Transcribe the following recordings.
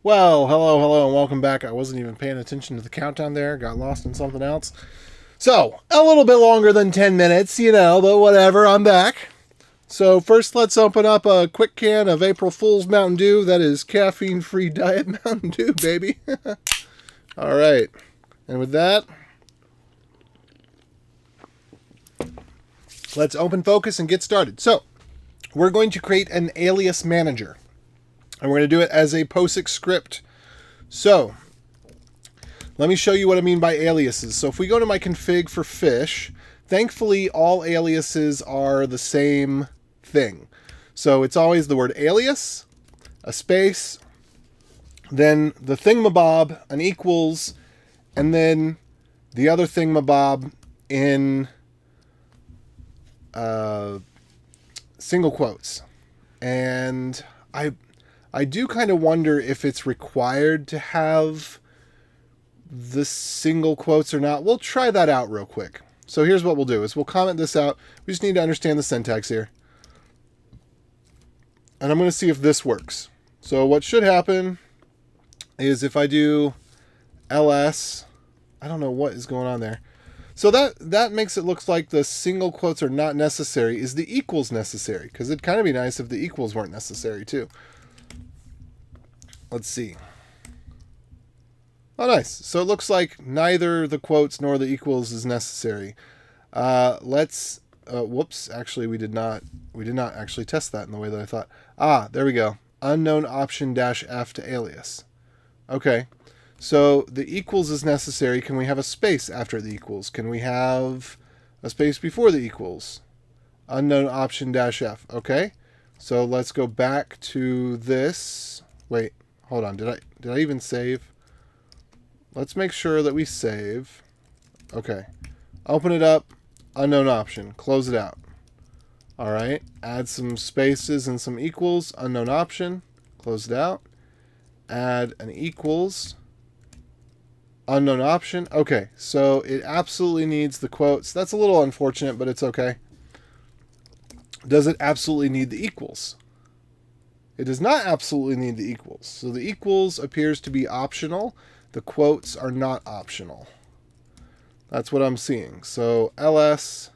Well, hello, and welcome back. I wasn't even paying attention to the countdown there. Got lost in something else. So, a little bit longer than 10 minutes, but whatever. I'm back. So, first, let's open up a quick can of April Fool's Mountain Dew. That is caffeine-free Diet Mountain Dew, baby. All right. And with that, let's open focus and get started. So, we're going to create an alias manager. And we're going to do it as a POSIX script. So, let me show you what I mean by aliases. So if we go to my config for fish, thankfully all aliases are the same thing. So it's always the word alias, a space, then the thingamabob, an equals, and then the other thingamabob in single quotes. And I do kind of wonder if it's required to have the single quotes or not. We'll try that out real quick. So here's what we'll do is we'll comment this out. We just need to understand the syntax here. And I'm going to see if this works. So what should happen is if I do ls, I don't know what is going on there. So that makes it look like the single quotes are not necessary. Is the equals necessary? Because it'd kind of be nice if the equals weren't necessary too. Let's see. Oh, nice. So it looks like neither the quotes nor the equals is necessary. Whoops. Actually, we did not actually test that in the way that I thought. Ah, there we go. Unknown option -F to alias. Okay. So the equals is necessary. Can we have a space after the equals? Can we have a space before the equals? Unknown option -F. Okay. So let's go back to this. Wait. Hold on, did I even save? Let's make sure that we save. Okay. Open it up, unknown option, close it out. All right, add some spaces and some equals, unknown option, close it out. Add an equals, unknown option. Okay, so it absolutely needs the quotes. That's a little unfortunate, but it's okay. Does it absolutely need the equals? It does not absolutely need the equals. So the equals appears to be optional. The quotes are not optional. That's what I'm seeing. So ls.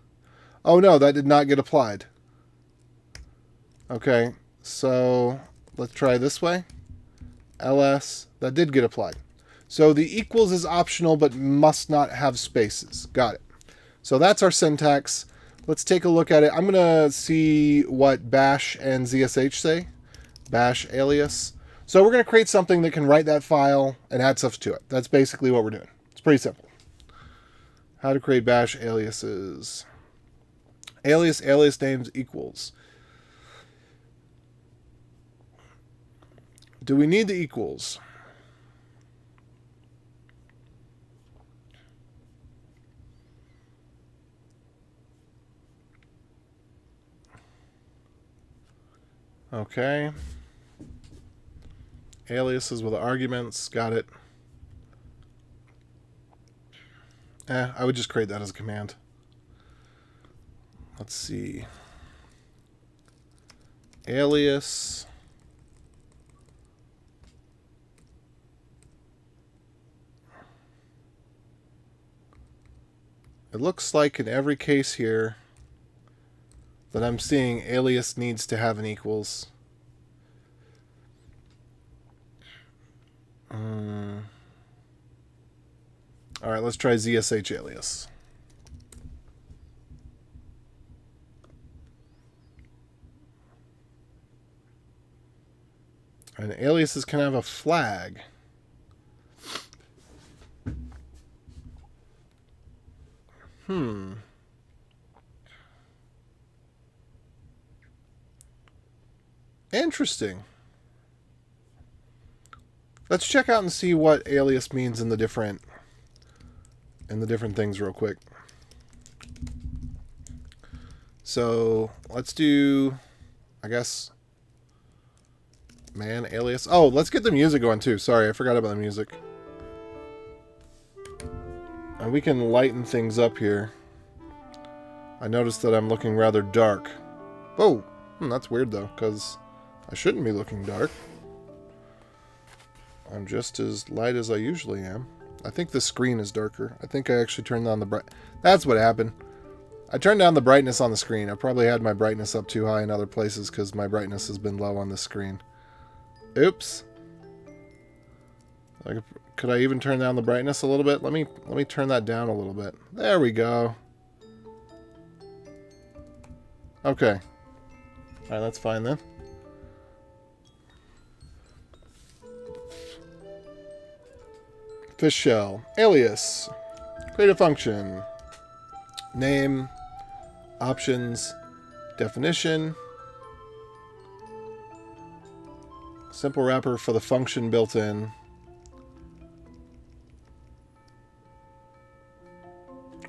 Oh no, that did not get applied. Okay, so let's try this way. ls. That did get applied. So the equals is optional but must not have spaces. Got it. So that's our syntax. Let's take a look at it. I'm going to see what bash and zsh say. Bash alias. So we're going to create something that can write that file and add stuff to it. That's basically what we're doing. It's pretty simple. How to create bash aliases. Alias names equals. Do we need the equals? Okay. Aliases with arguments. Got it. I would just create that as a command. Let's see. Alias. It looks like in every case here that I'm seeing, alias needs to have an equals. All right, let's try zsh alias. And aliases can have a flag. Interesting. Let's check out and see what alias means in the different things real quick. So let's do, I guess, man alias. Oh, let's get the music going too. Sorry, I forgot about the music. And we can lighten things up here. I noticed that I'm looking rather dark. Oh, that's weird though, because I shouldn't be looking dark. I'm just as light as I usually am. I think the screen is darker. I think I actually turned on the bright. That's what happened. I turned down the brightness on the screen. I probably had my brightness up too high in other places because my brightness has been low on the screen. Oops. Could I even turn down the brightness a little bit? Let me turn that down a little bit. There we go. Okay. All right, that's fine then. Fish shell. Alias. Create a function. Name. Options. Definition. Simple wrapper for the function built in.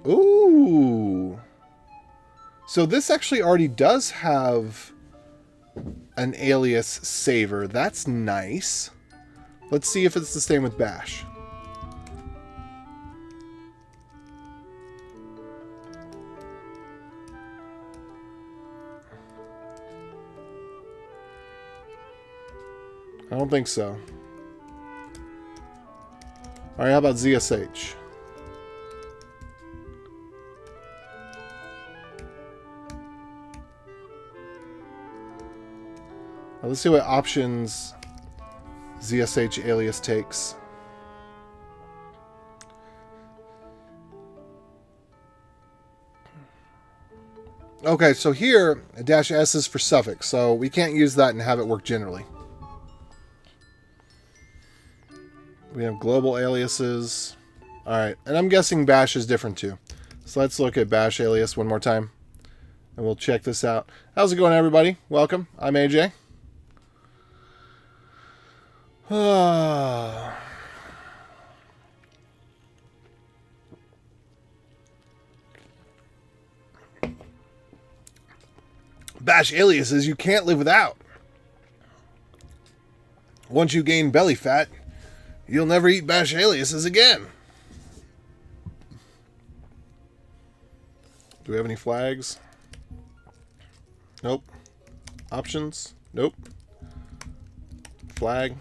Ooh. So this actually already does have an alias saver. That's nice. Let's see if it's the same with Bash. I don't think so. Alright, how about ZSH? Well, let's see what options ZSH alias takes. Okay, so here, a -s is for suffix, so we can't use that and have it work generally. We have global aliases. Alright, and I'm guessing Bash is different too. So let's look at Bash alias one more time. And we'll check this out. How's it going, everybody? Welcome. I'm AJ. Bash aliases you can't live without. Once you gain belly fat, you'll never eat Bash aliases again. Do we have any flags? Nope. Options? Nope. Flag?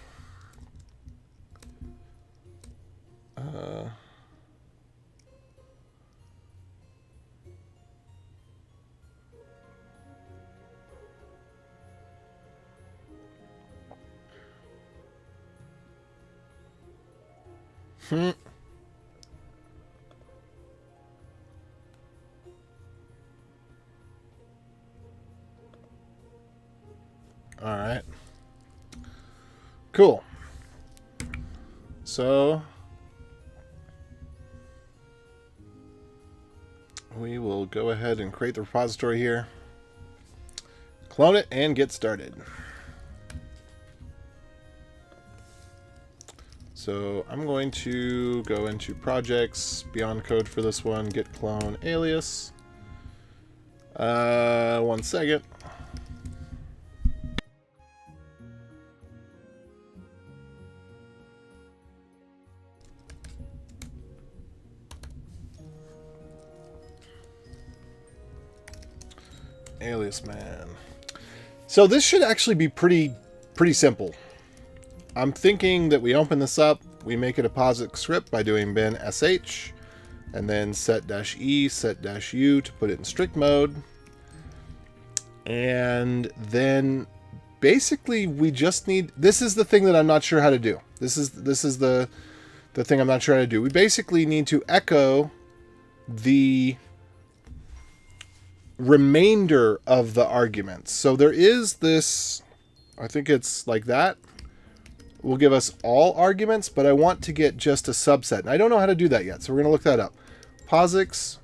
All right. Cool. So we will go ahead and create the repository here, clone it, and get started. So I'm going to go into projects, beyond code for this one, git clone alias. 1 second. Aliasman. So this should actually be pretty simple. I'm thinking that we open this up, we make it a POSIX script by doing bin sh, and then set-e, set-u to put it in strict mode. And then basically we just need, this is the thing that I'm not sure how to do. This is the thing I'm not sure how to do. We basically need to echo the remainder of the arguments. So there is this, I think it's like that, will give us all arguments, but I want to get just a subset. And I don't know how to do that yet, so we're going to look that up. POSIX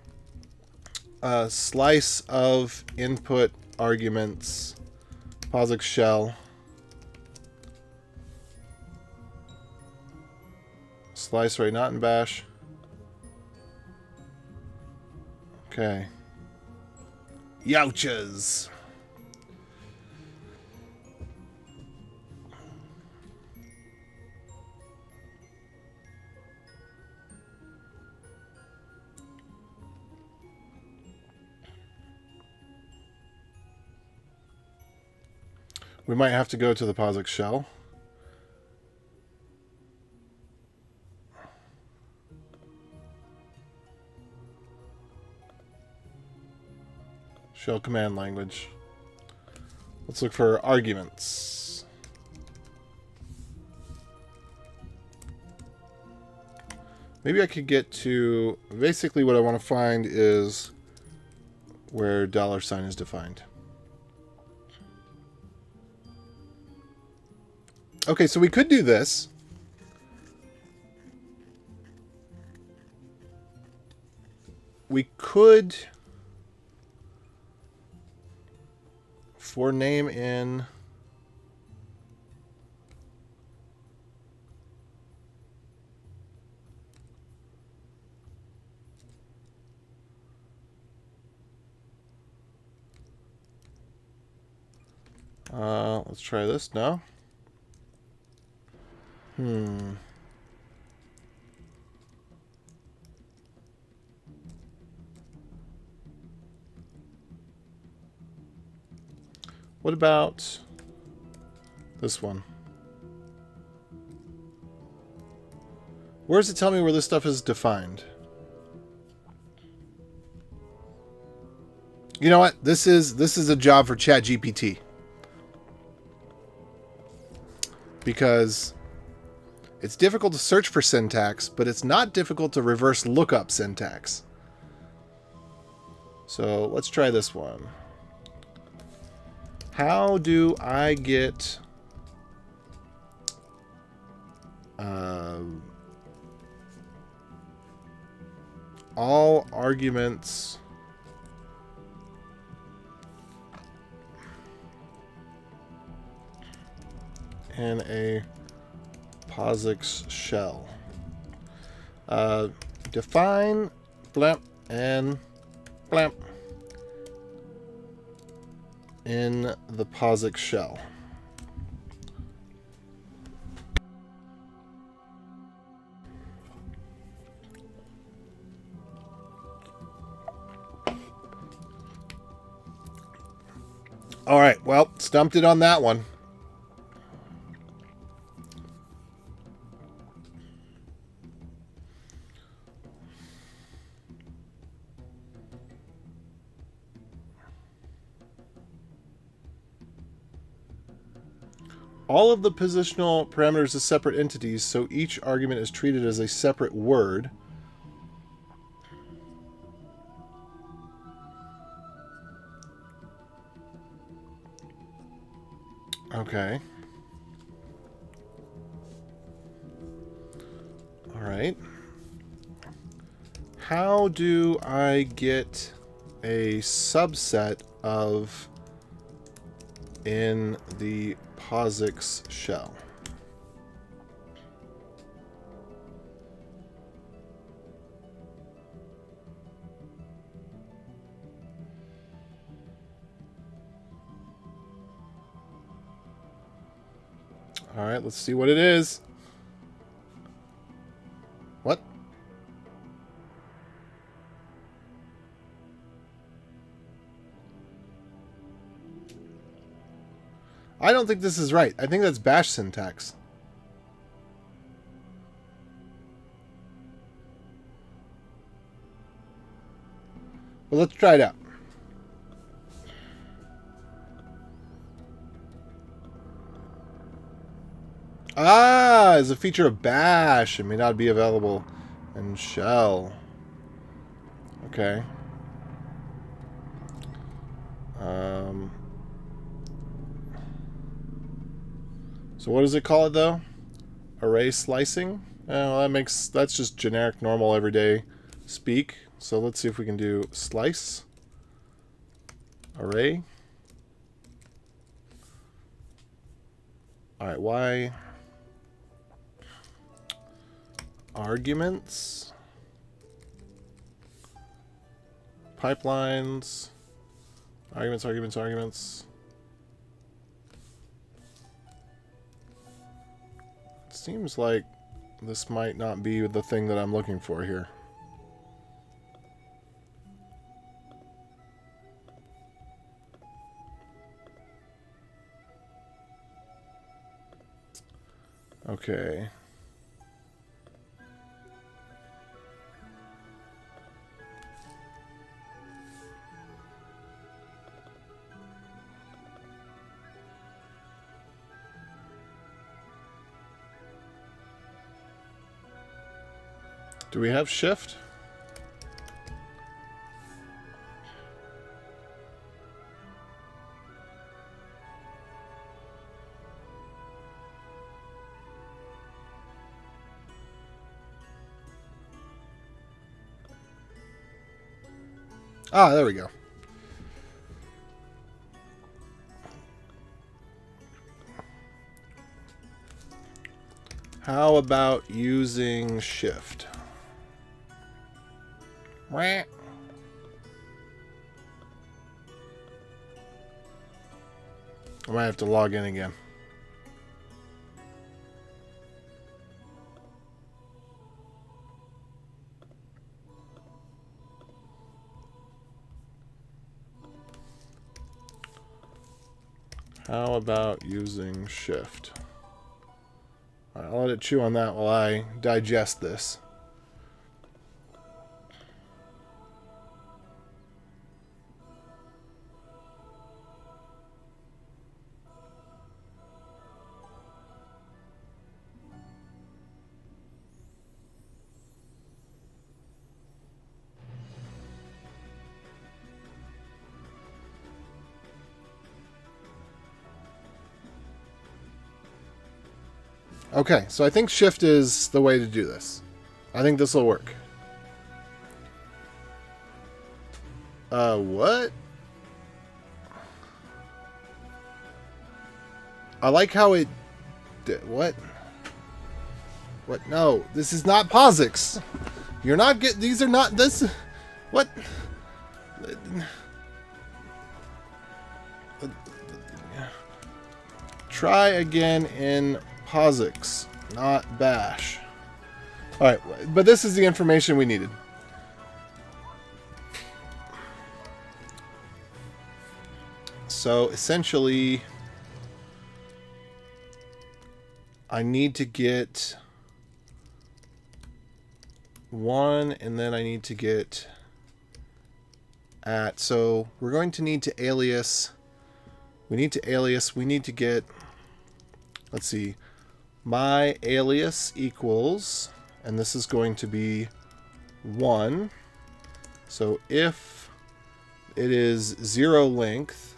slice of input arguments, POSIX shell, slice right, not in Bash. Okay. Youches. We might have to go to the POSIX shell. Shell command language. Let's look for arguments. Maybe I could get to... Basically what I want to find is where $sign is defined. Okay, so we could do this. We could... For name in... let's try this now. What about this one? Where does it tell me where this stuff is defined? You know what? This is a job for ChatGPT. Because it's difficult to search for syntax, but it's not difficult to reverse lookup syntax. So let's try this one. How do I get all arguments in a POSIX shell? Define blamp and blamp in the POSIX shell. All right, well, stumped it on that one. All of the positional parameters as separate entities, so each argument is treated as a separate word. Okay. All right. How do I get a subset of in the POSIX shell? All right, let's see what it is. What? I don't think this is right. I think that's bash syntax. Well, let's try it out. Ah, as a feature of bash, it may not be available in shell. Okay. So what does it call it though? Array slicing? Well, that's just generic, normal, everyday speak. So let's see if we can do slice array. All right, why arguments, pipelines, arguments. Seems like this might not be the thing that I'm looking for here. Okay. Do we have shift? Ah, there we go. How about using shift? I might have to log in again. How about using shift? All right, I'll let it chew on that while I digest this. Okay, so I think shift is the way to do this. I think this will work. What? I like how it... What? What? No, this is not POSIX. You're not get. These are not this. What? Try again in POSIX, not bash. All right, but this is the information we needed. So essentially, I need to get one, and then I need to get at. So we're going to need to alias. We need to alias. We need to get, let's see, my alias equals, and this is going to be 1. So if it is 0 length,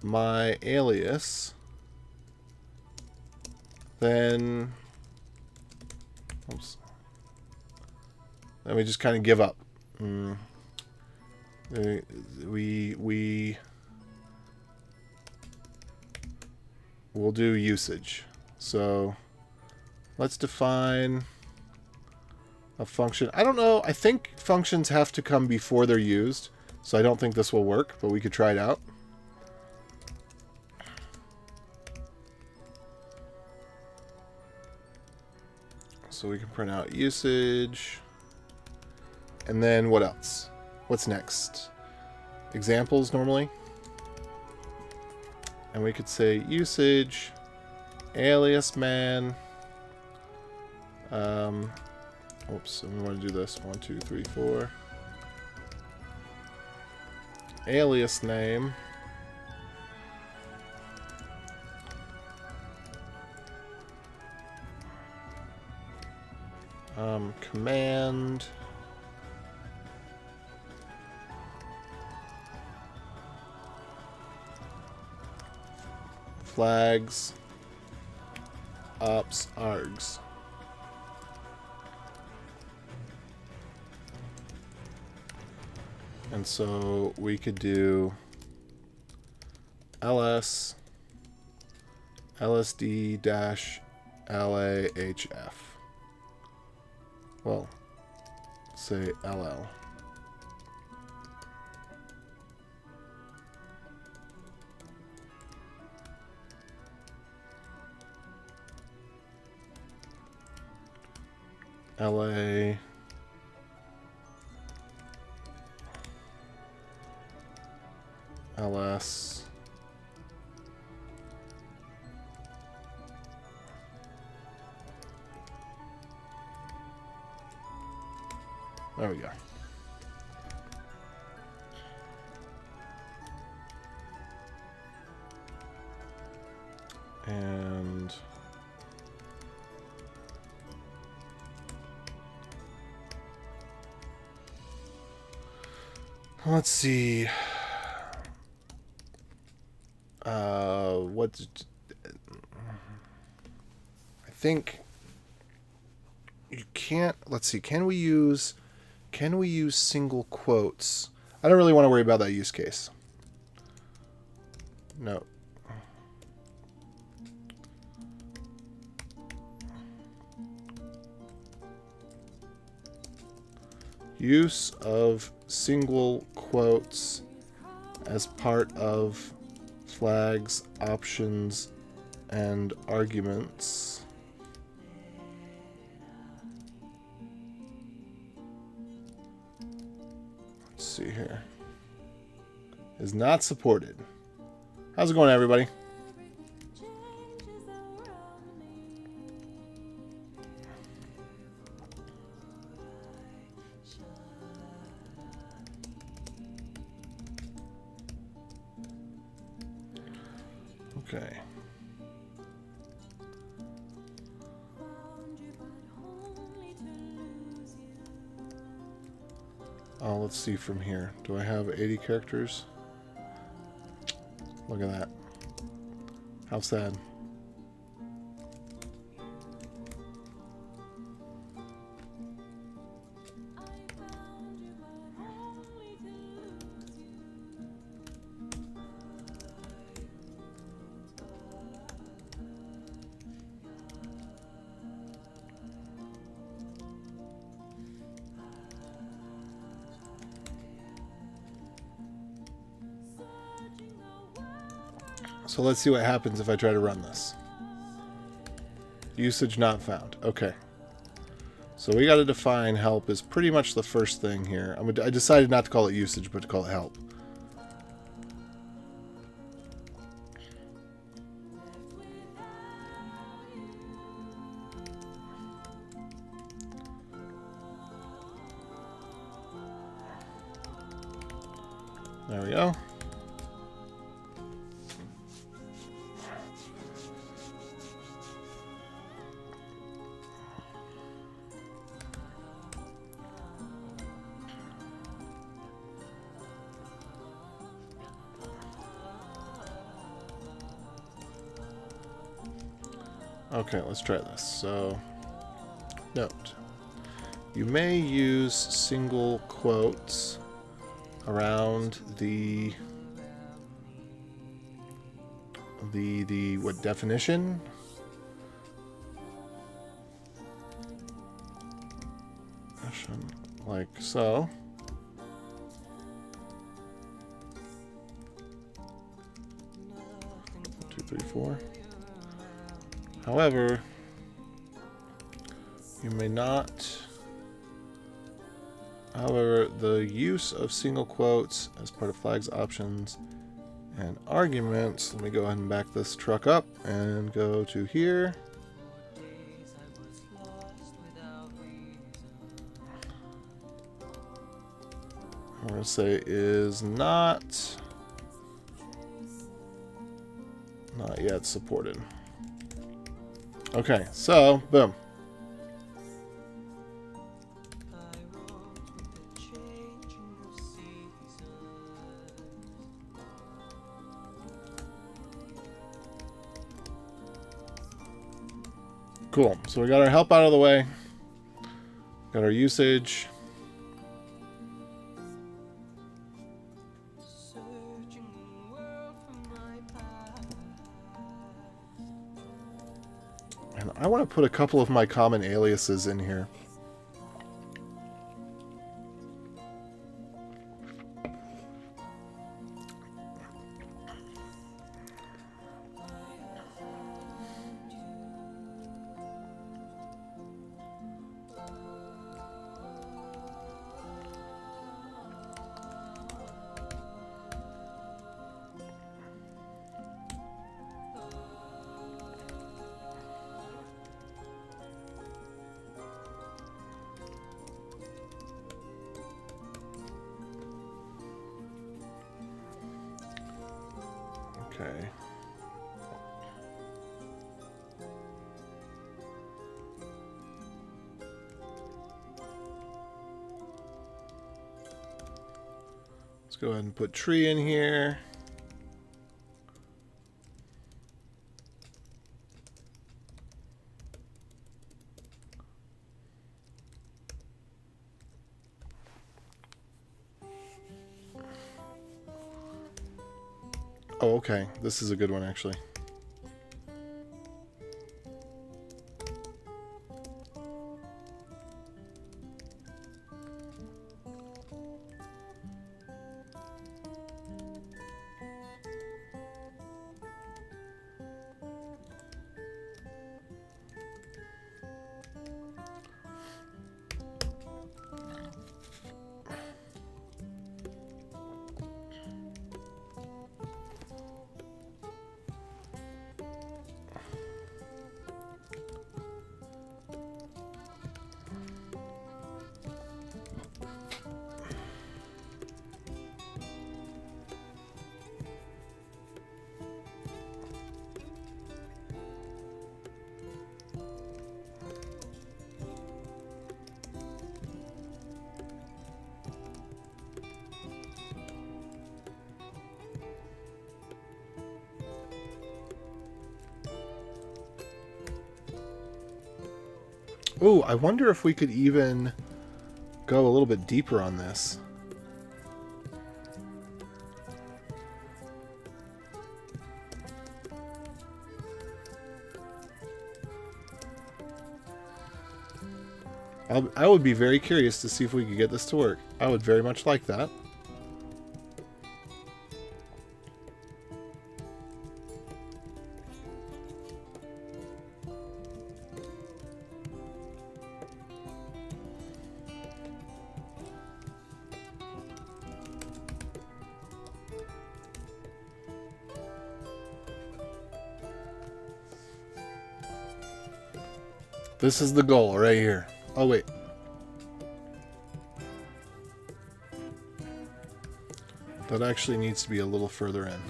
my alias, then, oops, then we just kind of give up. We'll do usage. So let's define a function. I don't know. I think functions have to come before they're used, so I don't think this will work, but we could try it out. So we can print out usage. And then what else? What's next? Examples normally. And we could say usage, aliasman. Oops, we want to do this. 1, 2, 3, 4. Alias name. Command. Flags. Ops. Args. And so we could do ls lsd dash lahf. Well, say ll. LA LS there we go. And Let's see. What? I think you can't. Let's see. Can we use single quotes? I don't really want to worry about that use case. No. Use of single quotes as part of flags, options, and arguments. Let's see here. Is not supported. How's it going, everybody? Okay. Oh, let's see from here. Do I have 80 characters? Look at that. How sad. So let's see what happens if I try to run this. Usage not found. Okay. So we got to define help is pretty much the first thing here. I decided not to call it usage, but to call it help. There we go. Okay, let's try this. So, note. You may use single quotes around the what definition? Like so. Two, three, four. However, you may not. However, the use of single quotes as part of flags, options, and arguments. Let me go ahead and back this truck up and go to here. I'm going to say is not yet supported. Okay, so boom. Cool. So we got our help out of the way. Got our usage. And I want to put a couple of my common aliases in here. Okay. go ahead and put tree in here. Oh, okay. This is a good one, actually. Oh, I wonder if we could even go a little bit deeper on this. I would be very curious to see if we could get this to work. I would very much like that. This is the goal right here. Oh, wait. That actually needs to be a little further in.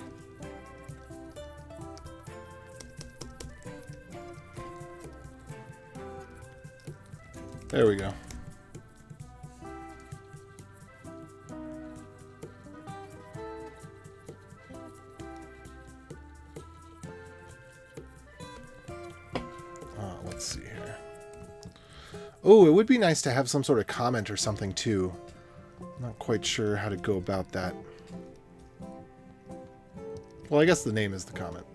There we go. Let's see here. Oh, it would be nice to have some sort of comment or something too. I'm not quite sure how to go about that. Well, I guess the name is the comment.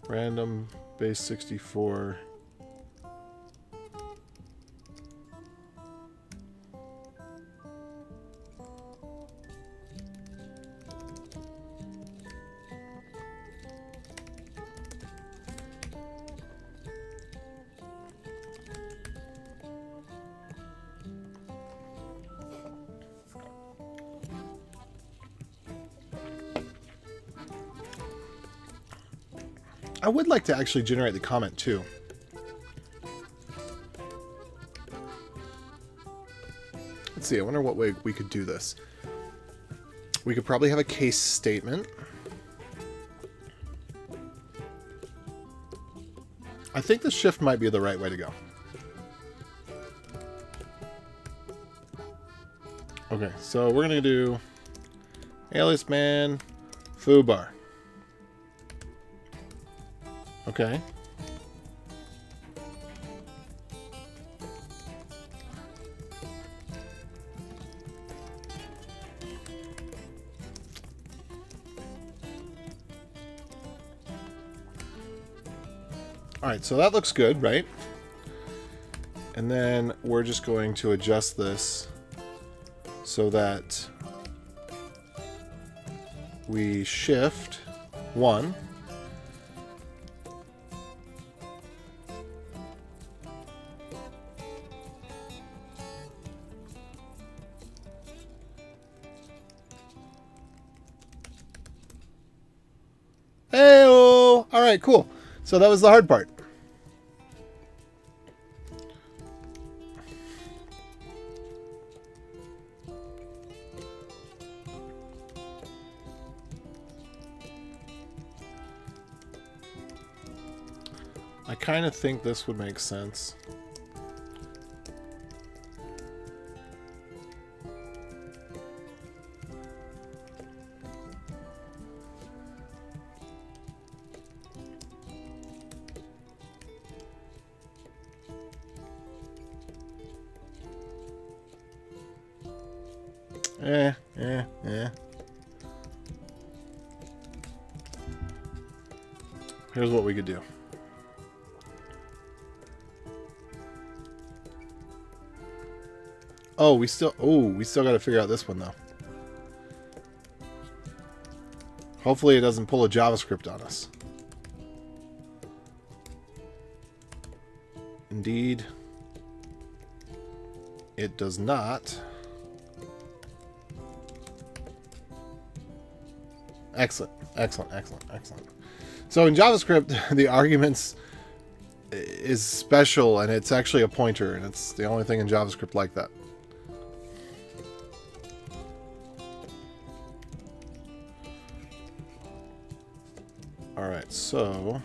Random base 64. I would like to actually generate the comment too. Let's see, I wonder what way we could do this. We could probably have a case statement. I think the shift might be the right way to go. Okay, so we're gonna do aliasman foobar. Okay. All right, so that looks good, right? And then we're just going to adjust this so that we shift 1. Hey-oh! All right, cool. So that was the hard part. I kind of think this would make sense. Here's what we could do. We still got to figure out this one though. Hopefully it doesn't pull a JavaScript on us. Indeed, it does not. Excellent, excellent, excellent, excellent. So in JavaScript, the arguments is special, and it's actually a pointer, and it's the only thing in JavaScript like that. All right, so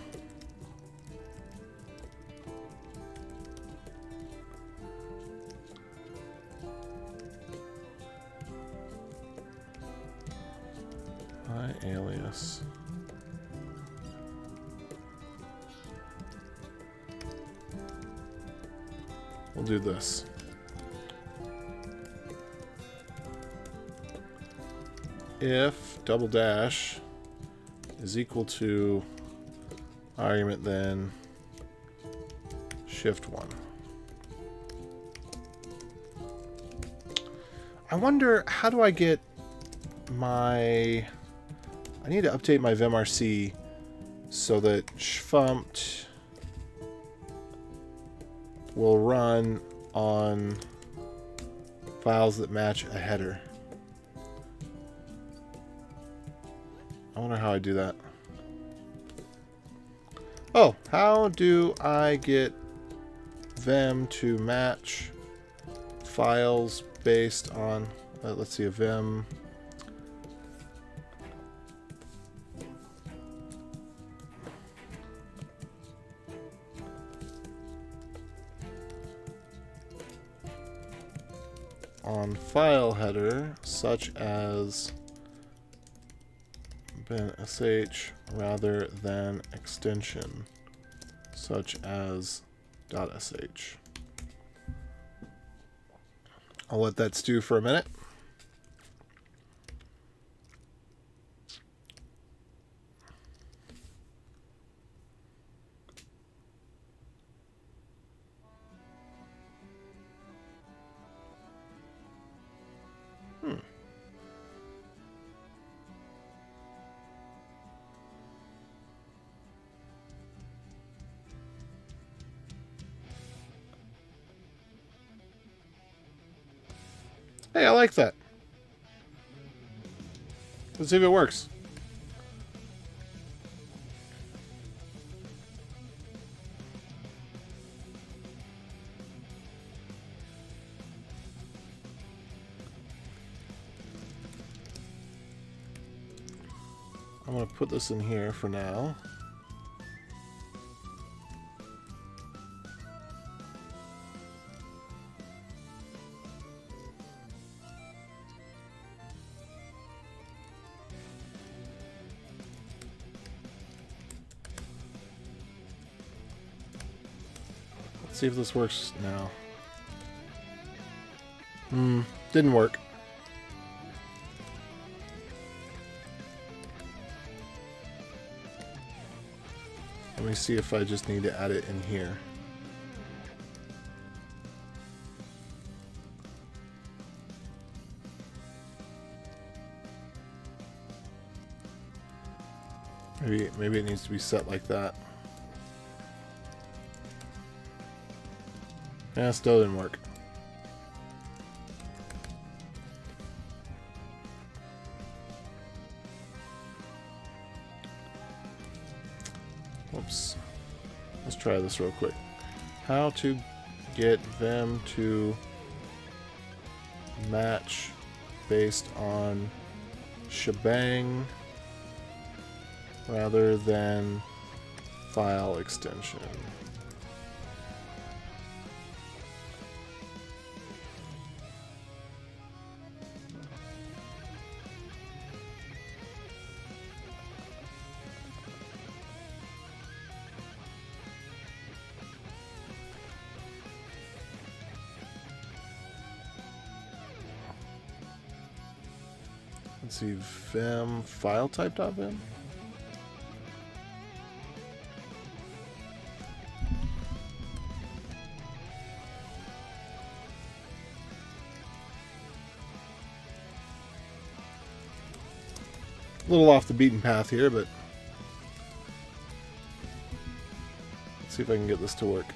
alias. We'll do this. If double dash is equal to argument, then shift 1. I wonder, how do I get my... I need to update my vimrc so that schvumpt will run on files that match a header. I wonder how I do that. Oh, how do I get vim to match files based on, let's see, a vim on file header such as sh rather than extension such as .sh. I'll let that stew for a minute. Hey, I like that. Let's see if it works. I'm going to put this in here for now. See if this works now. Didn't work. Let me see if I just need to add it in here. Maybe it needs to be set like that. Yeah, still didn't work. Whoops. Let's try this real quick. How to get them to match based on shebang rather than file extension. Let's see, vim file type.vim. A little off the beaten path here, but let's see if I can get this to work.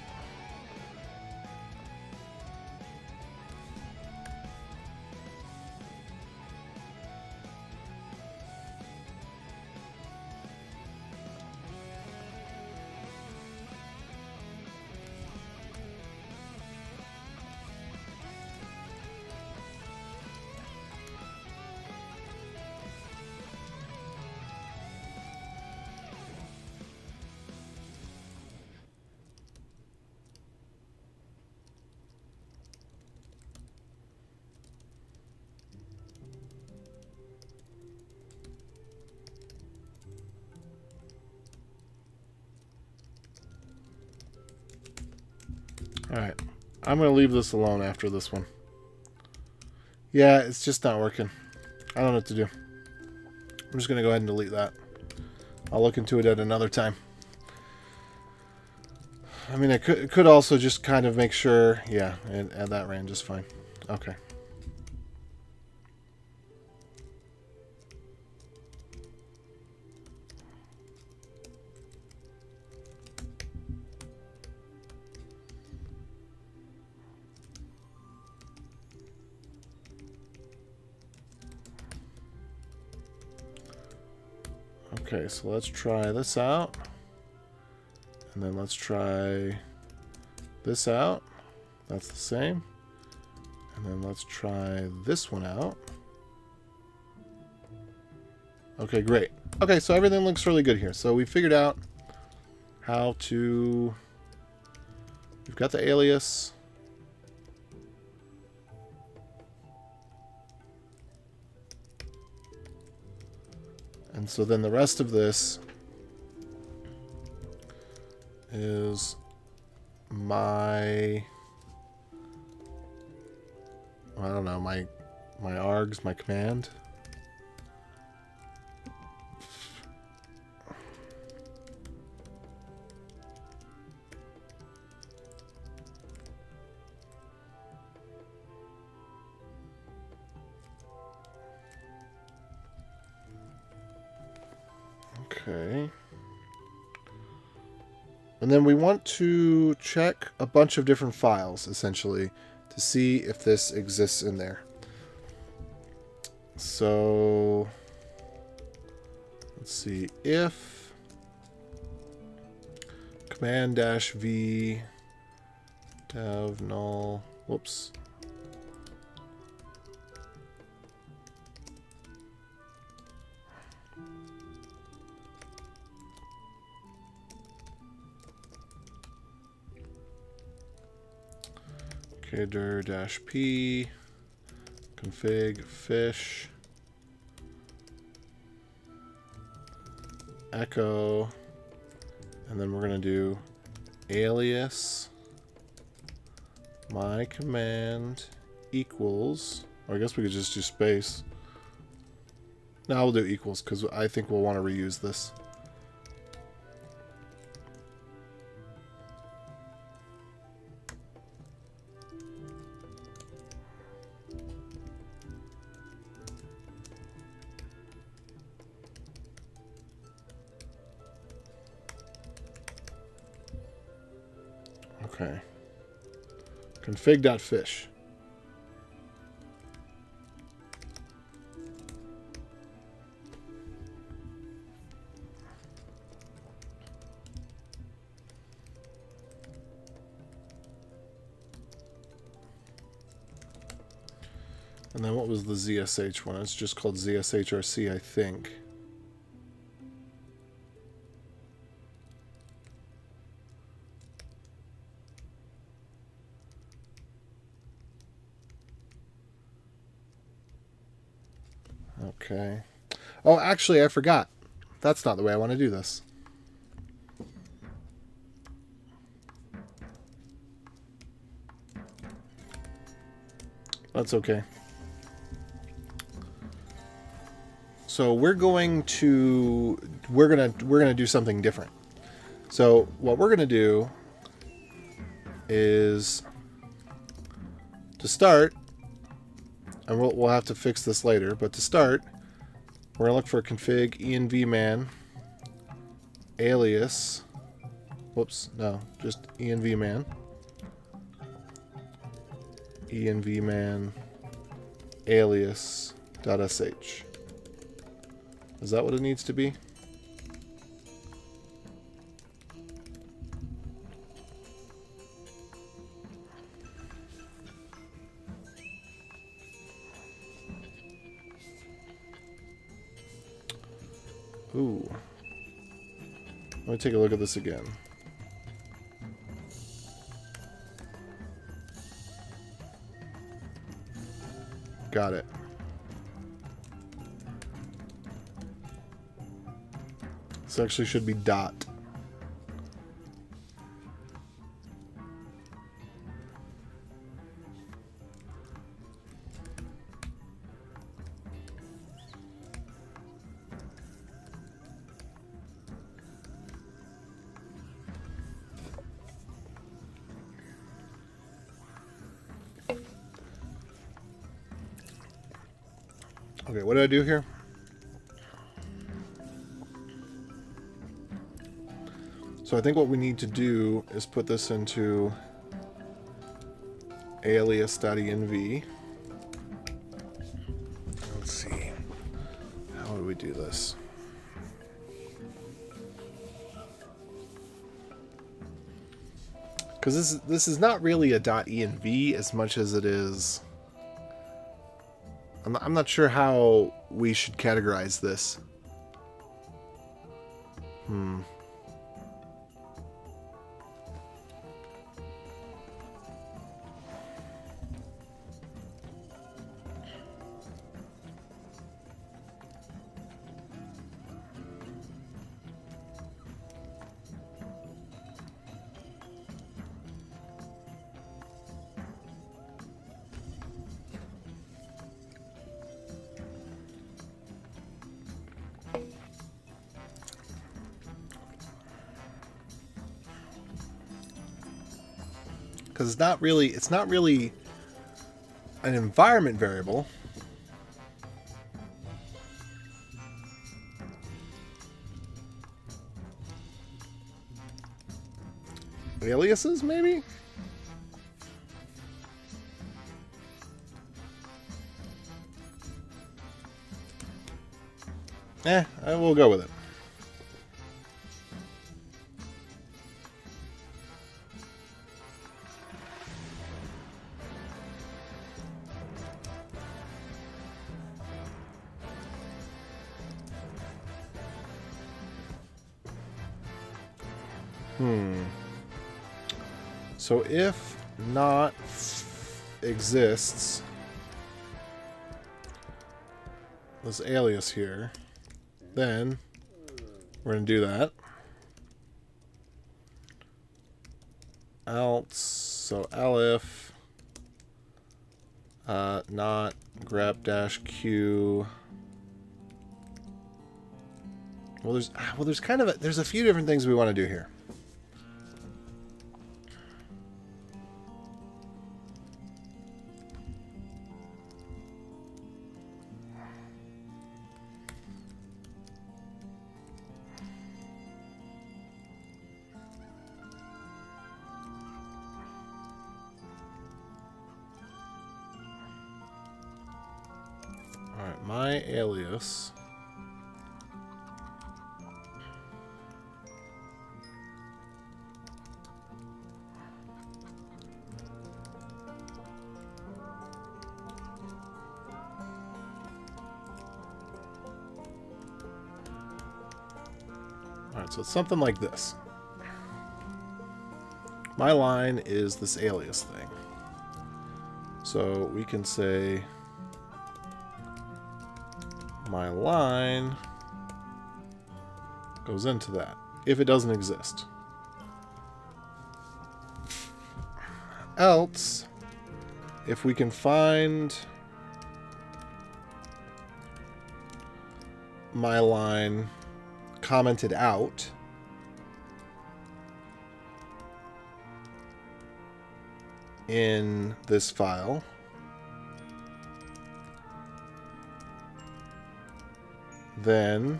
Alright, I'm going to leave this alone after this one. Yeah, it's just not working. I don't know what to do. I'm just going to go ahead and delete that. I'll look into it at another time. I mean, I could also just kind of make sure, yeah, and that ran just fine. Okay. Okay, so let's try this out. And then let's try this out. That's the same. And then let's try this one out. Okay, great. Okay, so everything looks really good here. So we figured out how to... We've got the alias. And so then the rest of this is my, I don't know, my args, my command. Okay. And then we want to check a bunch of different files, essentially, to see if this exists in there. So, let's see, if command-v dev null, whoops. Okay, dir-p config fish echo, and then we're going to do alias my command equals, or I guess we could just do space. No, we'll do equals because I think we'll want to reuse this. Okay. Config.fish. And then what was the ZSH one? It's just called ZSHRC, I think. Okay. Oh, actually, I forgot. That's not the way I want to do this. That's okay. So we're gonna do something different. So what we're gonna do is, to start, and we'll have to fix this later, but to start, we're gonna look for config envman alias. Whoops, no, just envman. envman alias.sh. Is that what it needs to be? Ooh. Let me take a look at this again. Got it. This actually should be dot. Okay, what do I do here? So I think what we need to do is put this into alias.env. Let's see. How would we do this? Because this is not really a .env as much as it is. I'm not sure how we should categorize this. Because it's not really an environment variable. Aliases, maybe? I will go with it. So if not exists, this alias here, then we're going to do that. Else, so elif not grep-q. Well, there's kind of there's a few different things we want to do here. Alright, my alias. Alright, so it's something like this. My line is this alias thing. So we can say my line goes into that, if it doesn't exist. Else, if we can find my line commented out. In this file. Then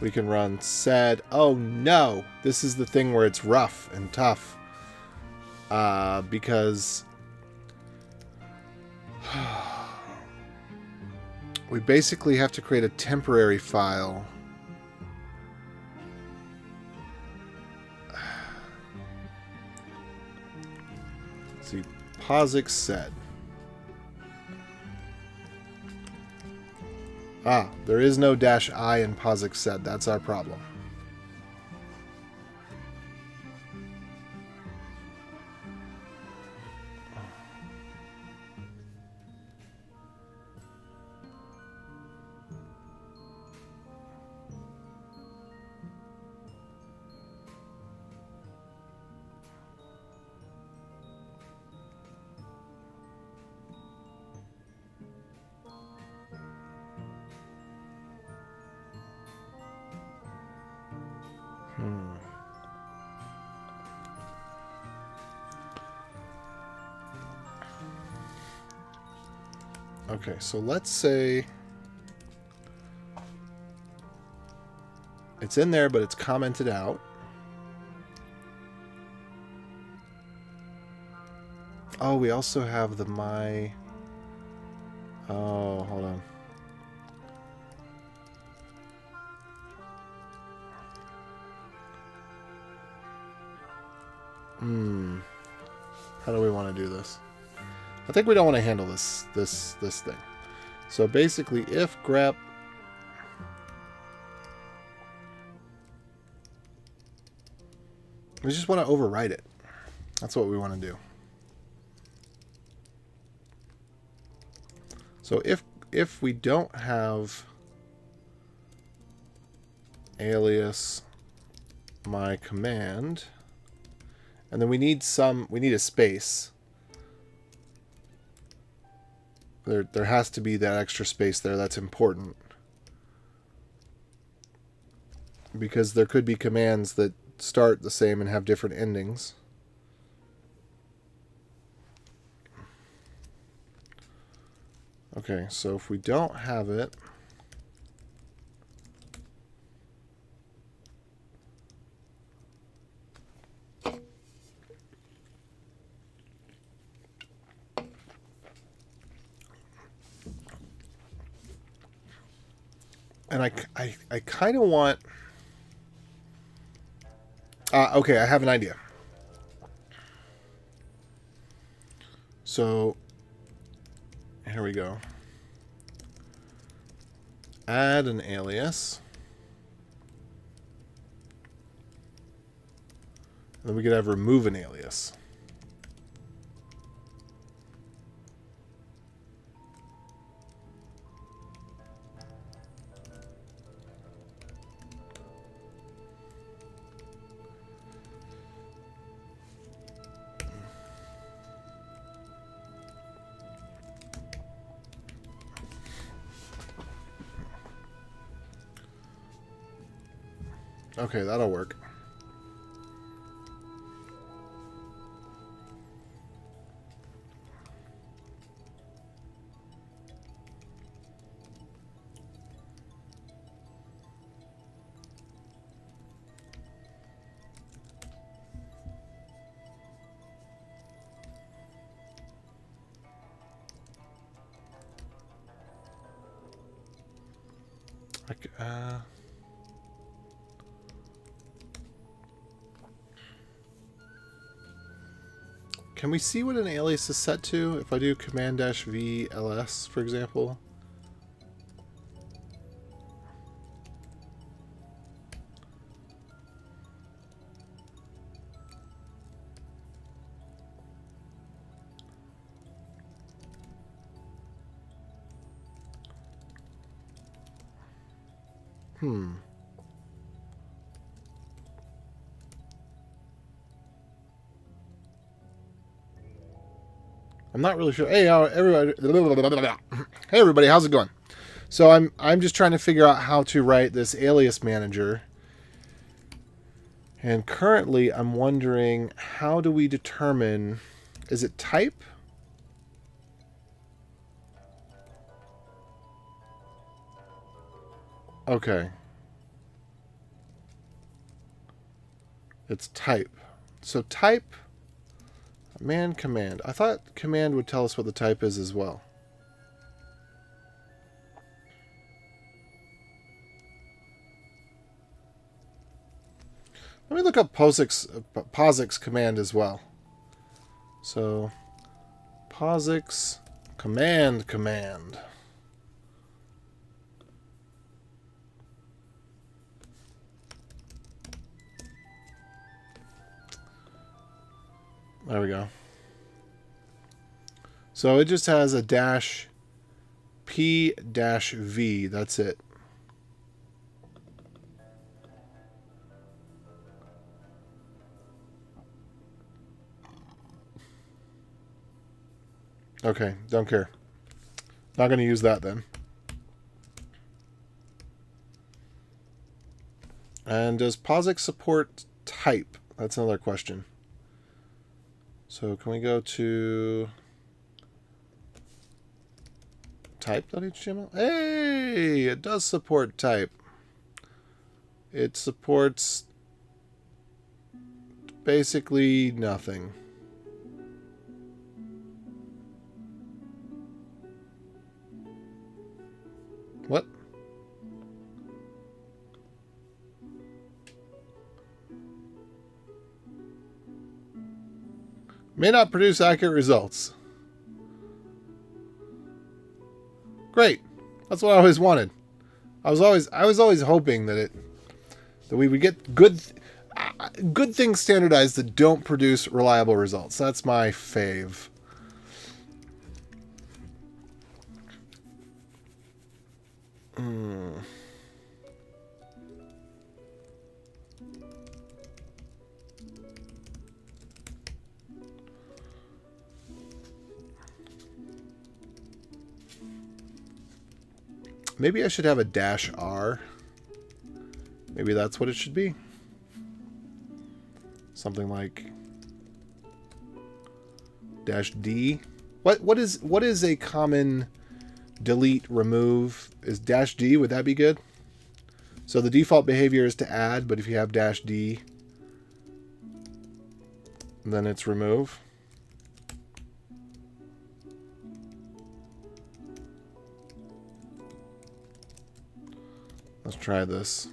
we can run sed. Oh no! This is the thing where it's rough and tough. Because we basically have to create a temporary file. Let's see, POSIX sed. Ah, there is no -i in POSIX sed. That's our problem. Okay, so let's say it's in there, but it's commented out. Oh, we also have the my... Oh, hold on. How do we want to do this? I think we don't want to handle this thing. So basically, if grep we just want to overwrite it. That's what we want to do. So if we don't have alias my command, and then we need a space. There has to be that extra space there. That's important. Because there could be commands that start the same and have different endings. Okay, so if we don't have it, and I kind of want... okay, I have an idea. So, here we go. Add an alias. And then we could have remove an alias. Okay, that'll work. Can we see what an alias is set to? If I do command-v ls, for example. I'm not really sure. Hey, everybody. Hey, everybody. How's it going? So I'm just trying to figure out how to write this alias manager. And currently I'm wondering, how do we determine, is it type? Okay. It's type. So type, man command. I thought command would tell us what the type is as well. Let me look up POSIX command as well. So POSIX command. There we go. So it just has a dash P dash V. That's it. Okay, don't care. Not going to use that then. And does POSIX support type? That's another question. So can we go to type.html? Hey, it does support type. It supports basically nothing. What? May not produce accurate results. Great. That's what I always wanted. I was always hoping that we would get good things standardized that don't produce reliable results. That's my fave. Maybe I should have a dash R. Maybe that's what it should be. Something like dash D. What is a common delete remove? Is dash D, would that be good? So the default behavior is to add, but if you have dash D, then it's remove. Let's try this.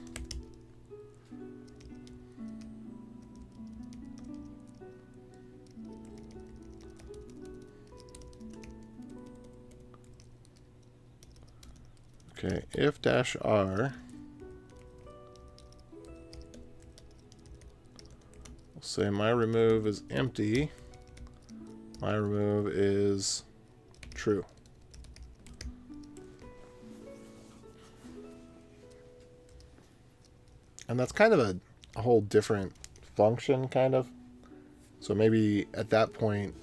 Okay, if dash R, we'll say my remove is empty, my remove is true. And that's kind of a whole different function, kind of. So maybe at that point,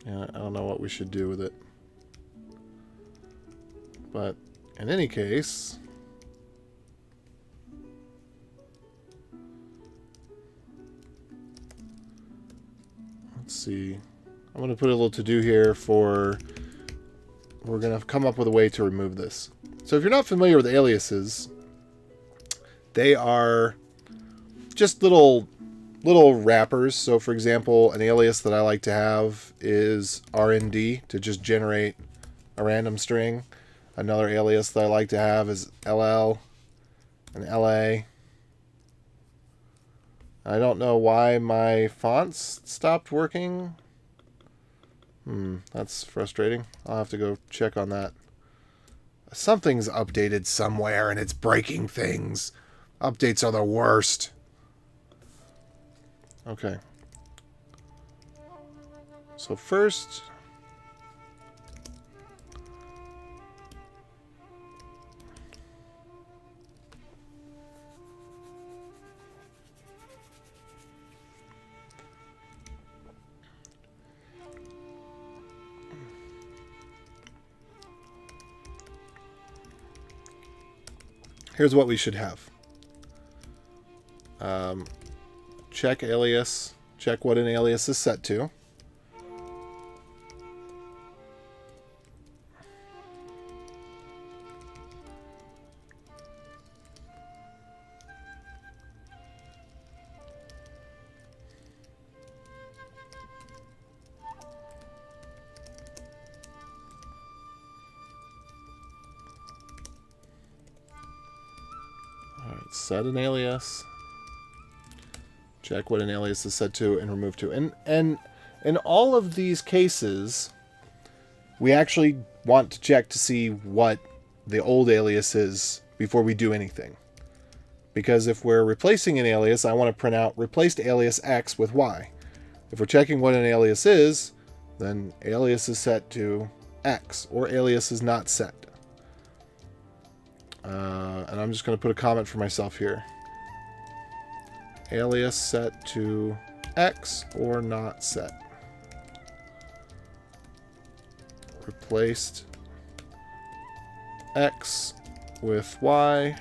yeah, I don't know what we should do with it. But in any case, let's see. I'm going to put a little to-do here for, we're going to come up with a way to remove this. So if you're not familiar with aliases, they are just little wrappers. So for example, an alias that I like to have is RND to just generate a random string. Another alias that I like to have is LL and LA. I don't know why my fonts stopped working. That's frustrating. I'll have to go check on that. Something's updated somewhere and it's breaking things. Updates are the worst. Okay. So first, here's what we should have. Check alias. Check what an alias is set to. Set an alias, check what an alias is set to, and remove to. And in all of these cases, we actually want to check to see what the old alias is before we do anything. Because if we're replacing an alias, I want to print out replaced alias X with Y. If we're checking what an alias is, then alias is set to X, or alias is not set. And I'm just going to put a comment for myself here. Alias set to X or not set. Replaced X with Y.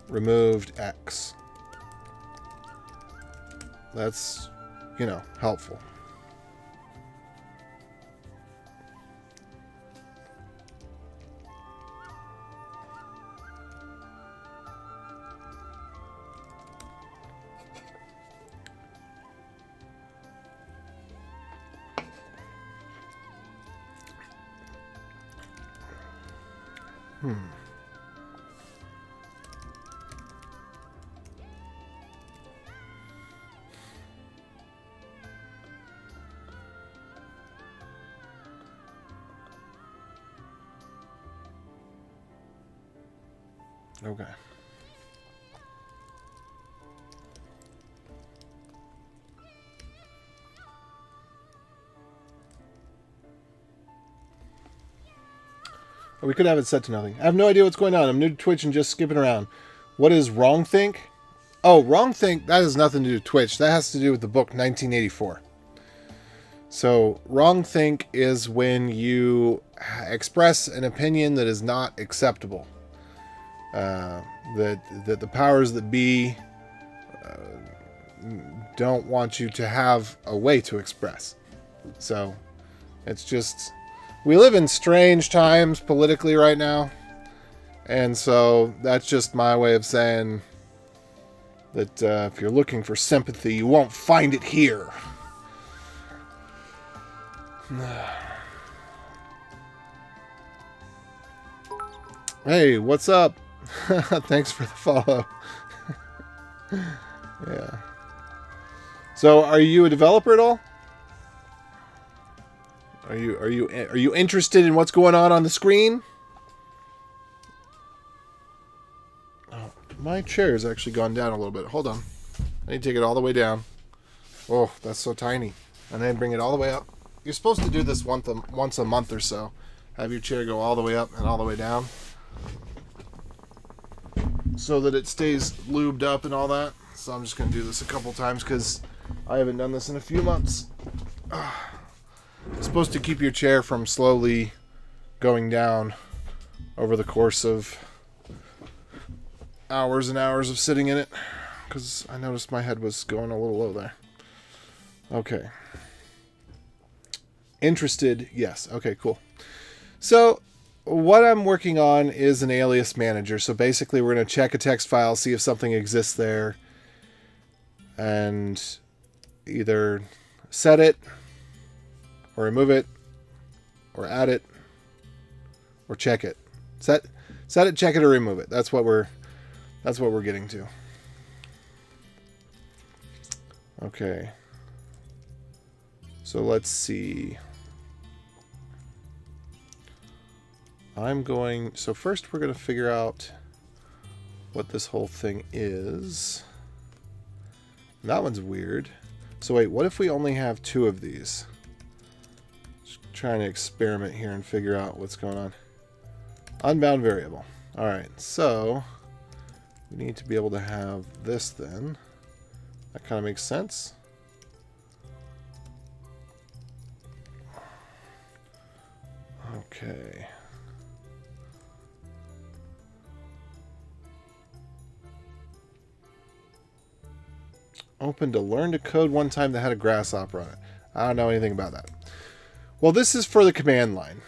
Removed X. That's, helpful. Okay. We could have it set to nothing. I have no idea what's going on. I'm new to Twitch and just skipping around. What is wrong think? Oh, wrong think, that has nothing to do with Twitch. That has to do with the book 1984. So, wrong think is when you express an opinion that is not acceptable. That the powers that be don't want you to have a way to express. So, it's just... We live in strange times politically right now. And so that's just my way of saying that if you're looking for sympathy, you won't find it here. Hey, what's up? Thanks for the follow. Yeah. So, are you a developer at all? Are you interested in what's going on the screen? Oh, my chair has actually gone down a little bit. Hold on. I need to take it all the way down. Oh, that's so tiny. And then bring it all the way up. You're supposed to do this once a month or so. Have your chair go all the way up and all the way down. So that it stays lubed up and all that. So I'm just going to do this a couple times because I haven't done this in a few months. It's supposed to keep your chair from slowly going down over the course of hours and hours of sitting in it. Because I noticed my head was going a little low there. Okay. Interested? Yes. Okay, cool. So, what I'm working on is an alias manager. So basically we're going to check a text file, see if something exists there, and either set it, or remove it, or add it, or check it. Set it, check it, or remove it. That's what we're getting to. Okay. So let's see. So first we're going to figure out what this whole thing is. That one's weird. So wait, what if we only have 2 of these? Just trying to experiment here and figure out what's going on. Unbound variable. Alright, so we need to be able to have this then. That kind of makes sense. Okay. Open to learn to code one time that had a grasshopper on it. I don't know anything about that. Well, this is for the command line.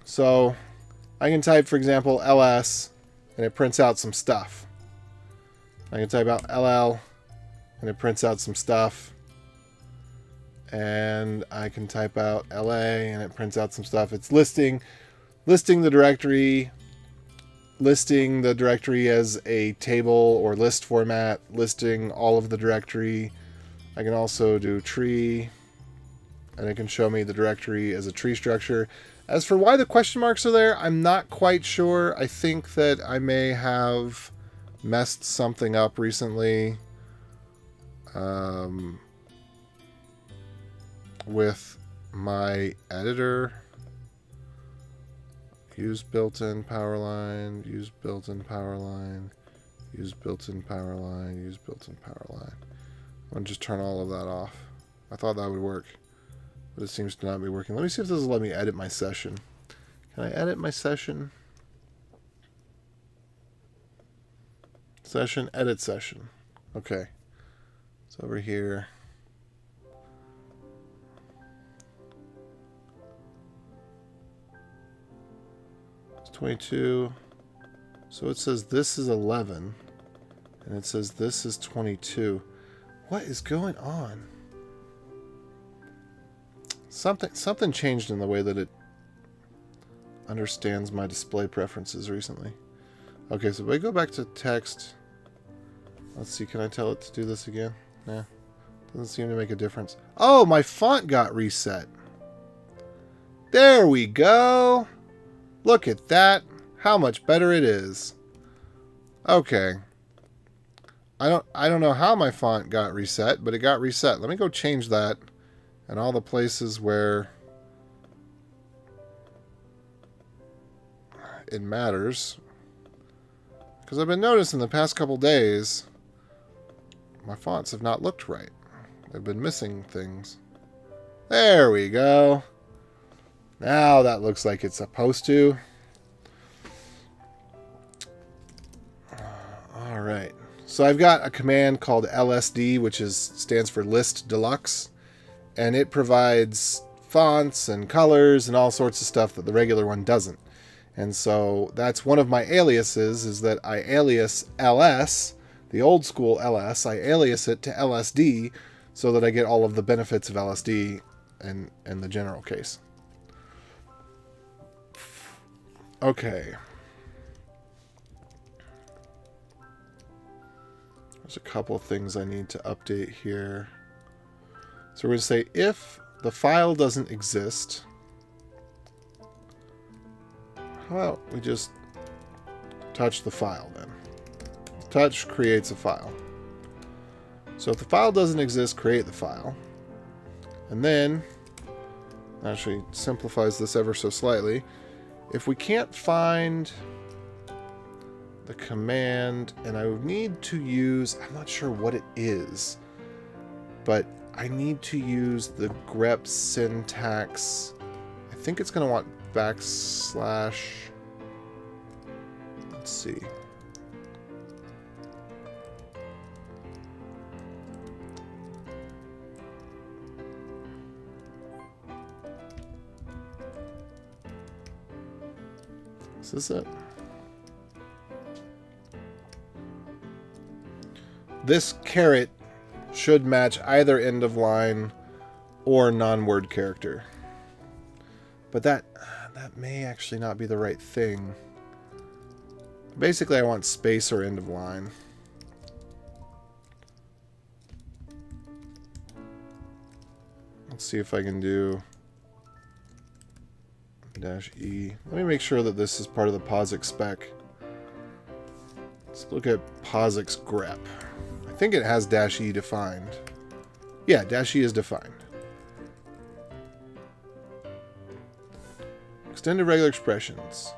So I can type, for example, ls, and it prints out some stuff. I can type out ll, and it prints out some stuff. And I can type out la, and it prints out some stuff. It's listing the directory, listing the directory as a table or list format, listing all of the directory. I can also do tree, and it can show me the directory as a tree structure. As for why the question marks are there, I'm not quite sure. I think that I may have messed something up recently with my editor. Use built-in power line, use built-in power line, use built-in power line, use built-in power line. I'm going to just turn all of that off. I thought that would work, but it seems to not be working. Let me see if this will let me edit my session. Can I edit my session? Session, edit session. Okay. It's over here. It's 22. So it says this is 11. And it says this is 22. What is going on? Something changed in the way that it understands my display preferences recently. Okay, so if I go back to text, let's see, can I tell it to do this again? Nah, doesn't seem to make a difference. Oh, my font got reset. There we go. Look at that. How much better it is. Okay. I don't know how my font got reset, but it got reset. Let me go change that and all the places where it matters. Because I've been noticing the past couple days my fonts have not looked right. They've been missing things. There we go. Now that looks like it's supposed to. All right. So I've got a command called LSD, which stands for List Deluxe, and it provides fonts and colors and all sorts of stuff that the regular one doesn't. And so that's one of my aliases, is that I alias ls, the old school ls, I alias it to LSD so that I get all of the benefits of LSD in the general case. Okay. There's a couple of things I need to update here. So we're going to say if the file doesn't exist, how about we just touch the file then? Touch creates a file. So if the file doesn't exist, create the file. And then, actually simplifies this ever so slightly. If we can't find the command, and I would need to use, I'm not sure what it is, but I need to use the grep syntax. I think it's going to want backslash. Let's see. Is this it? This caret should match either end of line or non-word character. But that may actually not be the right thing. Basically, I want space or end of line. Let's see if I can do -E. Let me make sure that this is part of the POSIX spec. Let's look at POSIX grep. I think it has -E defined. Yeah, -E is defined. Extended regular expressions.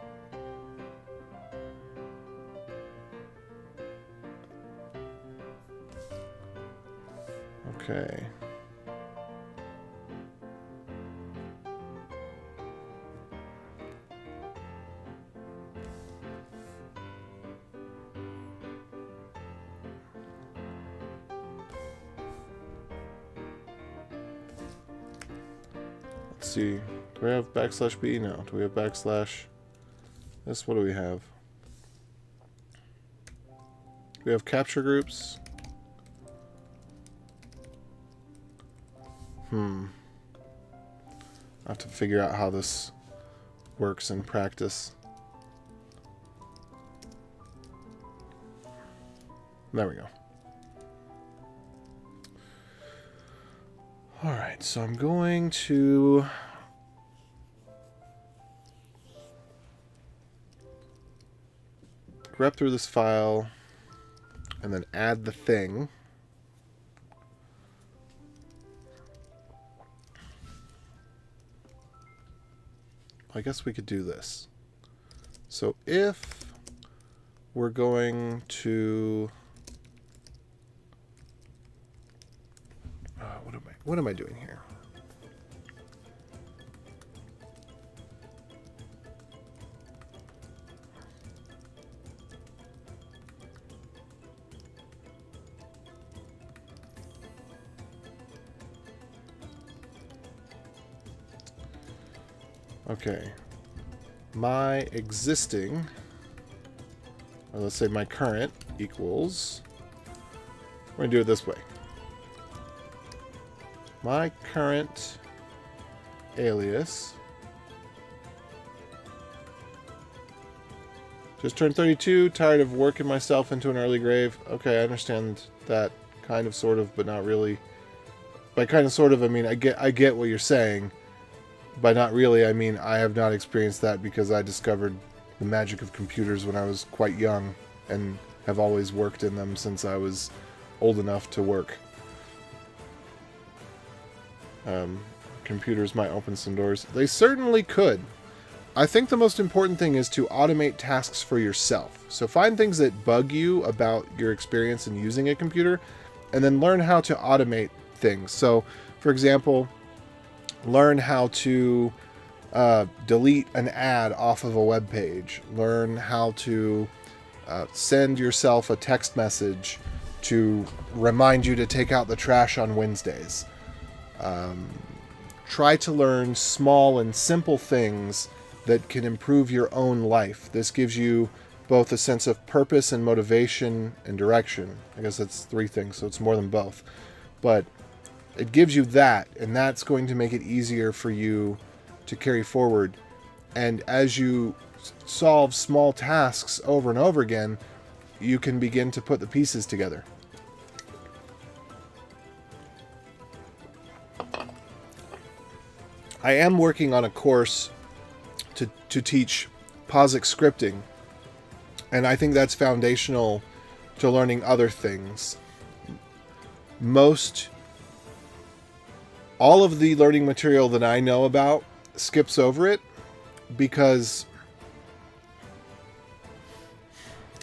Okay. Let's see. Do we have \b? No. Do we have \? This, what do we have? We have capture groups. I have to figure out how this works in practice. There we go. Alright, so I'm going to grep through this file and then add the thing. I guess we could do this. So if we're going to what am I doing here? Okay, my existing, or let's say my current equals, we're going to do it this way. My current alias just turned 32, tired of working myself into an early grave. Okay, I understand that kind of, sort of, but not really. By kind of, sort of, I mean I get what you're saying. By not really, I mean I have not experienced that because I discovered the magic of computers when I was quite young and have always worked in them since I was old enough to work. Computers might open some doors. They certainly could. I think the most important thing is to automate tasks for yourself. So find things that bug you about your experience in using a computer, and then learn how to automate things. So, for example, learn how to delete an ad off of a web page. Learn how to send yourself a text message to remind you to take out the trash on Wednesdays. Try to learn small and simple things that can improve your own life. This gives you both a sense of purpose and motivation and direction. I guess that's 3 things, so it's more than both. But it gives you that, and that's going to make it easier for you to carry forward. And as you solve small tasks over and over again, you can begin to put the pieces together. I am working on a course to teach POSIX scripting, and I think that's foundational to learning other things. All of the learning material that I know about skips over it because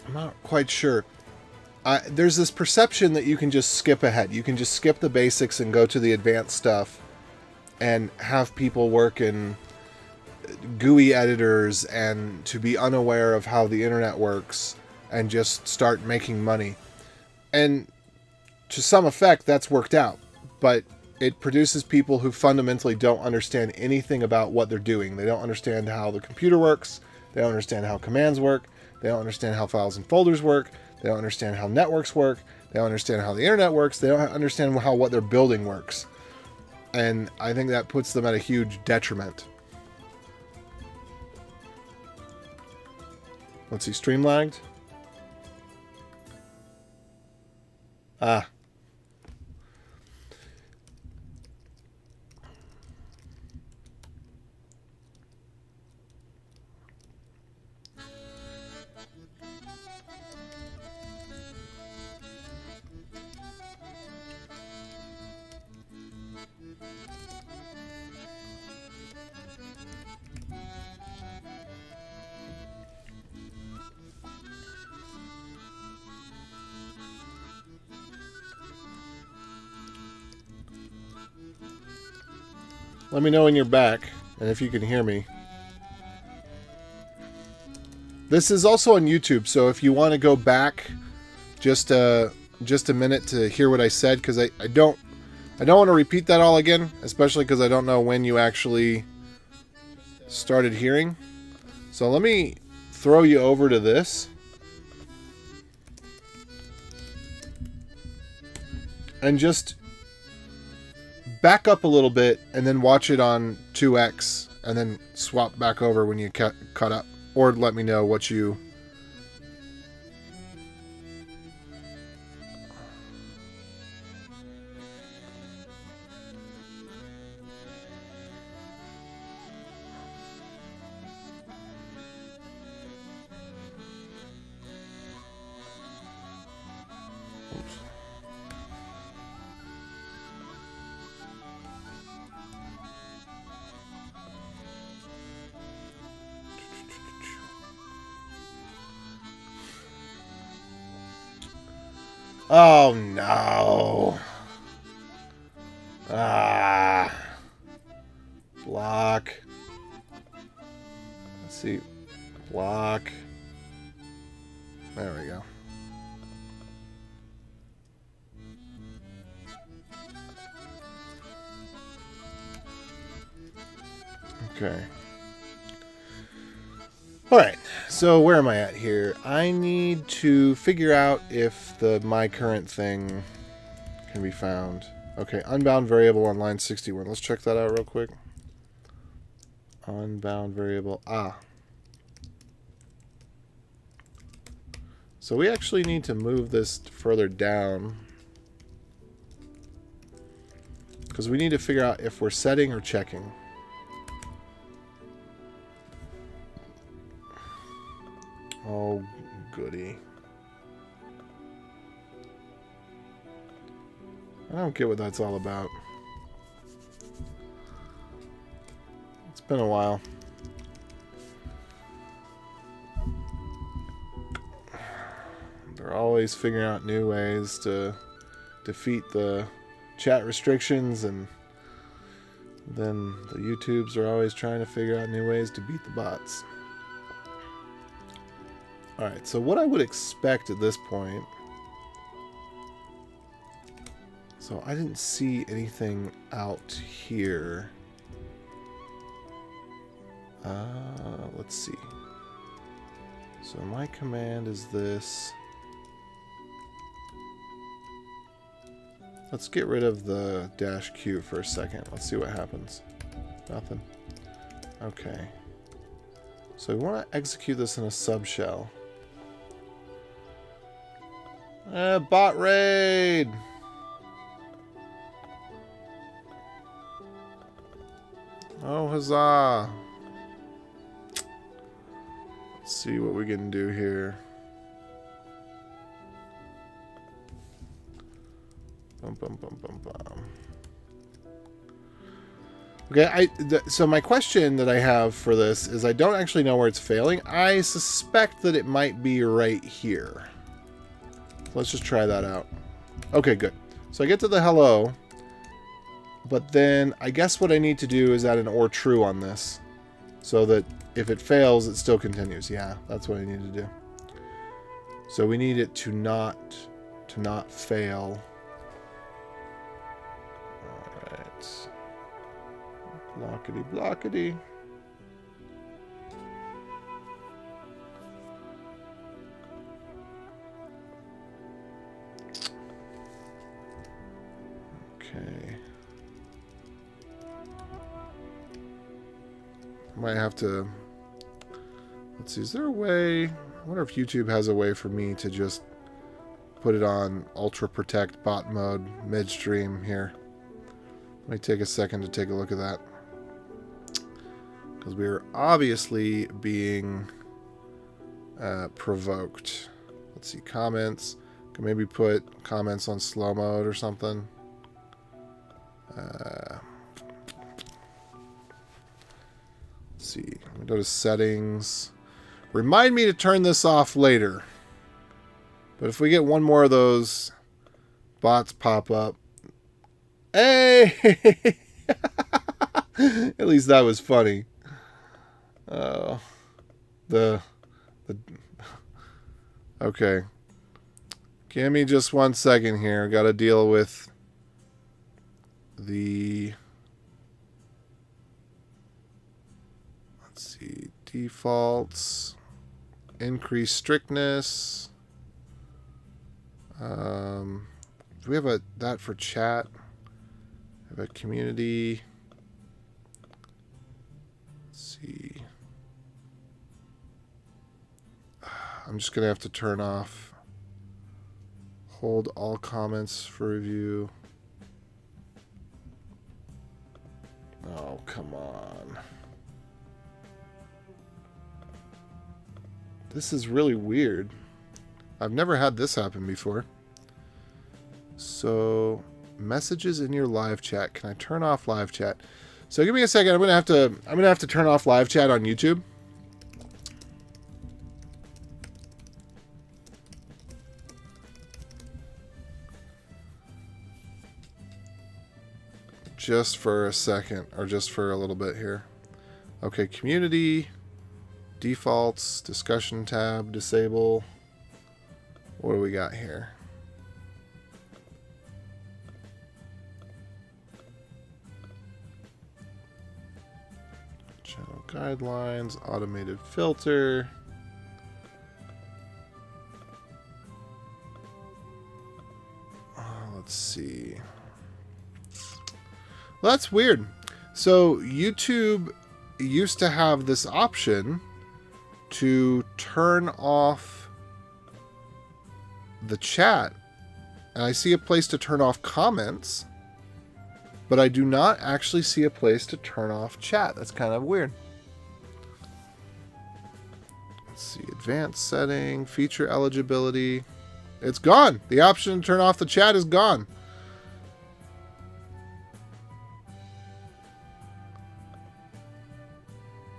I'm not quite sure. There's this perception that you can just skip ahead. You can just skip the basics and go to the advanced stuff and have people work in GUI editors and to be unaware of how the internet works and just start making money. And to some effect, that's worked out. But it produces people who fundamentally don't understand anything about what they're doing. They don't understand how the computer works. They don't understand how commands work. They don't understand how files and folders work. They don't understand how networks work. They don't understand how the internet works. They don't understand how what they're building works. And I think that puts them at a huge detriment. Let's see, stream lagged. Ah. Let me know when you're back, and if you can hear me. This is also on YouTube, so if you want to go back just a minute to hear what I said, because I I don't want to repeat that all again, especially because I don't know when you actually started hearing. So let me throw you over to this. And just back up a little bit and then watch it on 2x and then swap back over when you cut up. Or let me know what you... Oh no. Ah. Block. Let's see. Block. There we go. Okay. Alright, so where am I at here? I need to figure out if the my current thing can be found. Okay, unbound variable on line 61. Let's check that out real quick. Unbound variable. Ah. So we actually need to move this further down, because we need to figure out if we're setting or checking. Oh, goody. I don't get what that's all about. It's been a while. They're always figuring out new ways to defeat the chat restrictions, and then the YouTubes are always trying to figure out new ways to beat the bots. Alright, so what I would expect at this point... So I didn't see anything out here. Let's see. So my command is this. Let's get rid of the -q for a second. Let's see what happens. Nothing. Okay. So we want to execute this in a subshell. Bot raid! Oh, huzzah! Let's see what we can do here. Bum, bum, bum, bum, bum. Okay, so my question that I have for this is I don't actually know where it's failing. I suspect that it might be right here. Let's just try that out. Okay, good. So I get to the hello, but then I guess what I need to do is add an or true on this, so that if it fails, it still continues. Yeah, that's what I need to do. So we need it to not fail. All right. Blockity, blockity. Okay. Might have to... Let's see, is there a way... I wonder if YouTube has a way for me to just put it on Ultra Protect bot mode midstream here. Let me take a second to take a look at that. Because we are obviously being provoked. Let's see, comments. Can maybe put comments on slow mode or something. Let's see. Let me go to settings. Remind me to turn this off later. But if we get one more of those bots pop up. Hey! At least that was funny. Okay. Give me just 1 second here. Got to deal with the, let's see, defaults, increase strictness. Do we have that for chat? Have a community. Let's see. I'm just gonna have to turn off. Hold all comments for review. Oh, come on. This is really weird. I've never had this happen before. So, messages in your live chat. Can I turn off live chat? So give me a second. I'm gonna have to turn off live chat on YouTube. Just for a second, or just for a little bit here. Okay, community, defaults, discussion tab, disable. What do we got here? Channel guidelines, automated filter. Let's see. Well, that's weird. So YouTube used to have this option to turn off the chat. And I see a place to turn off comments, but I do not actually see a place to turn off chat. That's kind of weird. Let's see, advanced setting, feature eligibility. It's gone. The option to turn off the chat is gone.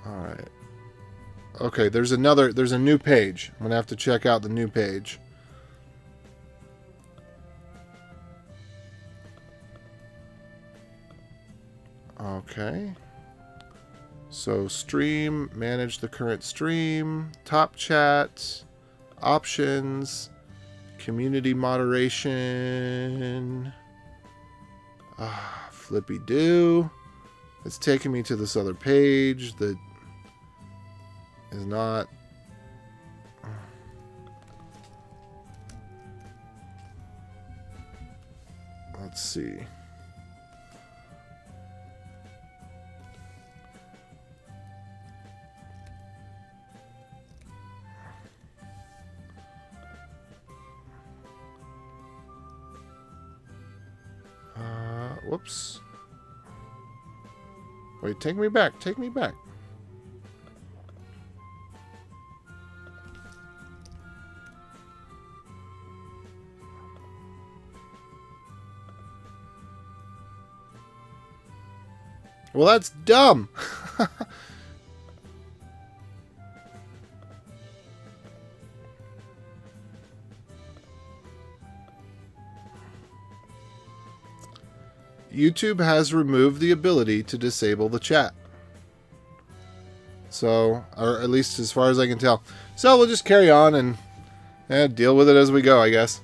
All right. Okay, there's a new page. I'm going to have to check out the new page. Okay. So stream, manage the current stream, top chat, options, community moderation. Flippy do. It's taking me to this other page that is not. Let's see. Whoops. Wait, take me back. Take me back. Well, that's dumb. YouTube has removed the ability to disable the chat. So, or at least as far as I can tell. So we'll just carry on and deal with it as we go, I guess.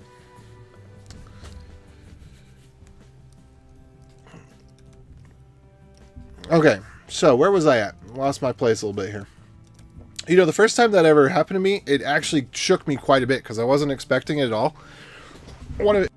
Okay, so where was I at? Lost my place a little bit here. You know, the first time that ever happened to me, it actually shook me quite a bit because I wasn't expecting it at all. One of it.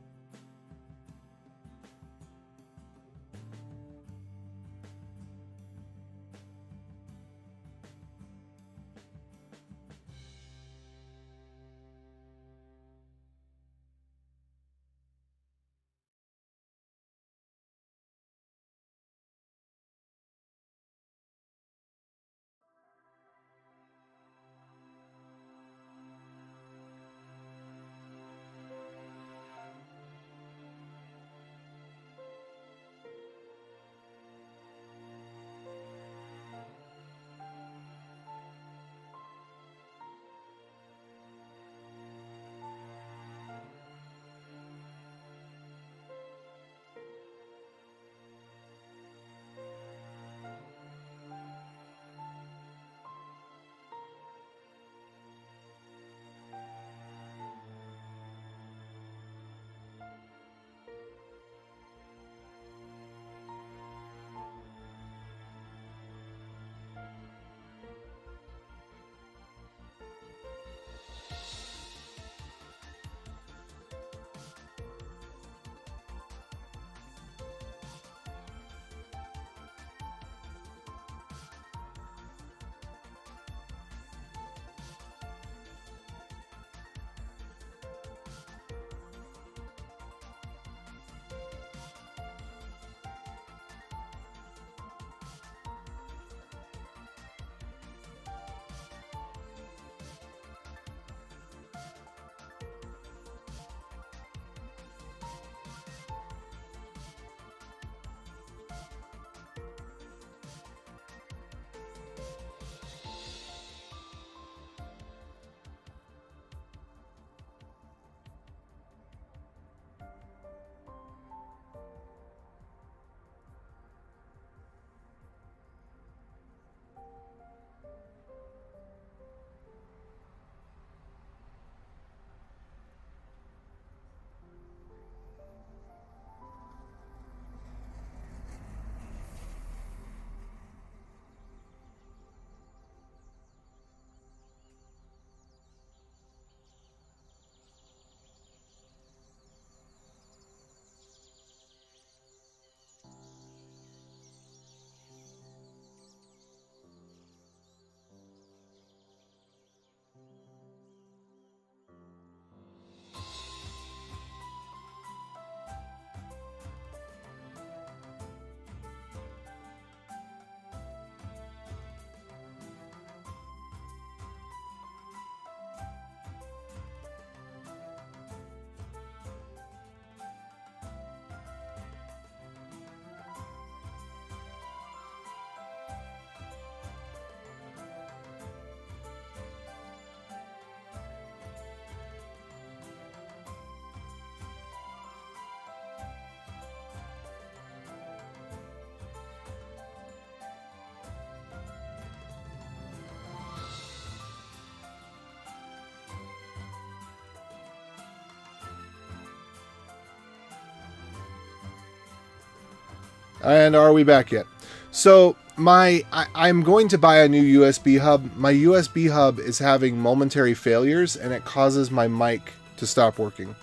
And are we back yet? So I'm going to buy a new USB hub. My USB hub is having momentary failures and it causes my mic to stop working.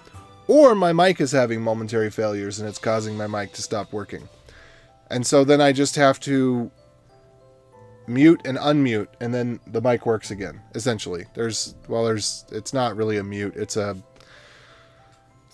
Or my mic is having momentary failures and it's causing my mic to stop working. And so then I just have to mute and unmute and then the mic works again, essentially. It's not really a mute, it's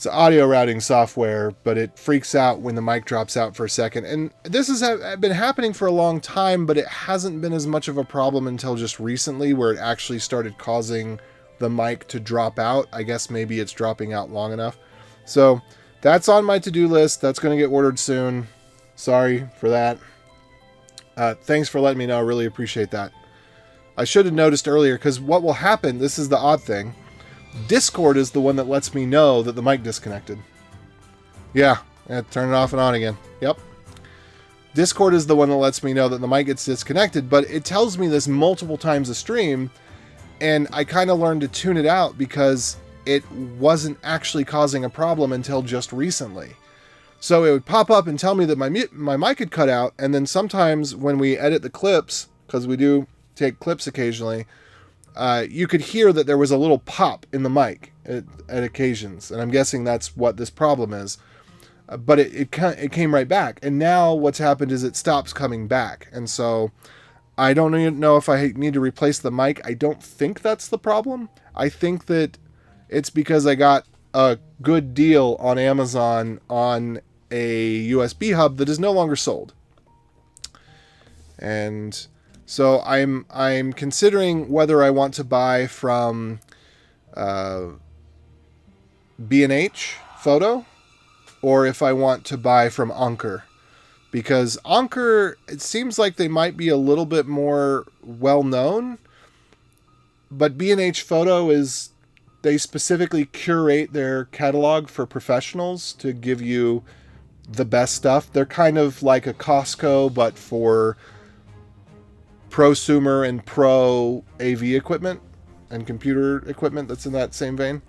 audio routing software, but it freaks out when the mic drops out for a second. And this has been happening for a long time, but it hasn't been as much of a problem until just recently, where it actually started causing the mic to drop out. I guess maybe it's dropping out long enough. So that's on my to-do list. That's going to get ordered soon. Sorry for that. Thanks for letting me know. I really appreciate that. I should have noticed earlier, because what will happen, this is the odd thing, Discord is the one that lets me know that the mic disconnected. Yeah, turn it off and on again. Yep. Discord is the one that lets me know that the mic gets disconnected, but it tells me this multiple times a stream, and I kind of learned to tune it out because it wasn't actually causing a problem until just recently. So it would pop up and tell me that my mic had cut out, and then sometimes when we edit the clips, because we do take clips occasionally, you could hear that there was a little pop in the mic at occasions, and I'm guessing that's what this problem is. But it came right back, and now what's happened is it stops coming back, and so I don't even know if I need to replace the mic. I don't think that's the problem. I think that it's because I got a good deal on Amazon on a USB hub that is no longer sold, and so I'm considering whether I want to buy from B&H Photo or if I want to buy from Anker, because Anker, it seems like they might be a little bit more well known, but B&H Photo they specifically curate their catalog for professionals to give you the best stuff. They're kind of like a Costco, but for prosumer and pro AV equipment and computer equipment that's in that same vein.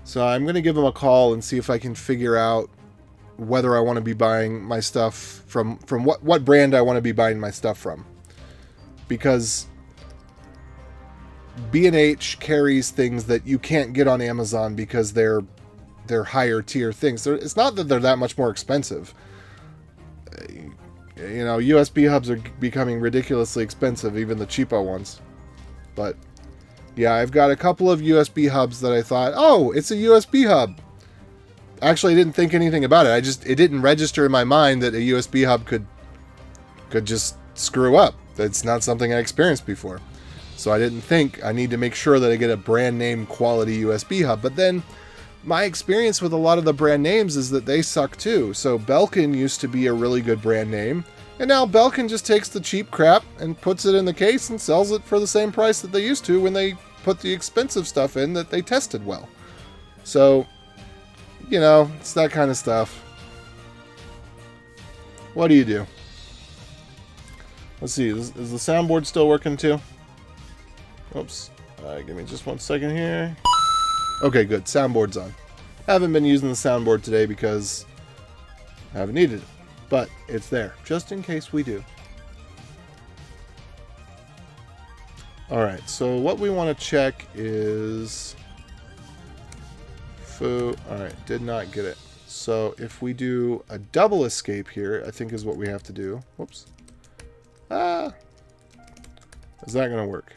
So I'm going to give them a call and see if I can figure out whether I want to be buying my stuff from what brand I want to be buying my stuff from. Because B&H carries things that you can't get on Amazon because they're higher tier things. It's not that they're that much more expensive. You know, USB hubs are becoming ridiculously expensive, even the cheapo ones. But yeah, I've got a couple of USB hubs that I thought, oh, it's a USB hub. Actually, I didn't think anything about it. It didn't register in my mind that a USB hub could just screw up. That's not something I experienced before. So I didn't think I need to make sure that I get a brand name quality USB hub. But then my experience with a lot of the brand names is that they suck too. So Belkin used to be a really good brand name, and now Belkin just takes the cheap crap and puts it in the case and sells it for the same price that they used to when they put the expensive stuff in that they tested well. So, you know, it's that kind of stuff. What do you do? Let's see, is the soundboard still working too? Oops. Give me just 1 second here. Okay, good. Soundboard's on. Haven't been using the soundboard today because I haven't needed it. But it's there, just in case we do. Alright, so what we want to check is... Alright, did not get it. So if we do a double escape here, I think is what we have to do. Whoops. Is that going to work?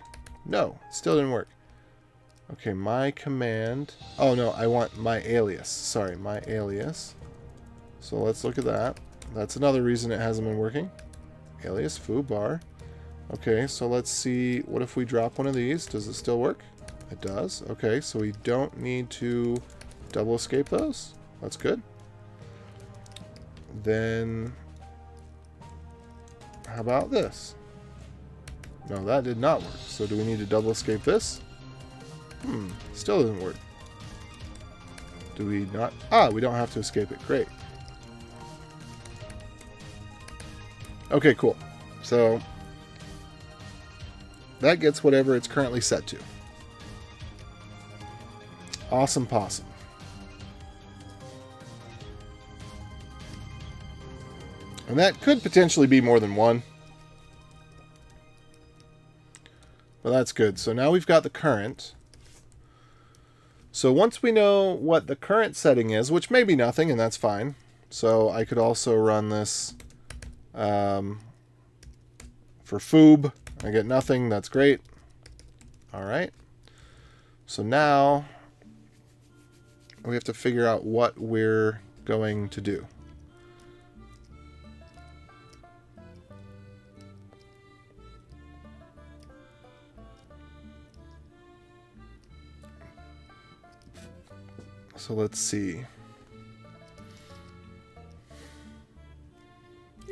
No, still didn't work. Okay, my command... Oh, no, I want my alias. Sorry, my alias. So let's look at that. That's another reason it hasn't been working. Alias foo bar. Okay, so let's see. What if we drop one of these? Does it still work? It does. Okay, so we don't need to double escape those. That's good. Then... how about this? No, that did not work. So do we need to double escape this? Still doesn't work. Do we not? We don't have to escape it. Great. Okay, cool. So that gets whatever it's currently set to. Awesome possum. And that could potentially be more than one. But that's good. So now we've got the current. So once we know what the current setting is, which may be nothing, and that's fine. So I could also run this for foob. I get nothing. That's great. All right. So now we have to figure out what we're going to do. So let's see.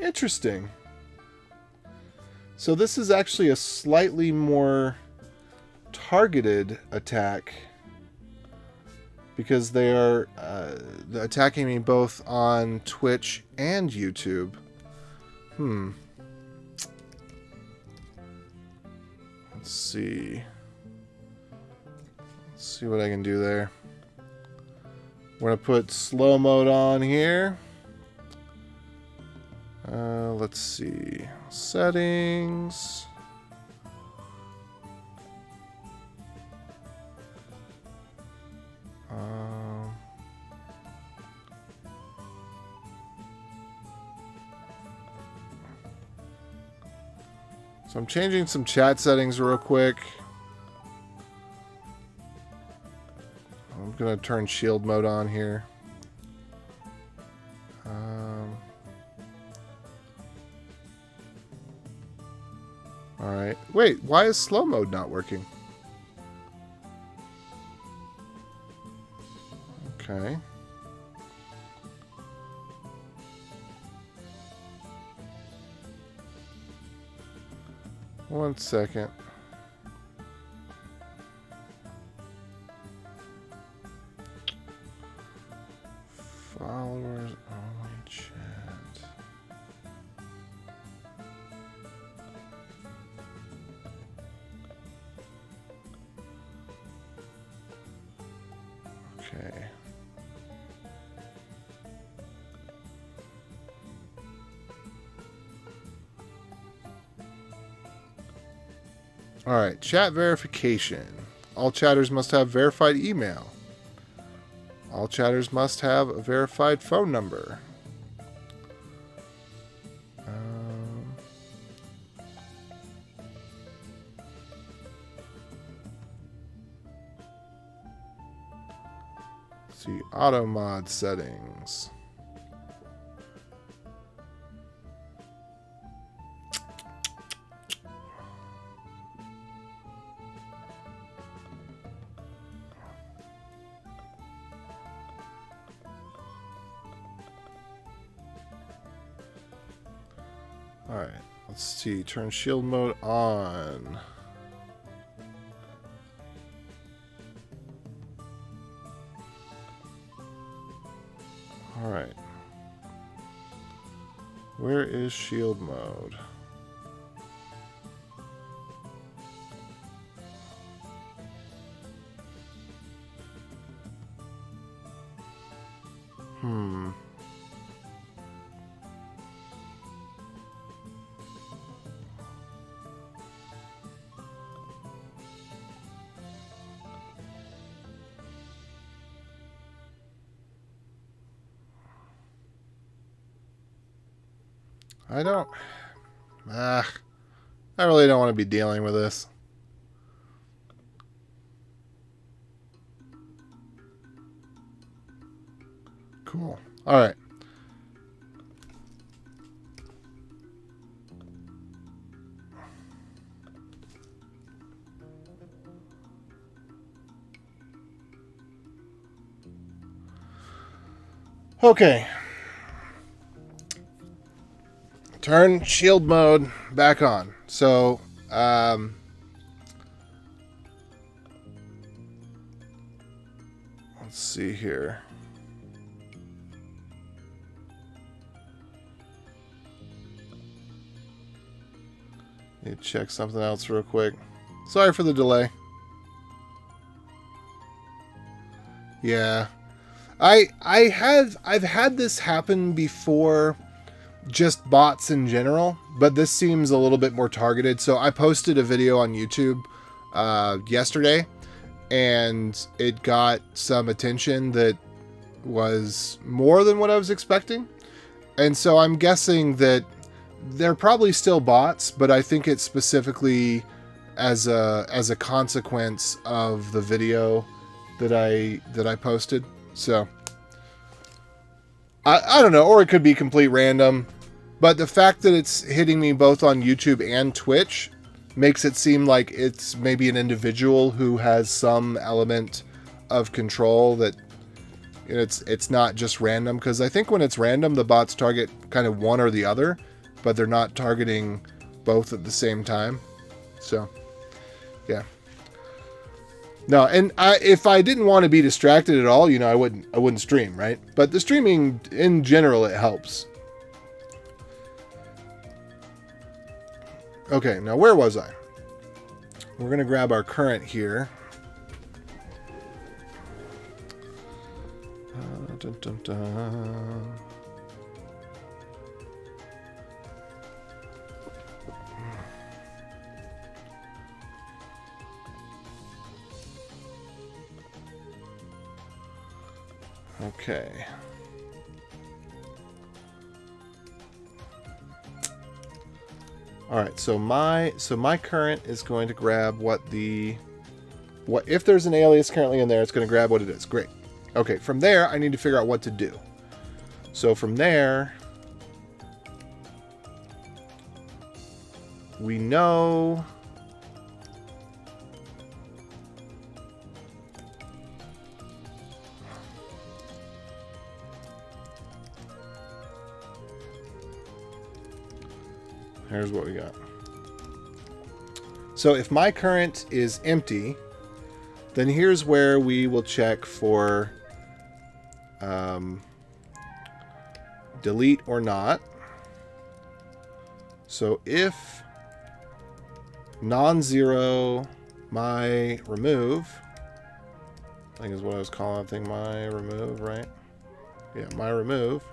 Interesting. So this is actually a slightly more targeted attack because they are attacking me both on Twitch and YouTube. Let's see. Let's see what I can do there. We're going to put slow mode on here. Let's see. Settings. So I'm changing some chat settings real quick. I'm going to turn shield mode on here. Alright. Wait, why is slow mode not working? Okay. One second. Followers only chat. Okay. All right, chat verification. All chatters must have verified email. All chatters must have a verified phone number. Let's see, auto mod settings. Alright, let's see. Turn shield mode on. Alright. Where is shield mode? I really don't want to be dealing with this. Cool. All right. Okay. Turn shield mode back on. So, let's see here. Need to check something else real quick. Sorry for the delay. Yeah. I've had this happen before just bots in general, but this seems a little bit more targeted. So I posted a video on YouTube yesterday, and it got some attention that was more than what I was expecting. And so I'm guessing that they're probably still bots, but I think it's specifically as a consequence of the video that I posted. So I don't know, or it could be complete random, but the fact that it's hitting me both on YouTube and Twitch makes it seem like it's maybe an individual who has some element of control, that it's not just random, because I think when it's random, the bots target kind of one or the other, but they're not targeting both at the same time. So yeah. No, and if I didn't want to be distracted at all, I wouldn't stream, right? But the streaming in general, it helps. Okay, now where was I? We're going to grab our current here. Dun, dun, dun. Okay. All right, so my current is going to grab what if there's an alias currently in there, it's going to grab what it is. Great. Okay, from there I need to figure out what to do. So from there we know here's what we got. So if my current is empty, then here's where we will check for delete or not. So if non-zero my remove, I think is what I was calling that thing, my remove, right? Yeah, my remove.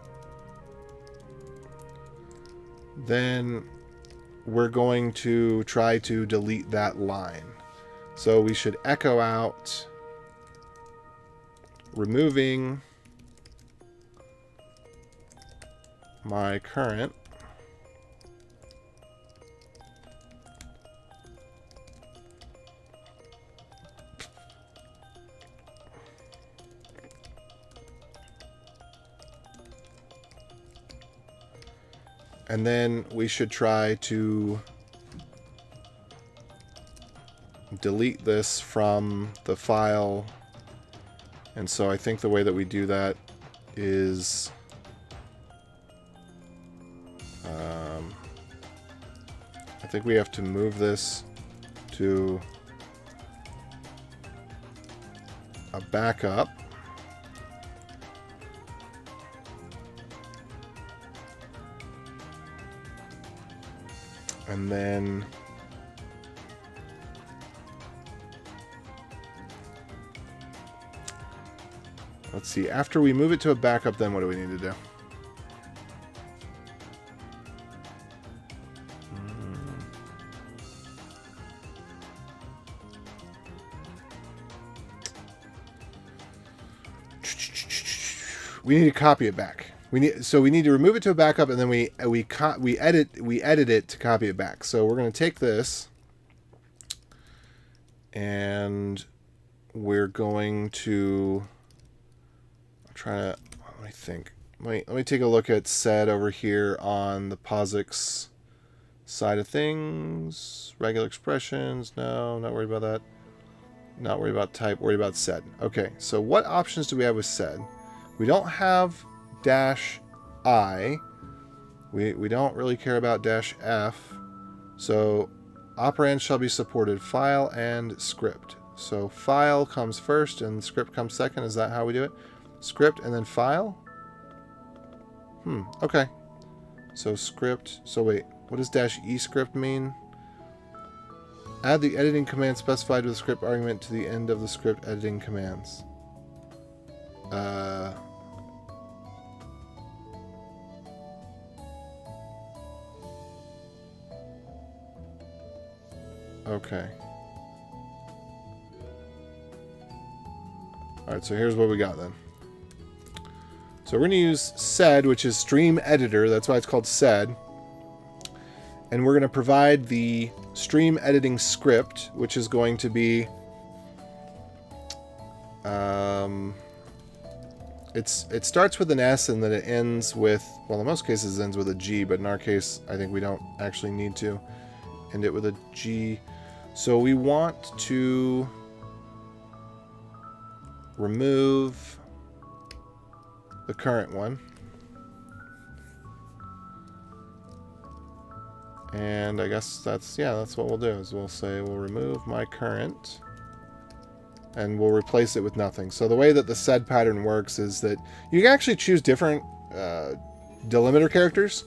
Then we're going to try to delete that line. So we should echo out removing my current. And then we should try to delete this from the file. And so I think the way that we do that is I think we have to move this to a backup. And then let's see, after we move it to a backup, then what do we need to do? We need to copy it back. We need to remove it to a backup, and then we edit it to copy it back. So we're going to take this, and we're going to let me think. Let me take a look at sed over here on the POSIX side of things. Regular expressions, no, not worried about that. Not worried about type, worried about sed. Okay, so what options do we have with sed? We don't have -i. We don't really care about -f. So operands shall be supported, file and script. So file comes first and script comes second. Is that how we do it? Script and then file? Okay. So script. So wait, what does -e script mean? Add the editing command specified with the script argument to the end of the script editing commands. Okay. Alright, so here's what we got then. So we're going to use sed, which is stream editor. That's why it's called sed. And we're going to provide the stream editing script, which is going to be... it starts with an S and then it ends with... Well, in most cases it ends with a G, but in our case, I think we don't actually need to end it with a G. So we want to remove the current one. And I guess that's what we'll do, is we'll say we'll remove my current and we'll replace it with nothing. So the way that the sed pattern works is that you can actually choose different delimiter characters.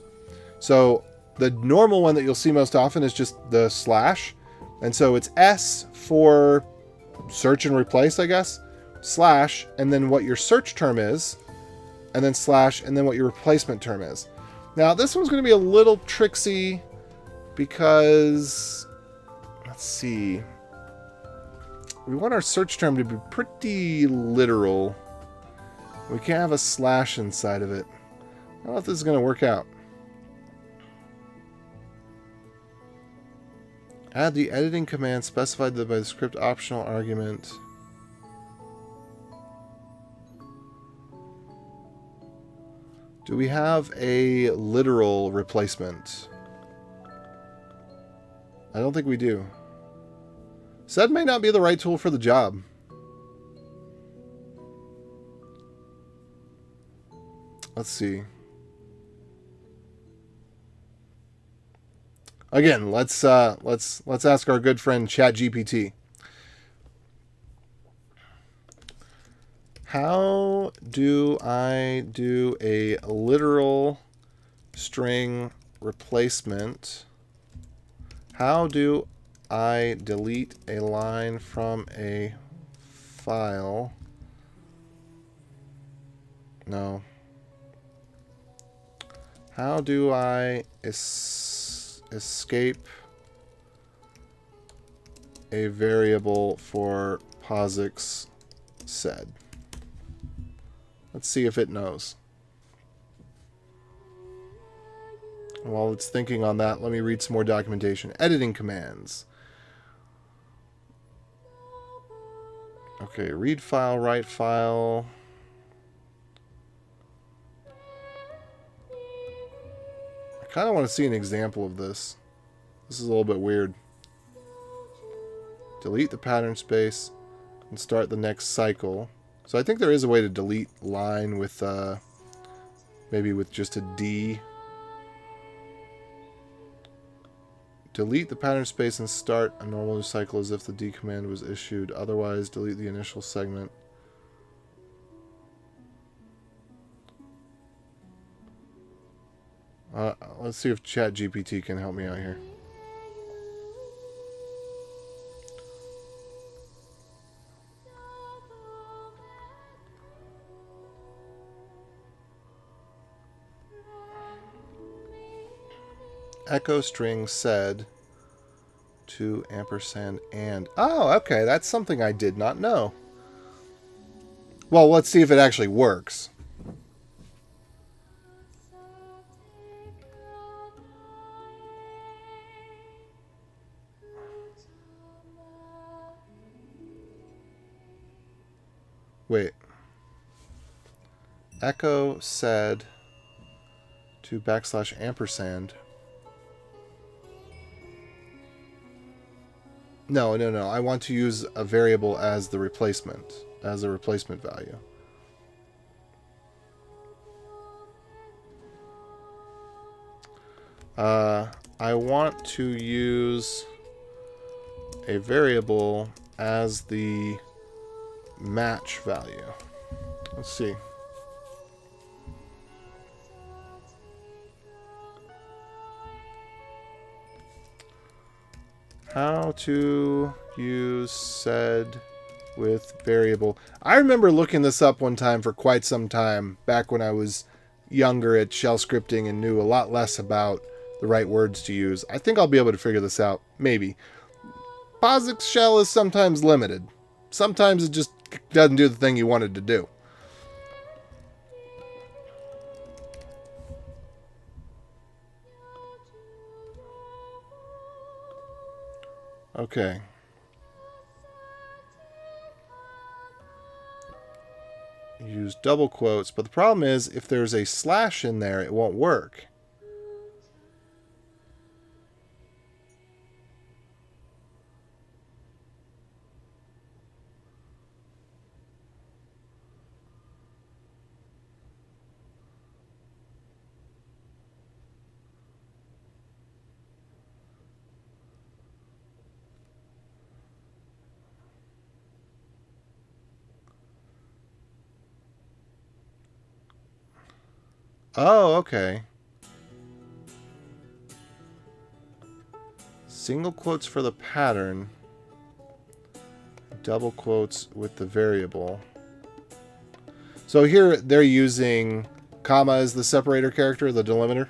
So the normal one that you'll see most often is just the slash. And so it's S for search and replace, I guess, slash, and then what your search term is, and then slash, and then what your replacement term is. Now, this one's going to be a little tricksy because, let's see, we want our search term to be pretty literal. We can't have a slash inside of it. I don't know if this is going to work out. Add the editing command specified by the script optional argument. Do we have a literal replacement? I don't think we do. Sed may not be the right tool for the job. Let's see. Again, let's ask our good friend ChatGPT. How do I do a literal string replacement? How do I delete a line from a file? No. How do I escape a variable for POSIX sed? Let's see if it knows. While it's thinking on that, let me read some more documentation. Editing commands. Okay, read file, write file. I kind of want to see an example of this. This is a little bit weird. Delete the pattern space and start the next cycle. So I think there is a way to delete line with maybe with just a D. Delete the pattern space and start a normal new cycle as if the D command was issued. Otherwise, delete the initial segment. Let's see if ChatGPT can help me out here. Echo string sed to ampersand and. Oh, okay. That's something I did not know. Well, let's see if it actually works. Wait. Echo sed to / ampersand. No. I want to use a variable as the replacement, as a replacement value. I want to use a variable as the match value. Let's see. How to use sed with variable. I remember looking this up one time for quite some time, back when I was younger at shell scripting and knew a lot less about the right words to use. I think I'll be able to figure this out, maybe. POSIX shell is sometimes limited. Sometimes it just doesn't do the thing you wanted to do. Okay. Use double quotes, but the problem is if there's a slash in there, it won't work. Oh, okay. Single quotes for the pattern. Double quotes with the variable. So here they're using comma as the separator character, the delimiter.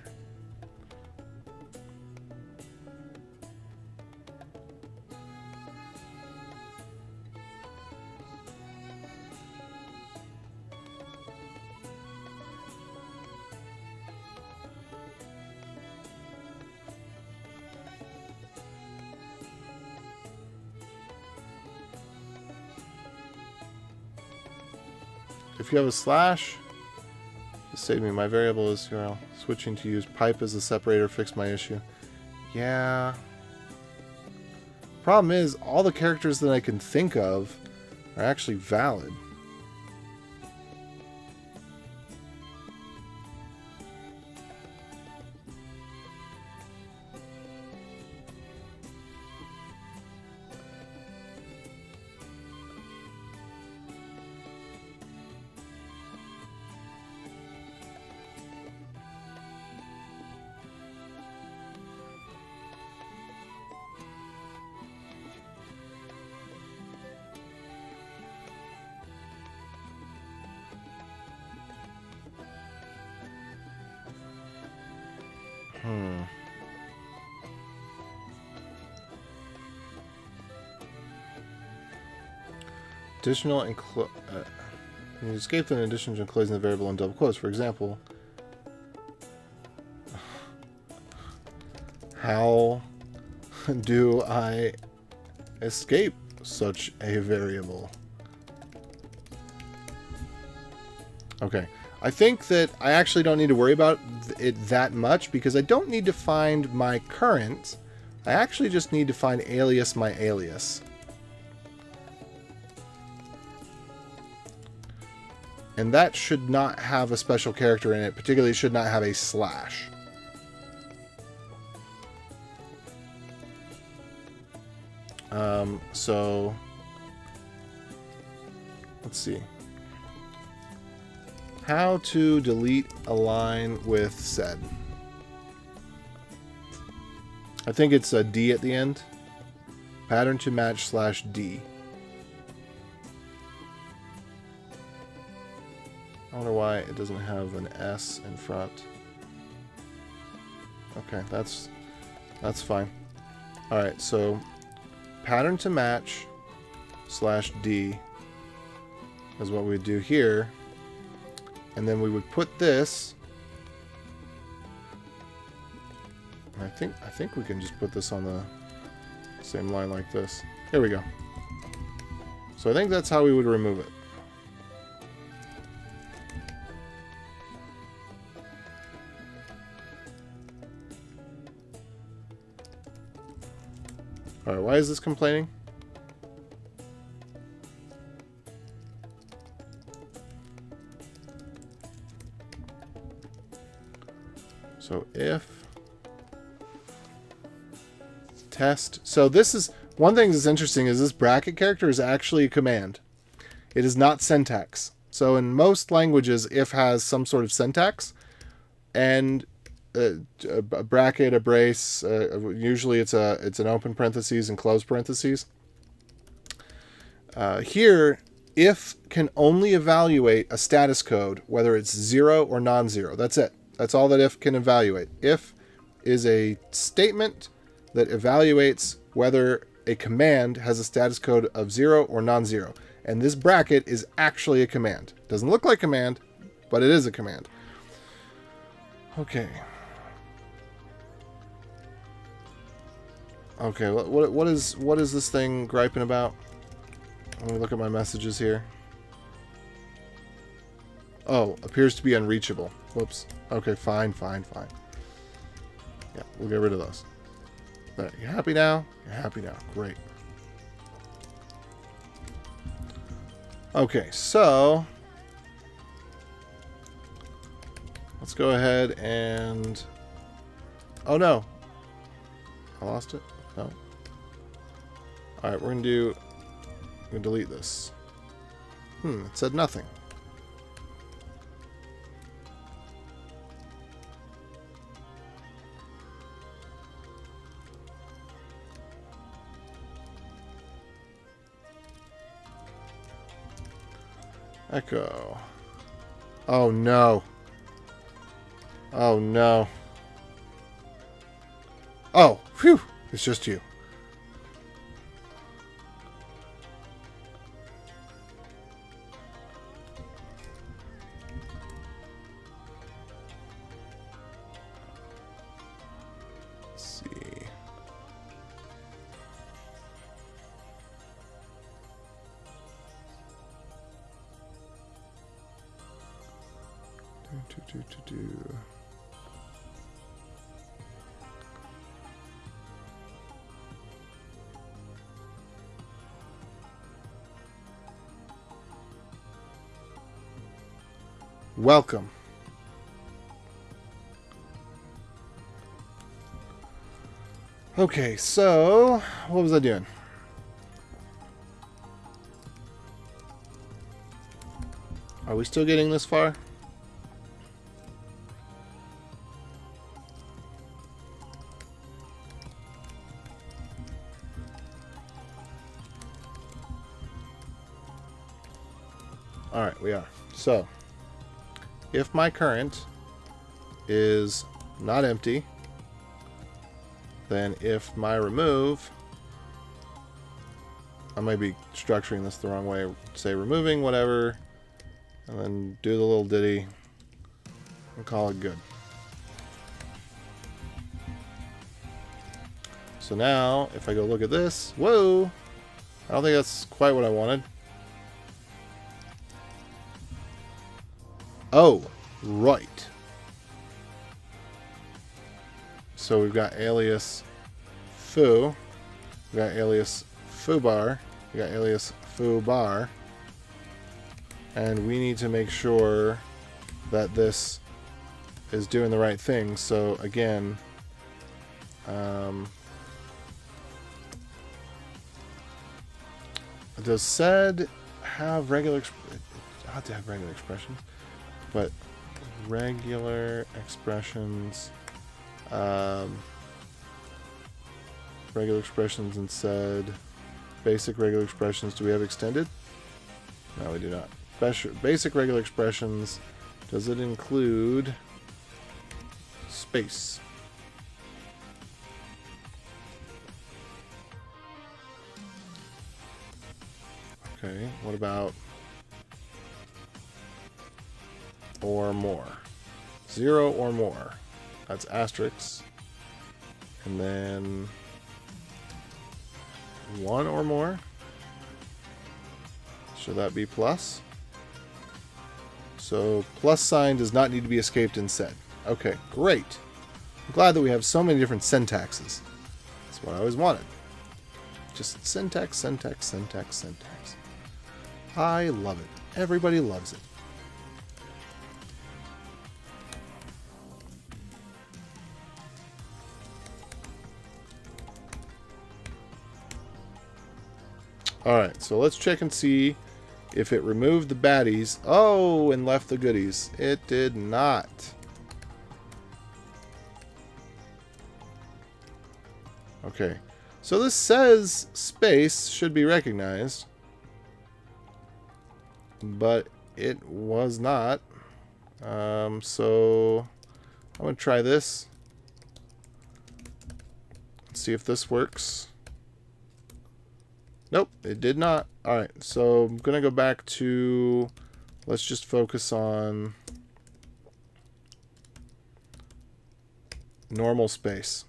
If you have a slash, just save me. My variable is URL. Switching to use pipe as the separator fixed my issue. Yeah. Problem is, all the characters that I can think of are actually valid. Additional you escape in addition to enclosing the variable in double quotes. For example, how do I escape such a variable? Okay. I think that I actually don't need to worry about it that much because I don't need to find my current. I actually just need to find alias my alias. And that should not have a special character in it, particularly it should not have a slash. So let's see. How to delete a line with said. I think it's a D at the end. Pattern to match / D. I wonder why it doesn't have an S in front. Okay, that's fine. Alright, so pattern to match / D is what we do here. And then we would put this. I think we can just put this on the same line like this. Here we go. So I think that's how we would remove it. Alright, why is this complaining? So if test. So this is one thing that's interesting is this bracket character is actually a command. It is not syntax. So in most languages, if has some sort of syntax, and a bracket, a brace. Usually it's an open parentheses and closed parentheses. Here, if can only evaluate a status code, whether it's 0 or non-zero. That's it. That's all that if can evaluate. If is a statement that evaluates whether a command has a status code of 0 or non-zero. And this bracket is actually a command. Doesn't look like command, but it is a command. Okay. Okay, what is this thing griping about? Let me look at my messages here. Oh, appears to be unreachable. Whoops. Okay, fine. Yeah, we'll get rid of those. There, you happy now? You're happy now. Great. Okay, so let's go ahead and... Oh no. I lost it? No. Alright, we're going to delete this. It said nothing. Echo. Oh no. Oh no. Oh, phew. It's just you. Let's see. Do. Welcome. Okay, so what was I doing? Are we still getting this far? All right, we are. So, if my current is not empty, then if my remove, I might be structuring this the wrong way, say removing whatever, and then do the little ditty and call it good. So now, if I go look at this, whoa, I don't think that's quite what I wanted. Oh, right. So we've got alias foo, we got alias foobar, we got alias foobar, and we need to make sure that this is doing the right thing. So again, does sed have regular? It ought to have regular expressions. But regular expressions, regular expressions and sed, basic regular expressions, do we have extended? No, we do not. Basic regular expressions, does it include space? Okay, what about or more? 0 or more. That's asterisks. And then 1 or more. Should that be plus? So plus sign does not need to be escaped in sed. Okay, great. I'm glad that we have so many different syntaxes. That's what I always wanted. Just syntax, syntax, syntax, syntax. I love it. Everybody loves it. Alright, so let's check and see if it removed the baddies. Oh, and left the goodies. It did not. Okay, so this says space should be recognized, but it was not. So I'm going to try this. Let's see if this works. Nope, it did not. All right, so I'm going to go back to, let's just focus on normal space.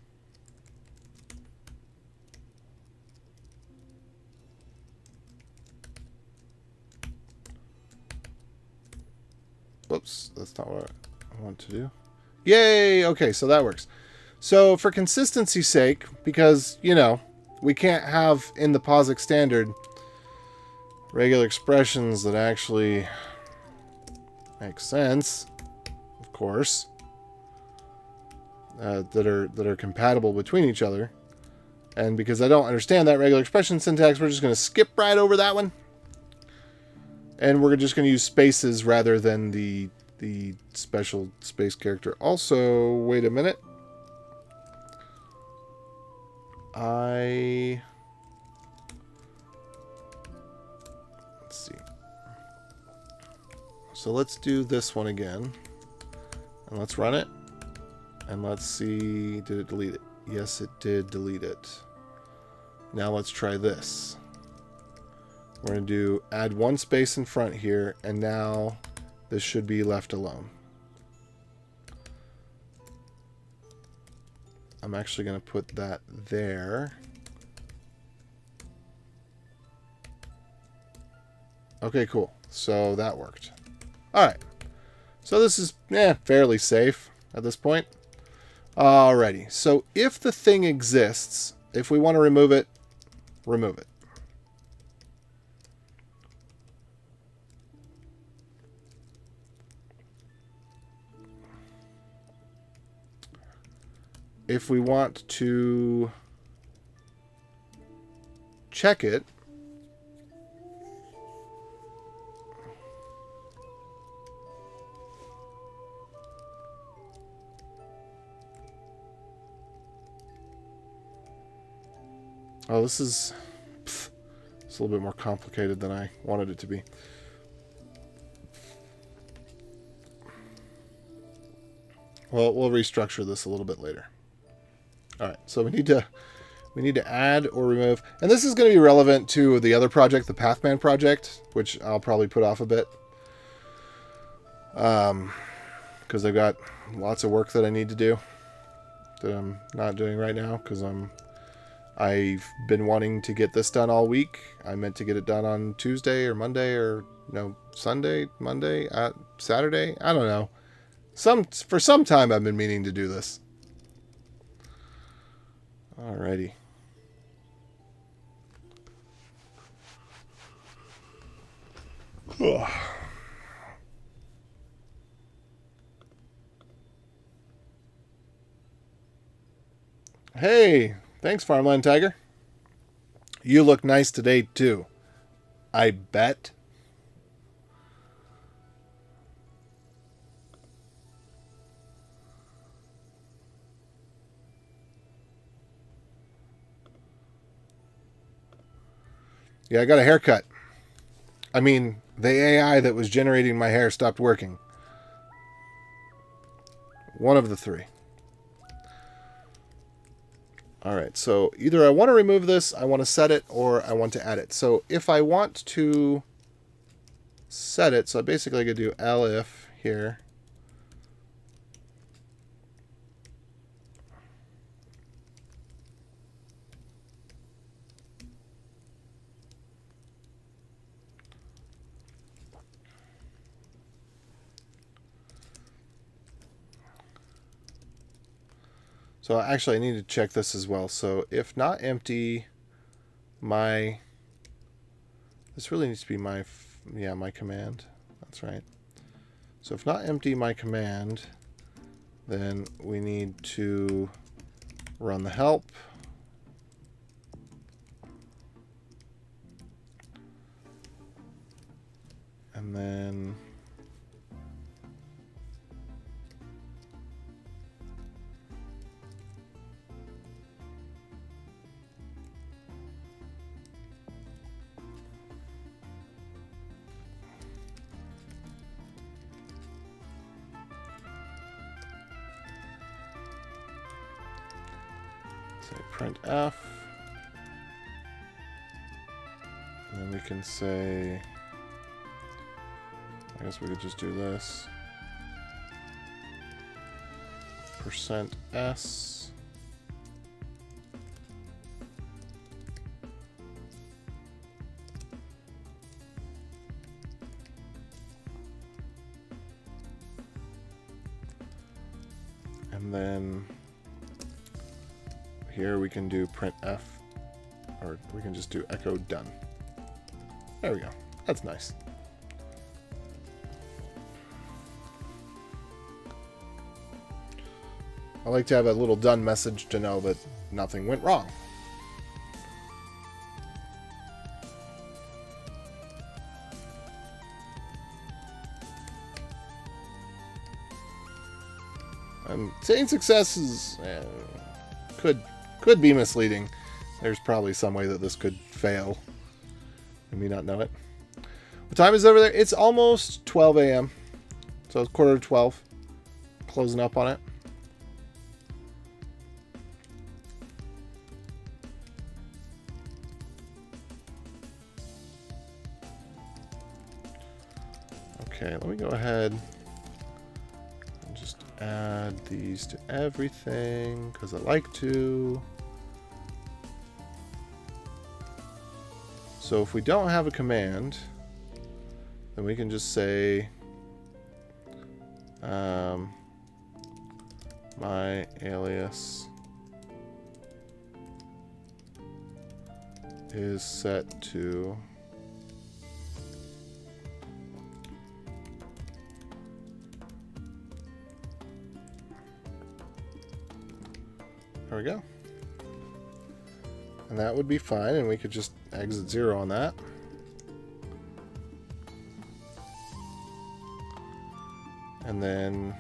Whoops, that's not what I want to do. Yay! Okay, so that works. So for consistency's sake, because, you know, we can't have in the POSIX standard regular expressions that actually make sense, of course, that are compatible between each other. And because I don't understand that regular expression syntax, we're just going to skip right over that one. And we're just going to use spaces rather than the special space character. Also, wait a minute. Let's see. So let's do this one again. And let's run it. And let's see, did it delete it? Yes, it did delete it. Now let's try this. We're going to do add one space in front here, and now this should be left alone. I'm actually going to put that there. Okay, cool. So that worked. All right. So this is fairly safe at this point. Alrighty. So if the thing exists, if we want to remove it, remove it. If we want to check it, oh, this is it's a little bit more complicated than I wanted it to be. Well, we'll restructure this a little bit later. All right, so we need to add or remove, and this is going to be relevant to the other project, the Pathman project, which I'll probably put off a bit, because I've got lots of work that I need to do that I'm not doing right now because I've been wanting to get this done all week. I meant to get it done on Tuesday or Monday or no Sunday, Monday, Saturday. I don't know. For some time I've been meaning to do this. Alrighty. Ugh. Hey, thanks, Farmland Tiger. You look nice today, too. I bet. Yeah, I got a haircut. I mean, the AI that was generating my hair stopped working. One of the three. Alright, so either I want to remove this, I want to set it, or I want to add it. So if I want to set it, so basically I could do elif here. So actually I need to check this as well. So if not empty, this really needs to be my command. That's right. So if not empty my command, then we need to run the help. And then say printf. And then we can say, I guess we could just do this. %s. And then here we can do printf, or we can just do echo done. There we go. That's nice. I like to have a little done message to know that nothing went wrong. Saying success is could be misleading. There's probably some way that this could fail and me not know it. What time is it over there? It's almost 12 a.m. So it's 11:45. Closing up on it. Okay, let me go ahead and just add these to everything because I like to. So if we don't have a command, then we can just say my alias is set to there we go. And that would be fine, and we could just exit 0 on that. And then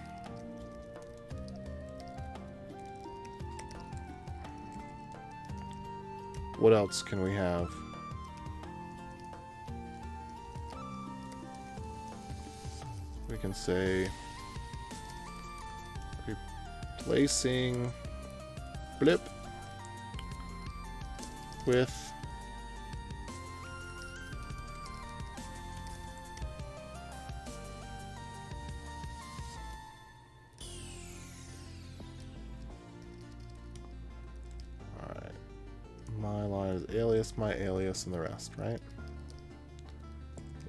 what else can we have? We can say replacing blip with alright, my line is alias, my alias, and the rest, right?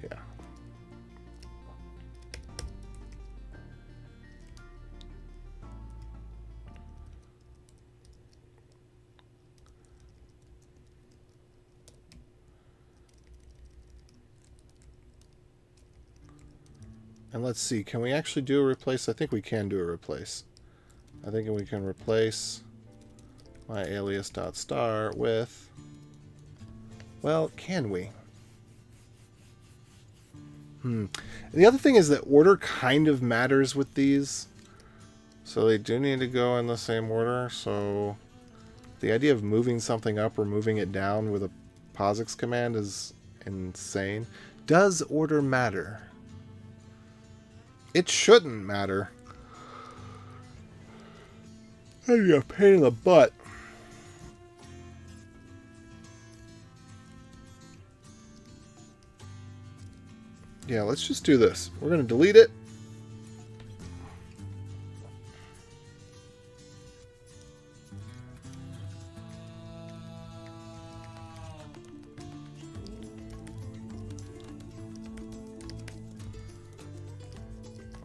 Yeah. And let's see, can we actually do a replace? I think we can do a replace. I think we can replace my alias.star with, well, can we? The other thing is that order kind of matters with these. So they do need to go in the same order. So the idea of moving something up or moving it down with a POSIX command is insane. Does order matter? It shouldn't matter. That'd be a pain in the butt. Yeah, let's just do this. We're going to delete it.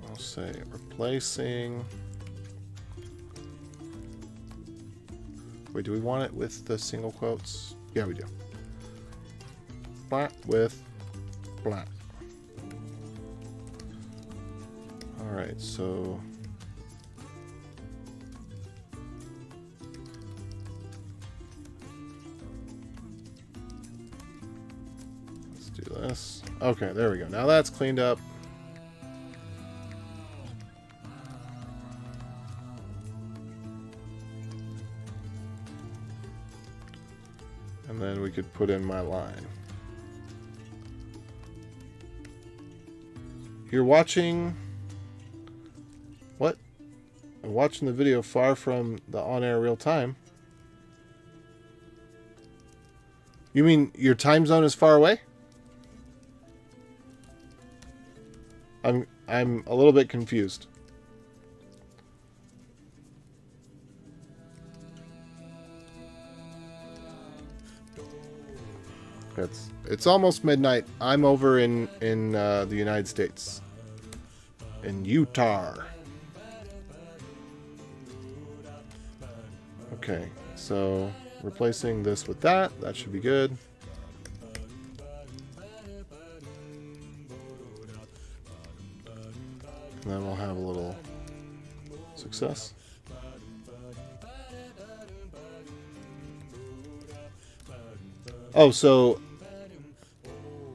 I'll say replacing. Wait, do we want it with the single quotes? Yeah, we do. Blah with blah. Alright, so let's do this. Okay, there we go. Now that's cleaned up. And then we could put in my line. You're watching... What? I'm watching the video far from the on-air real time. You mean your time zone is far away? I'm a little bit confused. It's almost midnight. I'm over in the United States, in Utah. Okay, so replacing this with that should be good. And then we'll have a little success. Oh, so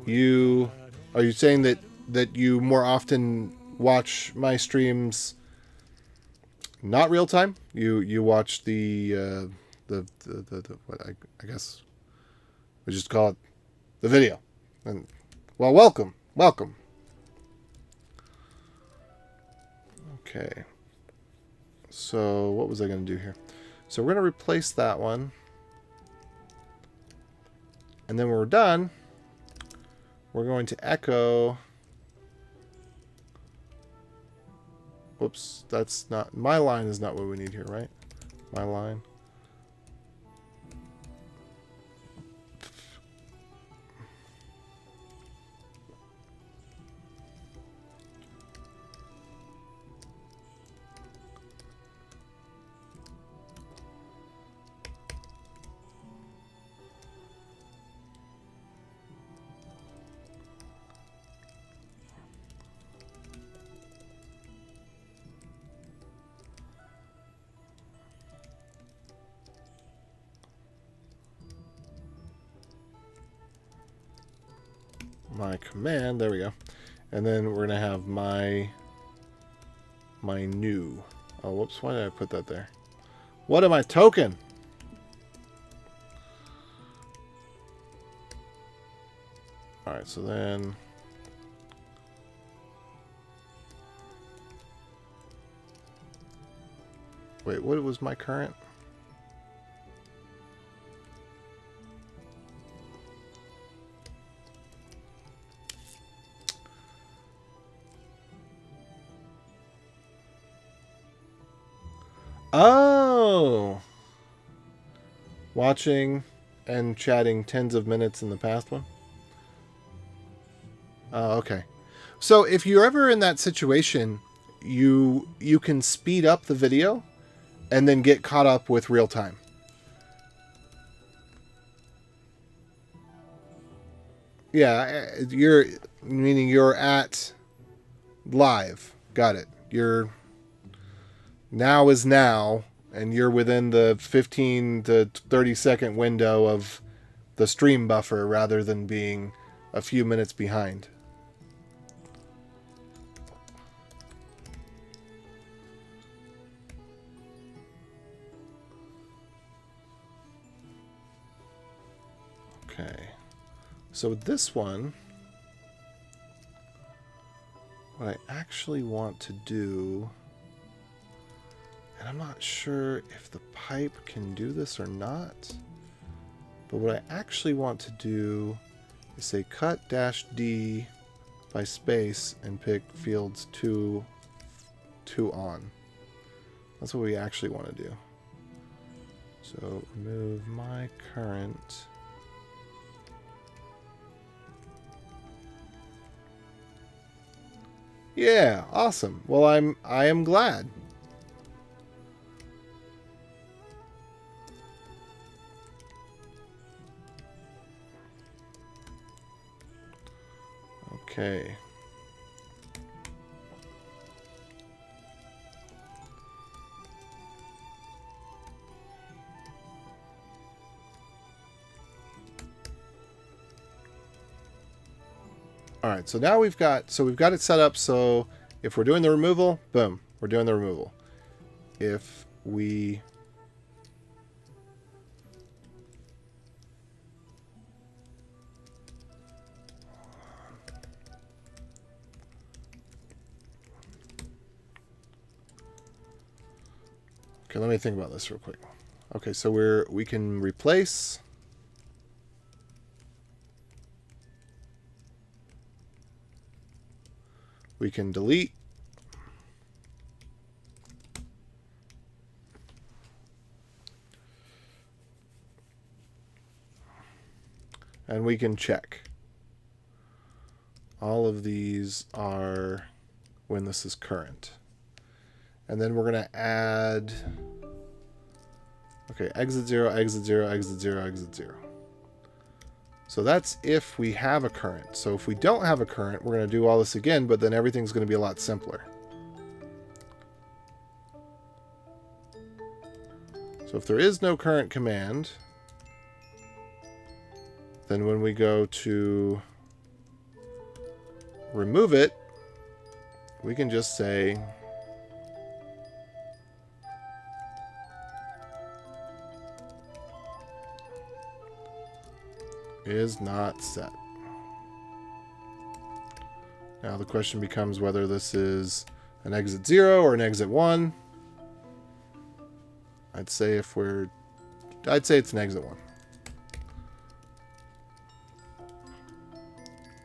are you saying that you more often watch my streams not real time? You watch the what I guess we just call it the video. And well, welcome. Okay. So what was I going to do here? So we're going to replace that one. And then when we're done, we're going to echo. Whoops, that's not, my line is not what we need here, right? My line. My command, there we go. And then we're gonna have my new. Oh, whoops, why did I put that there? What am I token? Alright, so then wait, what was my current? Oh! Watching and chatting tens of minutes in the past one? Oh, okay. So if you're ever in that situation, you can speed up the video and then get caught up with real time. Yeah, meaning you're at live. Got it. You're now is now, and you're within the 15 to 30 second window of the stream buffer rather than being a few minutes behind. Okay. So with this one, what I actually want to do, and I'm not sure if the pipe can do this or not, but what I actually want to do is say cut -D by space and pick fields 2 on. That's what we actually want to do. So remove my current. Yeah, awesome. Well, I am glad. Okay. All right, so now we've got it set up so if we're doing the removal, boom, we're doing the removal. If we Okay, let me think about this real quick. Okay, so we can replace. We can delete. And we can check. All of these are when this is current. And then we're going to add, okay, exit 0, exit 0, exit 0, exit 0. So that's if we have a current. So if we don't have a current, we're going to do all this again, but then everything's going to be a lot simpler. So if there is no current command, then when we go to remove it, we can just say is not set. Now the question becomes whether this is an exit 0 or an exit 1. I'd say it's an exit 1.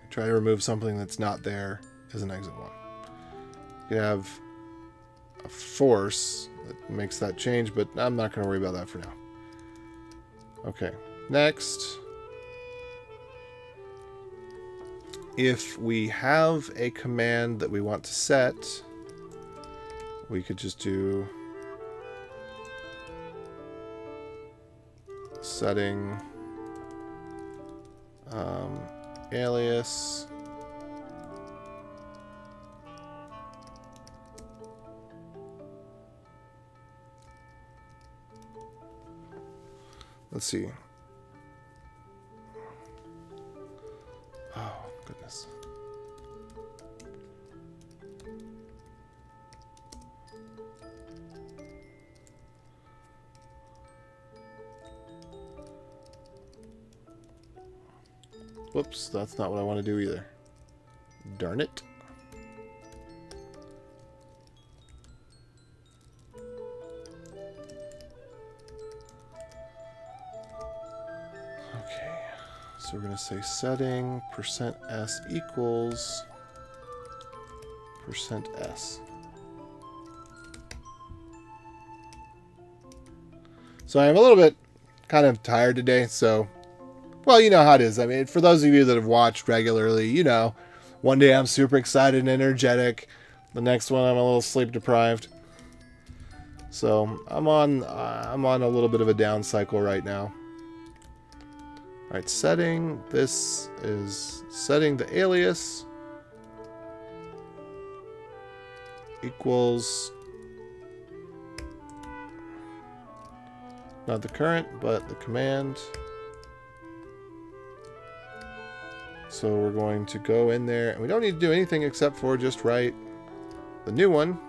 Try to remove something that's not there as an exit 1. You have a force that makes that change, but I'm not going to worry about that for now. Okay, next. If we have a command that we want to set, we could just do setting alias let's see. Oh, goodness. Whoops, that's not what I want to do either. Darn it. Okay, so we're going to say setting %s equals %s. So I'm a little bit kind of tired today, so well, you know how it is. I mean, for those of you that have watched regularly, you know, one day I'm super excited and energetic. The next one I'm a little sleep deprived. So I'm on a little bit of a down cycle right now. All right, setting. This is setting the alias equals not the current, but the command. So we're going to go in there, and we don't need to do anything except for just write the new one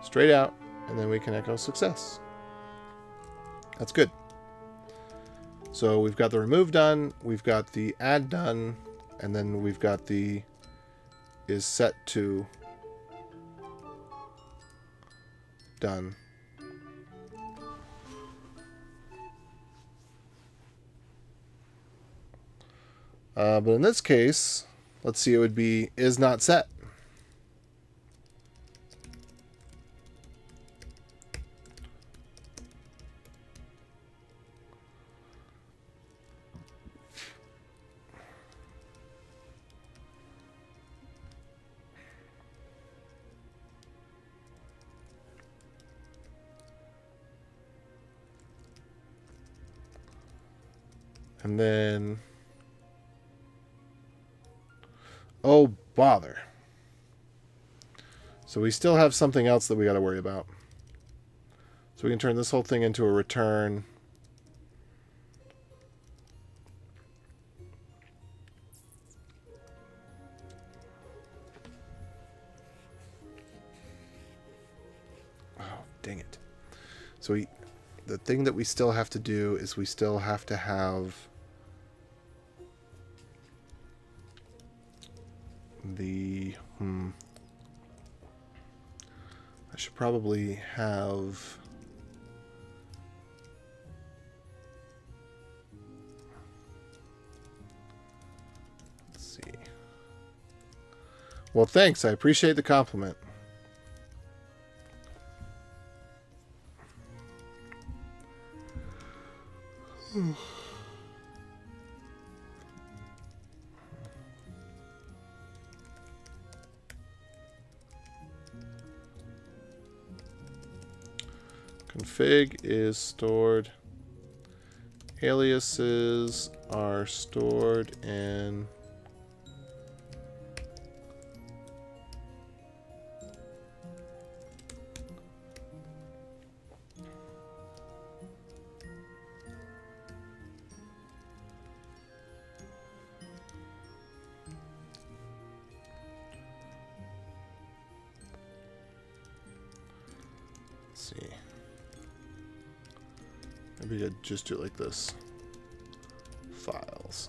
straight out, and then we can echo success. That's good. So we've got the remove done, we've got the add done, and then we've got the is set to done. But in this case, let's see, it would be is not set. And then, oh, bother. So we still have something else that we got to worry about. So we can turn this whole thing into a return. Oh, dang it. So the thing that we still have to do is we still have to have the I should probably have Well, thanks. I appreciate the compliment. Config is stored. Aliases are stored in let's see. Maybe I'd just do it like this. Files.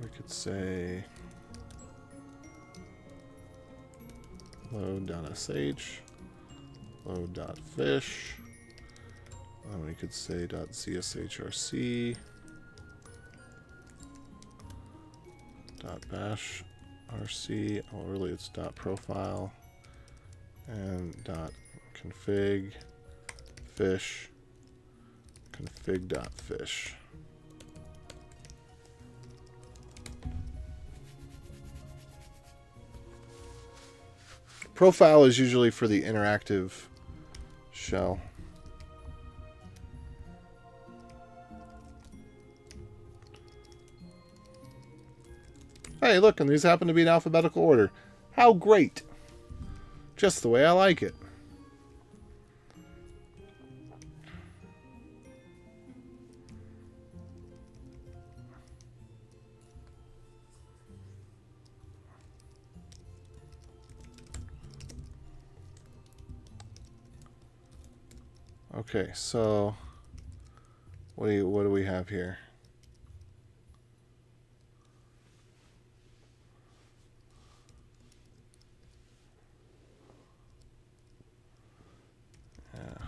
We could say load.sh, load.fish, and we could say .zshrc, .bash rc, oh really it's .profile, and .config fish, config.fish. Profile is usually for the interactive shell. Hey, look, and these happen to be in alphabetical order. How great! Just the way I like it. Okay, so what do we have here? Yeah.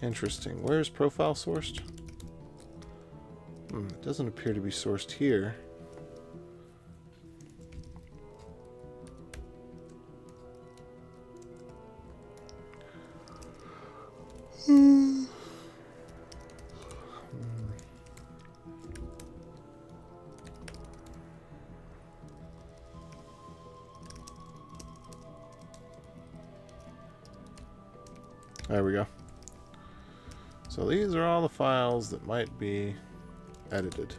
Interesting. Where's profile sourced? It doesn't appear to be sourced here. There we go. So these are all the files that might be edited.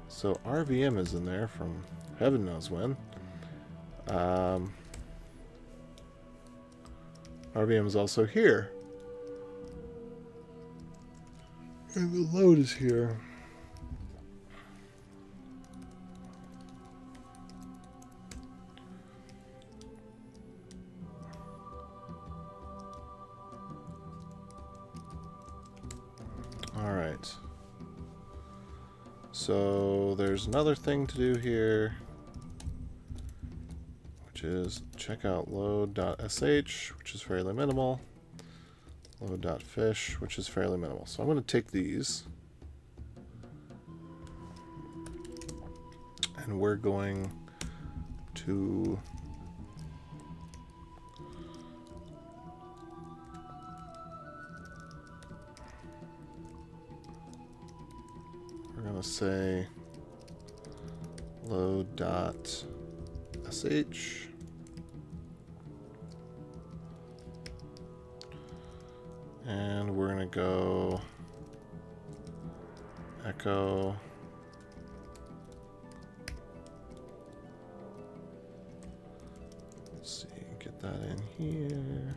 So RVM is in there from heaven knows when. RVM is also here. And the load is here. Alright. So there's another thing to do here, which is check out load.sh, which is fairly minimal, load.fish, which is fairly minimal. So I'm going to take these, and we're going to say load.sh, and we're going to go echo. Let's see, get that in here.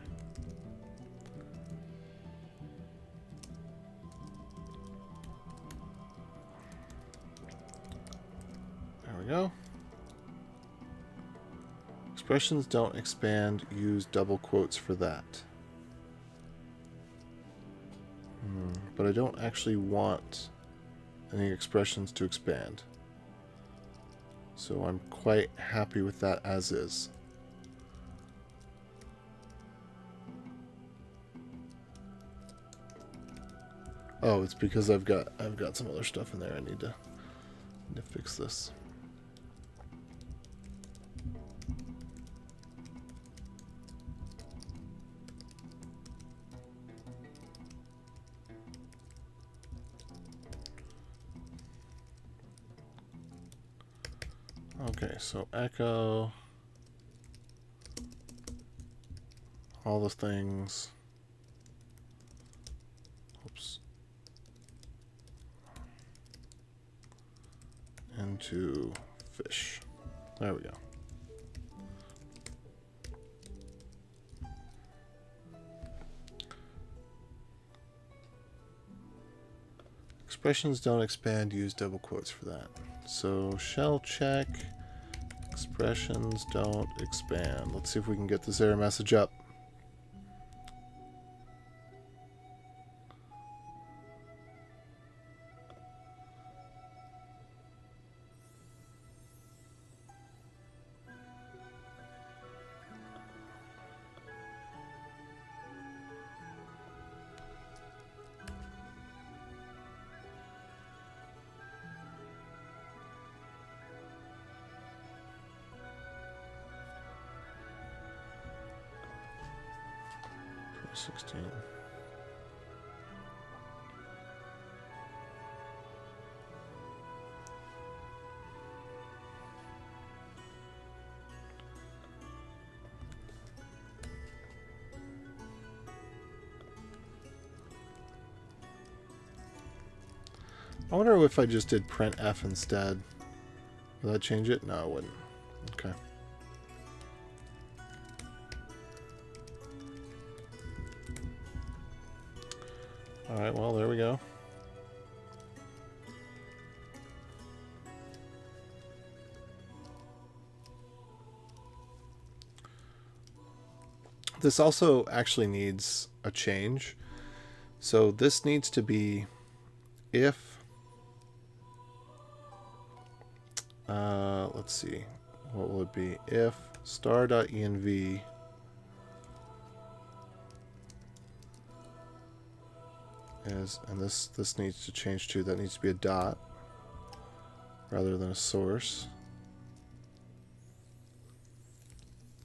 There we go. Expressions don't expand, use double quotes for that. But I don't actually want any expressions to expand. So I'm quite happy with that as is. Oh, it's because I've got some other stuff in there. I need to fix this. Okay, so echo all the things. Oops. Into fish. There we go. Expressions don't expand, use double quotes for that. So shell check, expressions don't expand. Let's see if we can get this error message up. $16. I wonder if I just did printf instead. Will that change it? No, it wouldn't. Okay. Alright, well, there we go. This also actually needs a change. So this needs to be if, let's see, what will it be? If star.env is, and this needs to change too, that needs to be a dot rather than a source.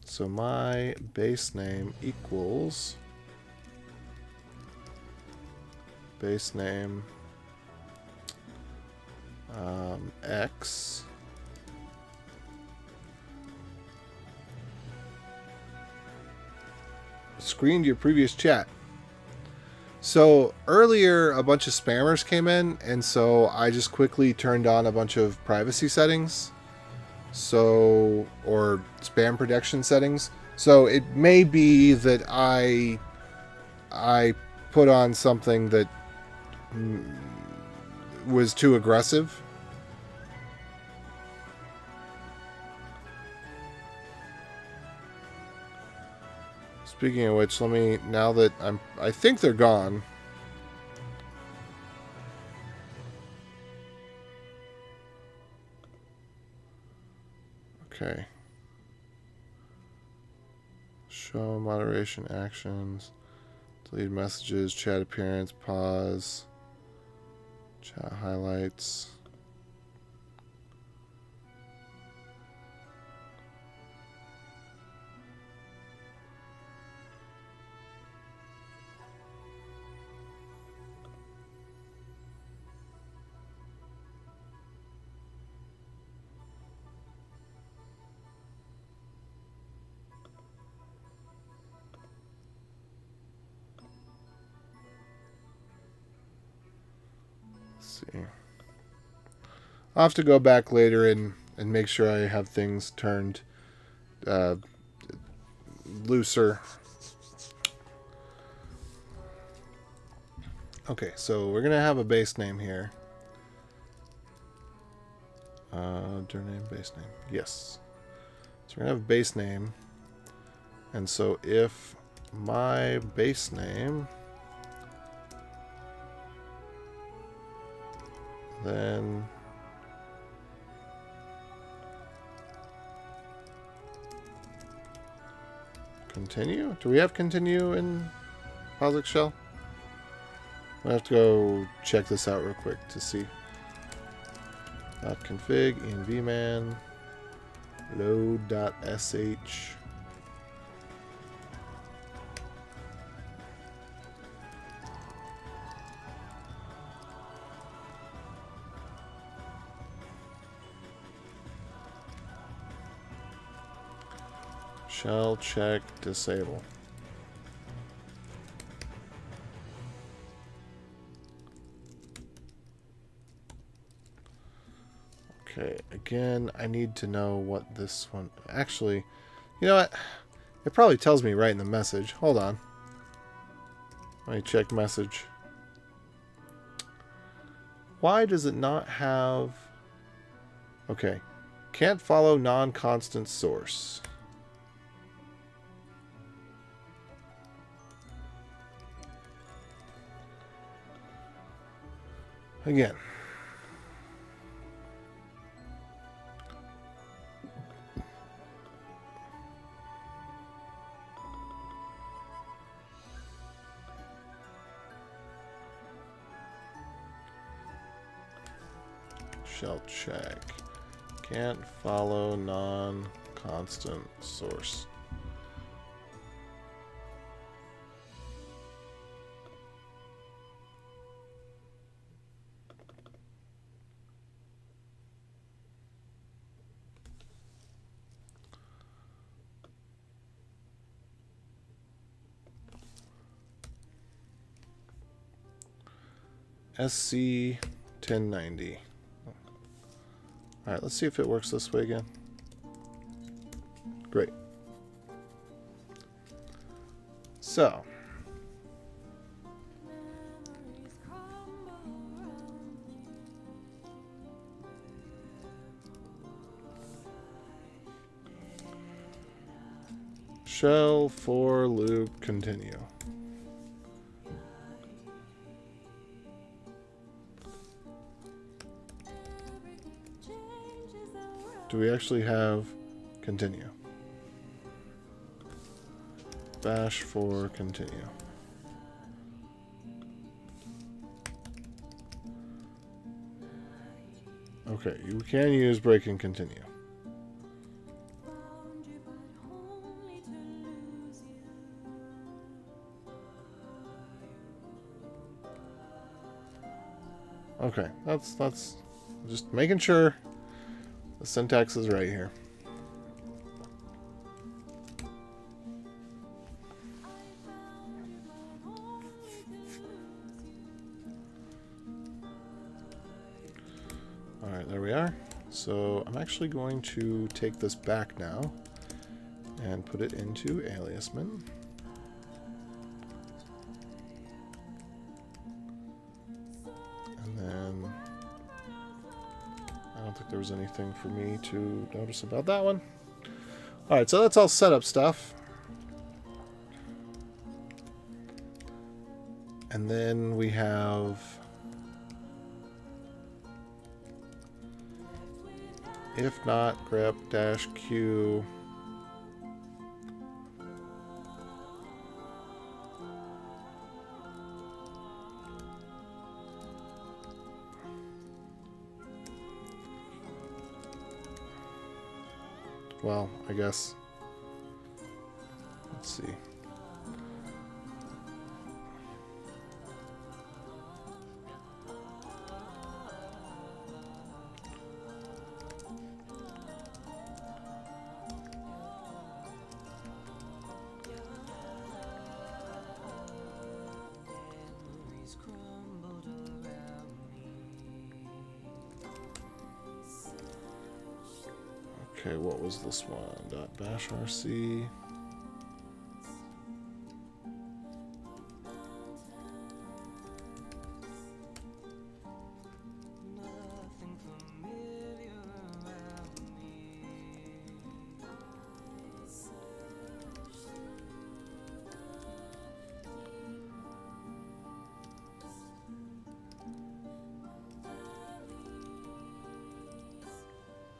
So my base name equals base name X screened your previous chat. So earlier a bunch of spammers came in, and so I just quickly turned on a bunch of privacy settings. So, or spam protection settings. So it may be that I put on something that was too aggressive. Speaking of which, let me, now that I think they're gone. Okay. Show moderation actions, delete messages, chat appearance, pause, chat highlights. See. I'll have to go back later and make sure I have things turned looser. Okay, so we're gonna have a base name here. Dir name, base name. Yes. So we're gonna have a base name. And so if my base name, then continue? Do we have continue in POSIX shell? I have to go check this out real quick to see. .config envman load.sh. Shell check disable. Okay, again, I need to know what this one... Actually, you know what? It probably tells me right in the message. Hold on. Let me check message. Why does it not have... Okay. Can't follow non-constant source. Again. Shell check. Can't follow non-constant source. SC 1090. Alright, let's see if it works this way again. Great. So. Shell for loop continue. Do we actually have continue? Bash for continue. Okay, you can use break and continue. Okay, that's just making sure the syntax is right here. Alright, there we are. So I'm actually going to take this back now and put it into aliasman. And then I don't think there was anything for me to notice about that one. Alright, so that's all setup stuff. And then we have if not grep -q well, I guess. Let's see. Okay, what was this one? Bash RC.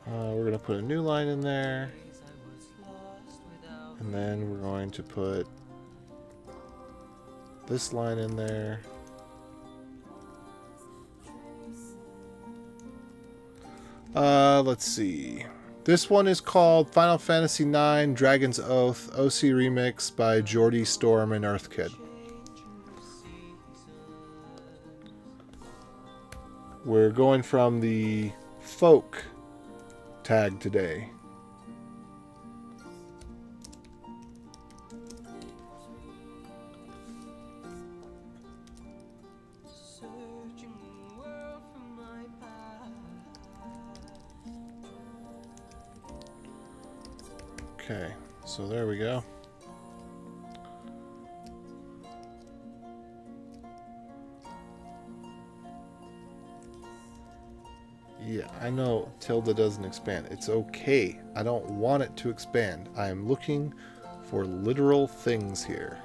We're going to put a new line in there. And then we're going to put this line in there. Let's see. This one is called Final Fantasy IX Dragon's Oath OC Remix by Geordie Storm and Earthkid. We're going from the folk tag today. Okay, so there we go. Yeah, I know tilde doesn't expand. It's okay. I don't want it to expand. I am looking for literal things here.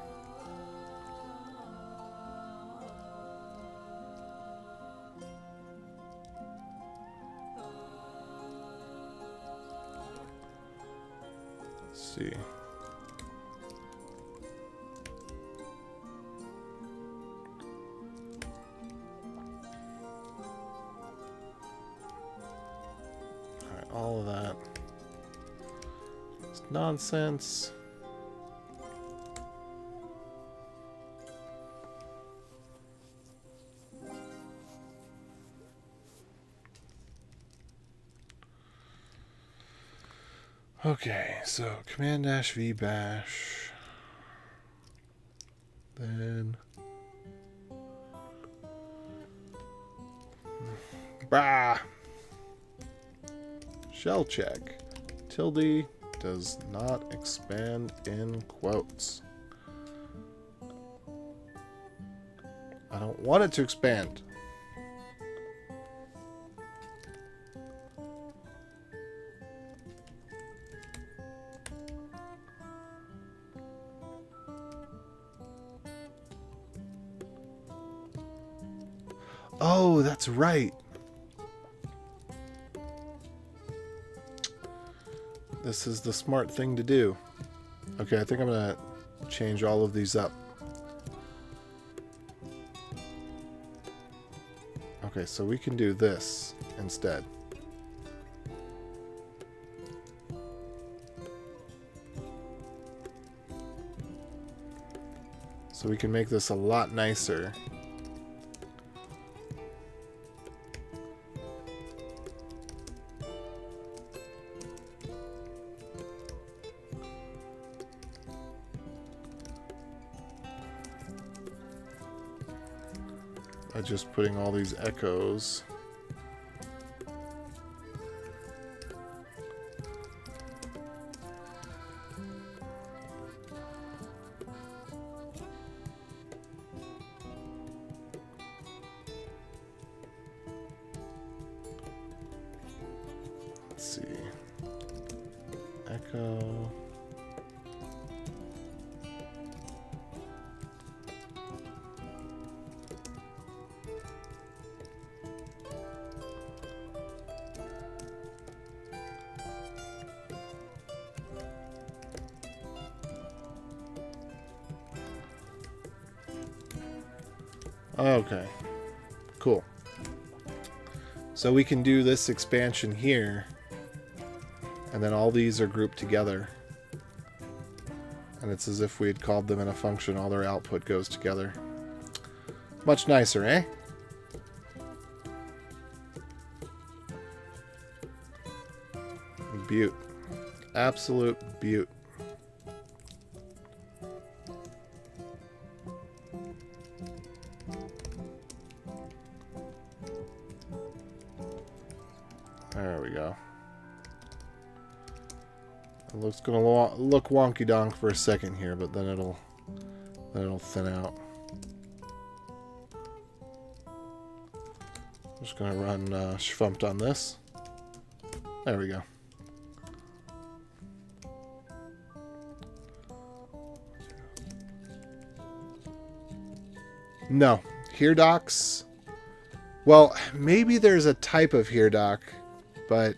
Let's see. All of that. It's nonsense. Okay, so command-v bash. Then shell check. Tilde does not expand in quotes. I don't want it to expand. Oh, that's right. This is the smart thing to do. Okay, I think I'm going to change all of these up. Okay, so we can do this instead. So we can make this a lot nicer. By just putting all these echoes. Let's see. Echo. Okay, cool. So we can do this expansion here, and then all these are grouped together. And it's as if we had called them in a function, all their output goes together. Much nicer, eh? Beaut. Absolute beaut. There we go. It looks gonna look wonky donk for a second here, but then it'll thin out. I'm just gonna run schvumped on this. There we go. No. Here docs. Well, maybe there's a type of here doc, but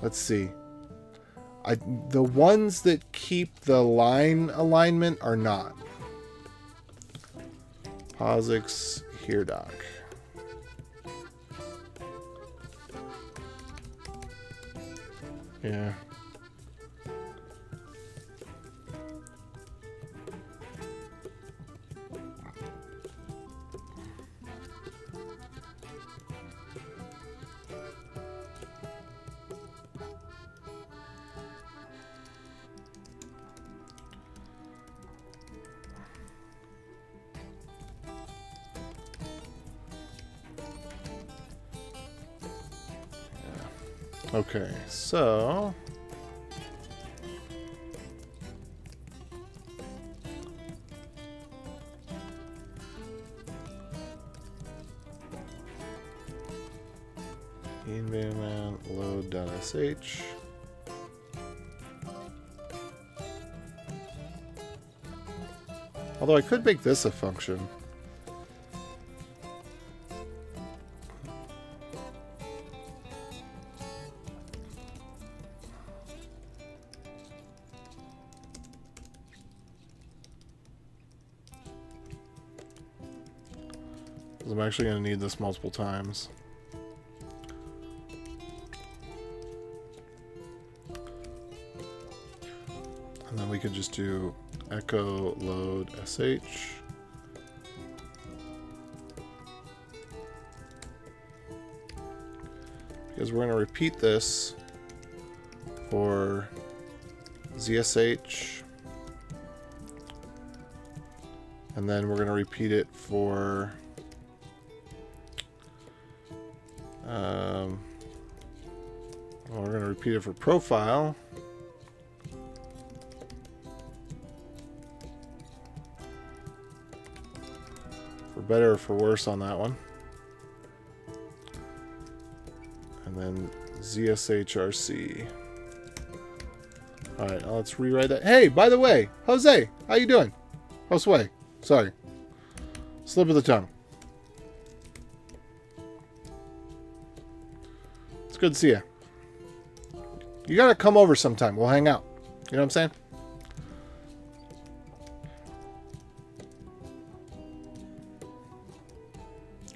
let's see. The ones that keep the line alignment are not. POSIX here doc. Yeah. Okay, so aliasman load.sh. Although I could make this a function. I'm actually going to need this multiple times. And then we could just do echo load sh. Because we're going to repeat this for zsh. And then we're going to repeat it for we're going to repeat it for profile. For better or for worse on that one. And then zshrc. Alright, now let's rewrite that. Hey, by the way, Jose, how you doing? Josue, sorry. Slip of the tongue. It's good to see you. You gotta come over sometime. We'll hang out. You know what I'm saying?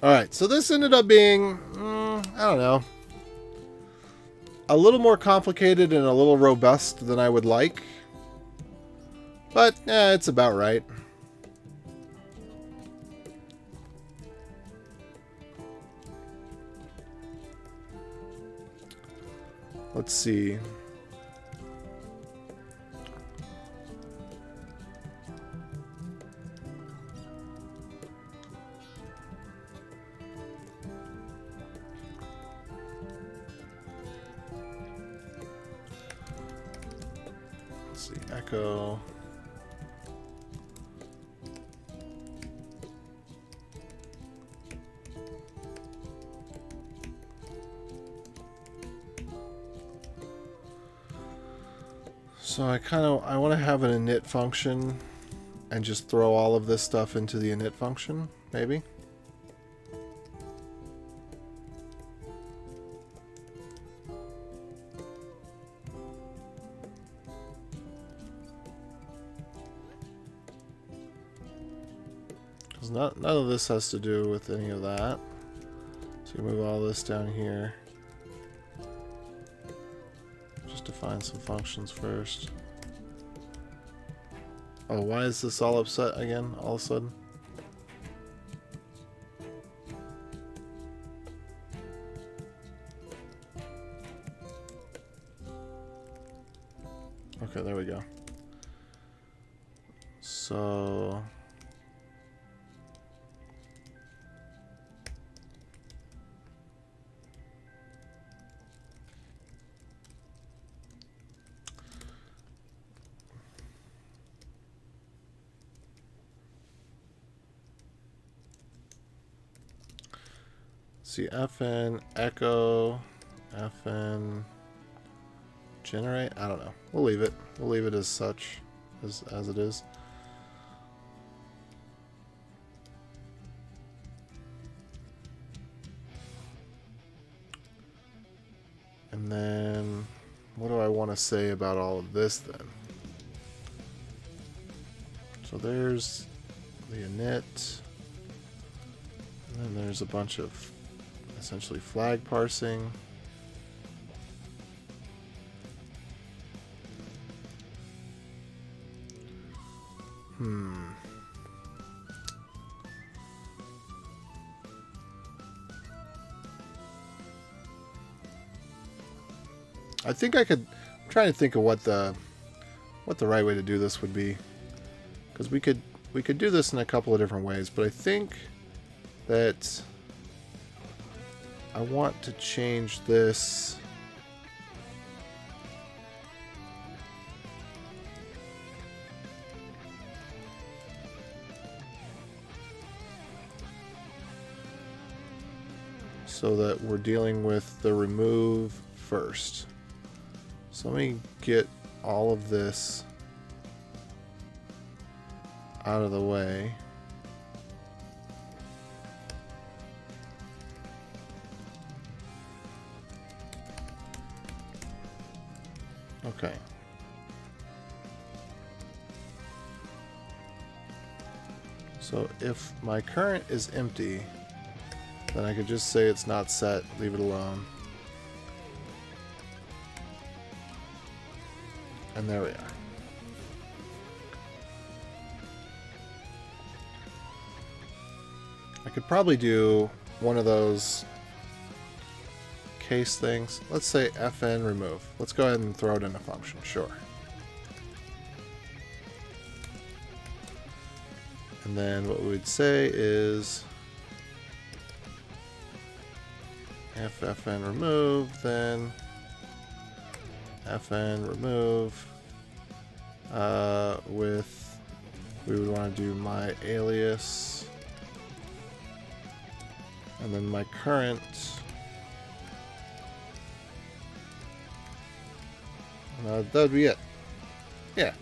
Alright, so this ended up being, I don't know, a little more complicated and a little robust than I would like. But, it's about right. Let's see. Let's see, echo. So I want to have an init function and just throw all of this stuff into the init function, maybe. Because none of this has to do with any of that. So you move all this down here. Define some functions first. Oh, why is this all upset again all of a sudden? Okay, there we go. So see, fn echo fn generate. I don't know. We'll leave it. We'll leave it as such, as it is. And then, what do I want to say about all of this then? So there's the init, and then there's a bunch of essentially flag parsing. I think I could. I'm trying to think of what the right way to do this would be, because we could do this in a couple of different ways. But I think that I want to change this. So that we're dealing with the remove first. So let me get all of this out of the way. Okay. So if my current is empty, then I could just say it's not set, leave it alone. And there we are. I could probably do one of those case things. Let's say fn remove. Let's go ahead and throw it in a function, sure. And then what we would say is if fn remove, then fn remove with, we would want to do my alias and then my current, that would be it. Yeah.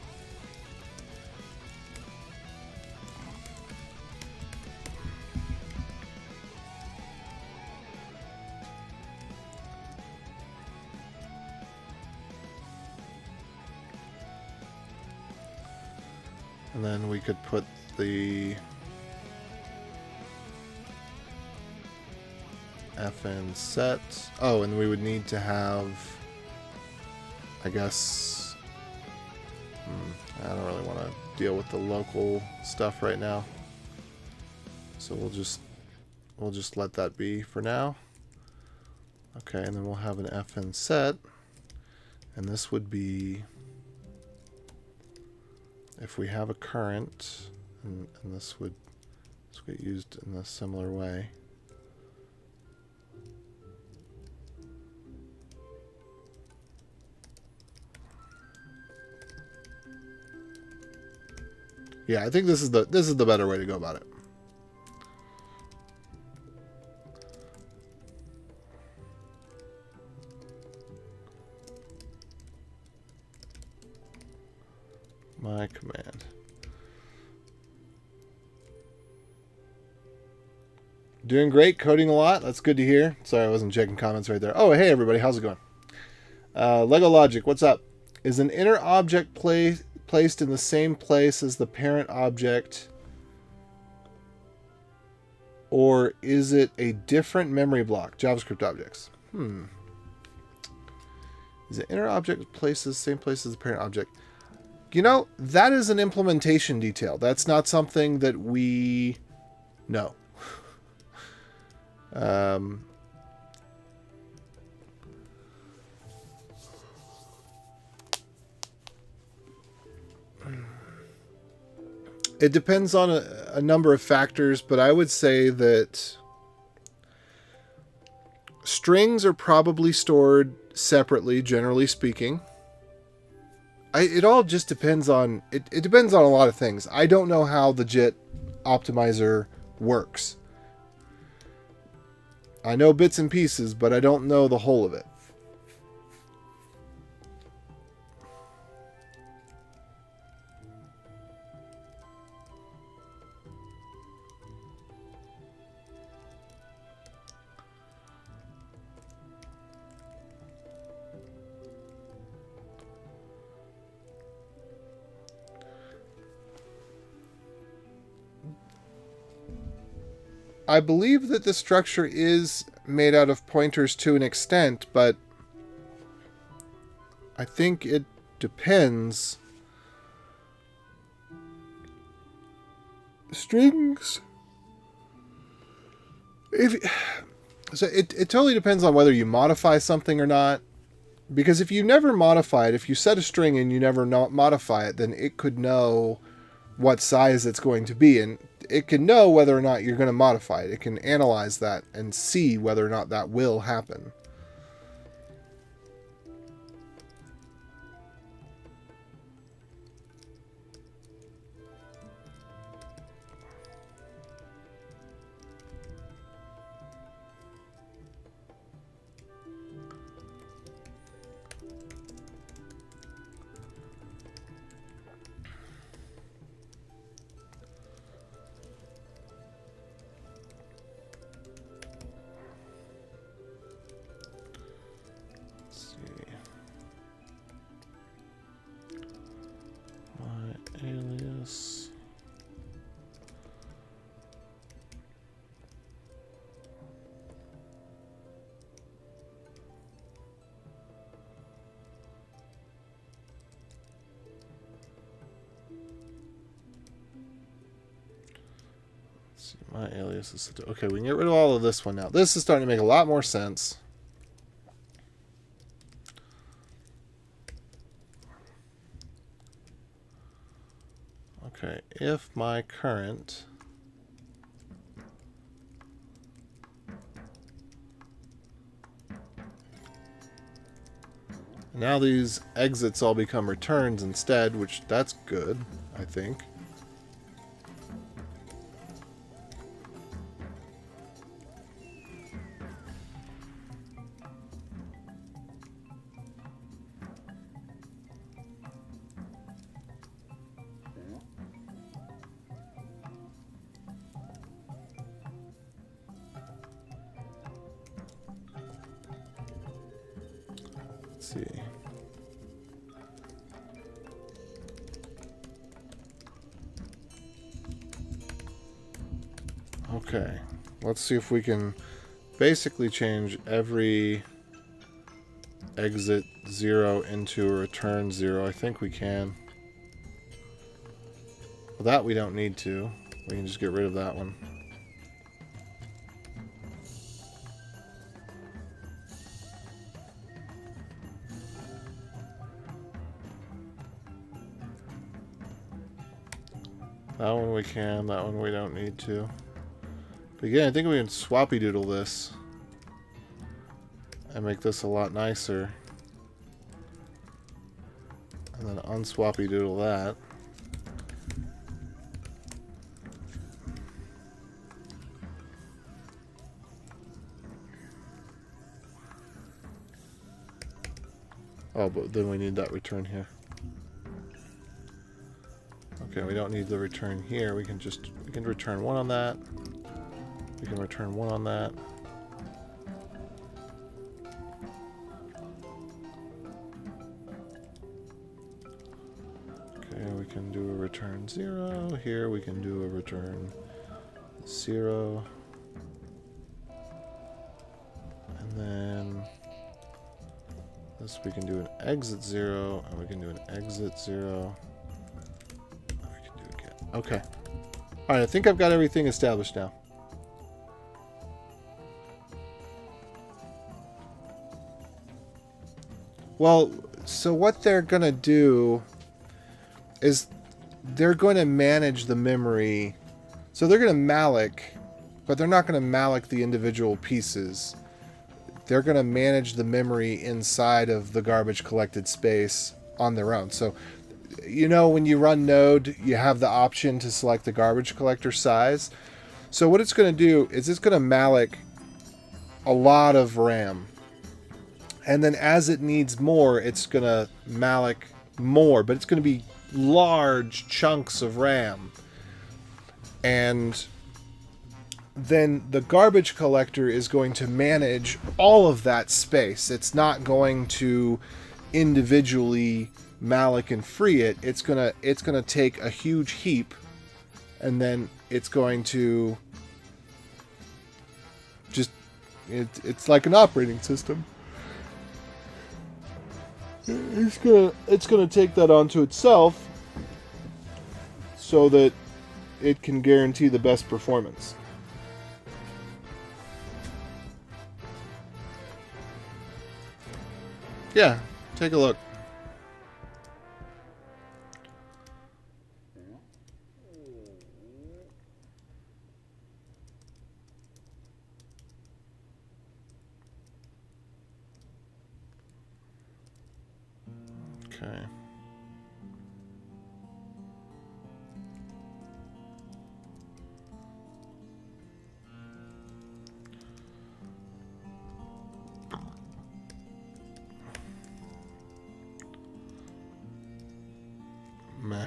And then we could put the fn set. Oh, and we would need to have, I guess, I don't really want to deal with the local stuff right now. So we'll just let that be for now. Okay, and then we'll have an fn set, and this would be if we have a current, and this would get used in a similar way. Yeah, I think this is the better way to go about it. My command. Doing great, coding a lot. That's good to hear. Sorry, I wasn't checking comments right there. Oh, hey everybody, how's it going? Lego Logic, what's up? Is an inner object placed in the same place as the parent object, or is it a different memory block? JavaScript objects. Is an inner object placed in the same place as the parent object? You know, that is an implementation detail. That's not something that we know. It depends on a number of factors, but I would say that strings are probably stored separately, generally speaking. It all just depends on, it depends on a lot of things. I don't know how the JIT optimizer works. I know bits and pieces, but I don't know the whole of it. I believe that the structure is made out of pointers to an extent, but I think it depends. Strings. So it totally depends on whether you modify something or not. Because if you never modify it, if you set a string and you never modify it, then it could know what size it's going to be. And it can know whether or not you're going to modify it. It can analyze that and see whether or not that will happen. Alias. Let's see, my alias is okay. We can get rid of all of this one now. This is starting to make a lot more sense. Okay, if my current now these exits all become returns instead, which that's good, I think. See. Okay, let's see if we can basically change every exit 0 into a return 0. I think we can. Well, that we don't need to. We can just get rid of that one. That one we can, that one we don't need to. But again, I think we can swappy doodle this and make this a lot nicer. And then unswappy doodle that. Oh, but then we need that return here. Okay, we don't need the return here. We can return 1 on that. We can return 1 on that. Okay, we can do a return 0. Here we can do a return 0. And then this we can do an exit 0, and we can do an exit 0. Okay. Alright, I think I've got everything established now. Well, so what they're going to do is they're going to manage the memory. So they're going to malloc, but they're not going to malloc the individual pieces. They're going to manage the memory inside of the garbage collected space on their own. So you know, when you run node, you have the option to select the garbage collector size. So what it's going to do is it's going to malloc a lot of RAM. And then as it needs more, it's going to malloc more, but it's going to be large chunks of RAM. And then the garbage collector is going to manage all of that space. It's not going to individually malloc and free it. It's gonna take a huge heap, and then it's going to just it's like an operating system. It's gonna take that onto itself so that it can guarantee the best performance. Yeah, take a look. Okay. Meh.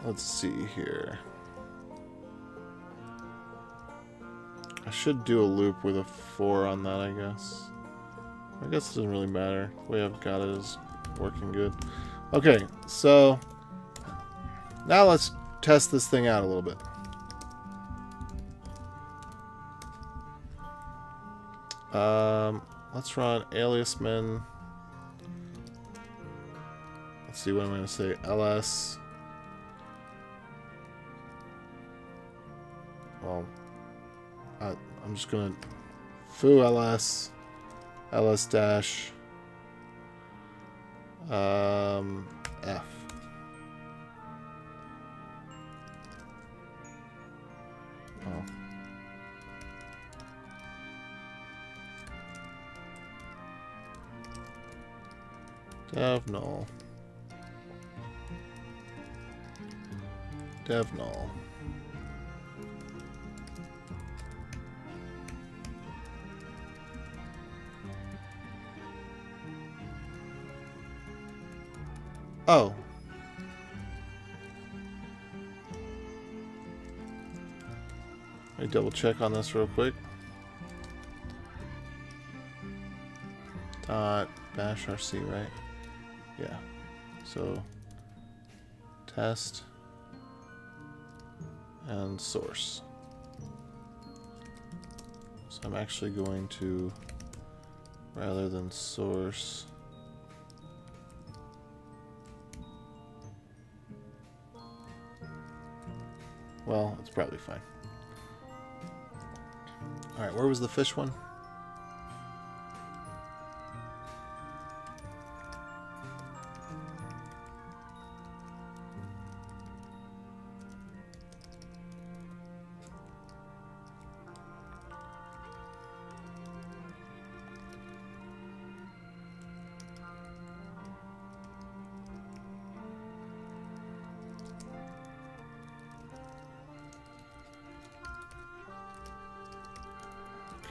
Let's see here. I should do a loop with a 4 on that, I guess. I guess it doesn't really matter. The way I've got it is working good. Okay, so now let's test this thing out a little bit. Let's run aliasman. Let's see, what am I going to say? ls. Well, I'm just going to foo ls dash f. Oh. Dev null. Dev null. Oh. Let me double check on this real quick. Dot bash rc, right? Yeah. So test and source. So I'm actually going to, rather than source, well, it's probably fine. Alright, where was the fish one?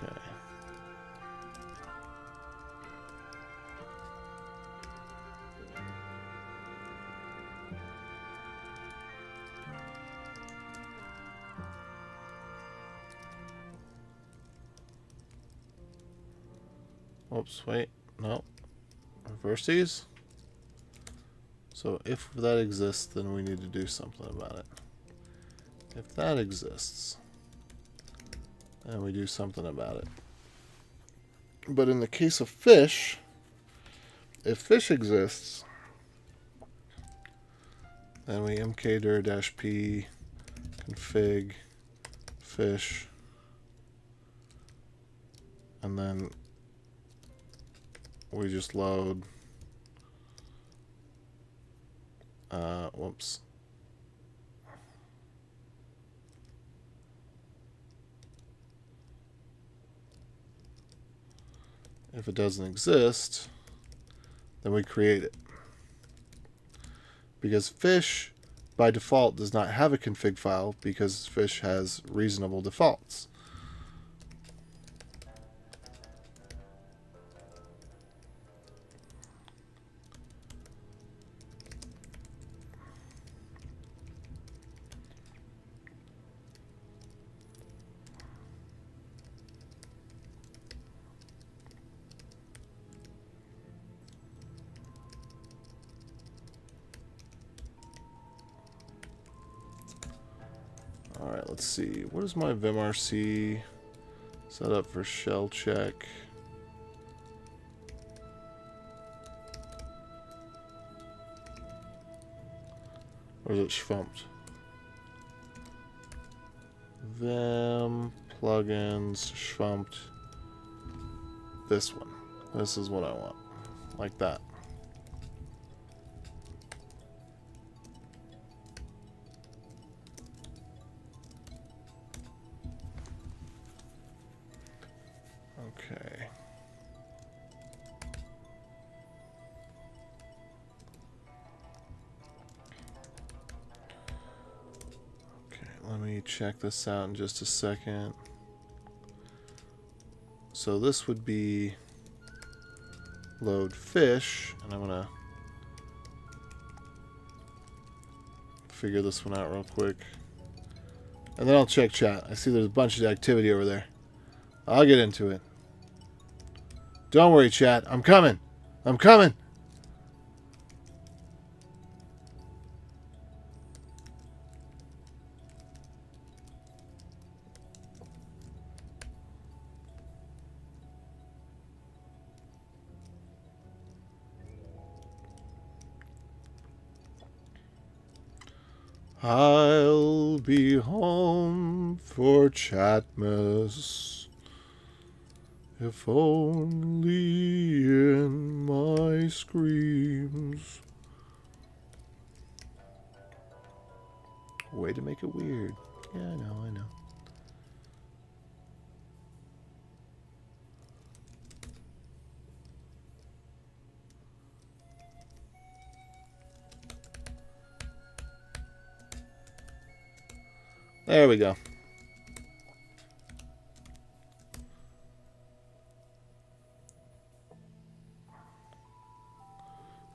Okay. Oops, wait, no. Reverse these. So if that exists, then we need to do something about it. If that exists, then we do something about it. But in the case of fish, if fish exists, then we mkdir-p config fish, and then we just load. Whoops. If it doesn't exist, then we create it. Because fish, by default, does not have a config file because fish has reasonable defaults. Alright, let's see. What is my vimrc set up for shell check? Or is it schvumped? Vim, plugins, schvumped. This one. This is what I want. Like that. Okay. Okay, let me check this out in just a second. So this would be load fish, and I'm gonna figure this one out real quick. And then I'll check chat. I see there's a bunch of activity over there. I'll get into it. Don't worry, chat. I'm coming. I'm coming. I'll be home for Chatmas, if only in my screams. Way to make it weird. Yeah, I know, I know. There we go.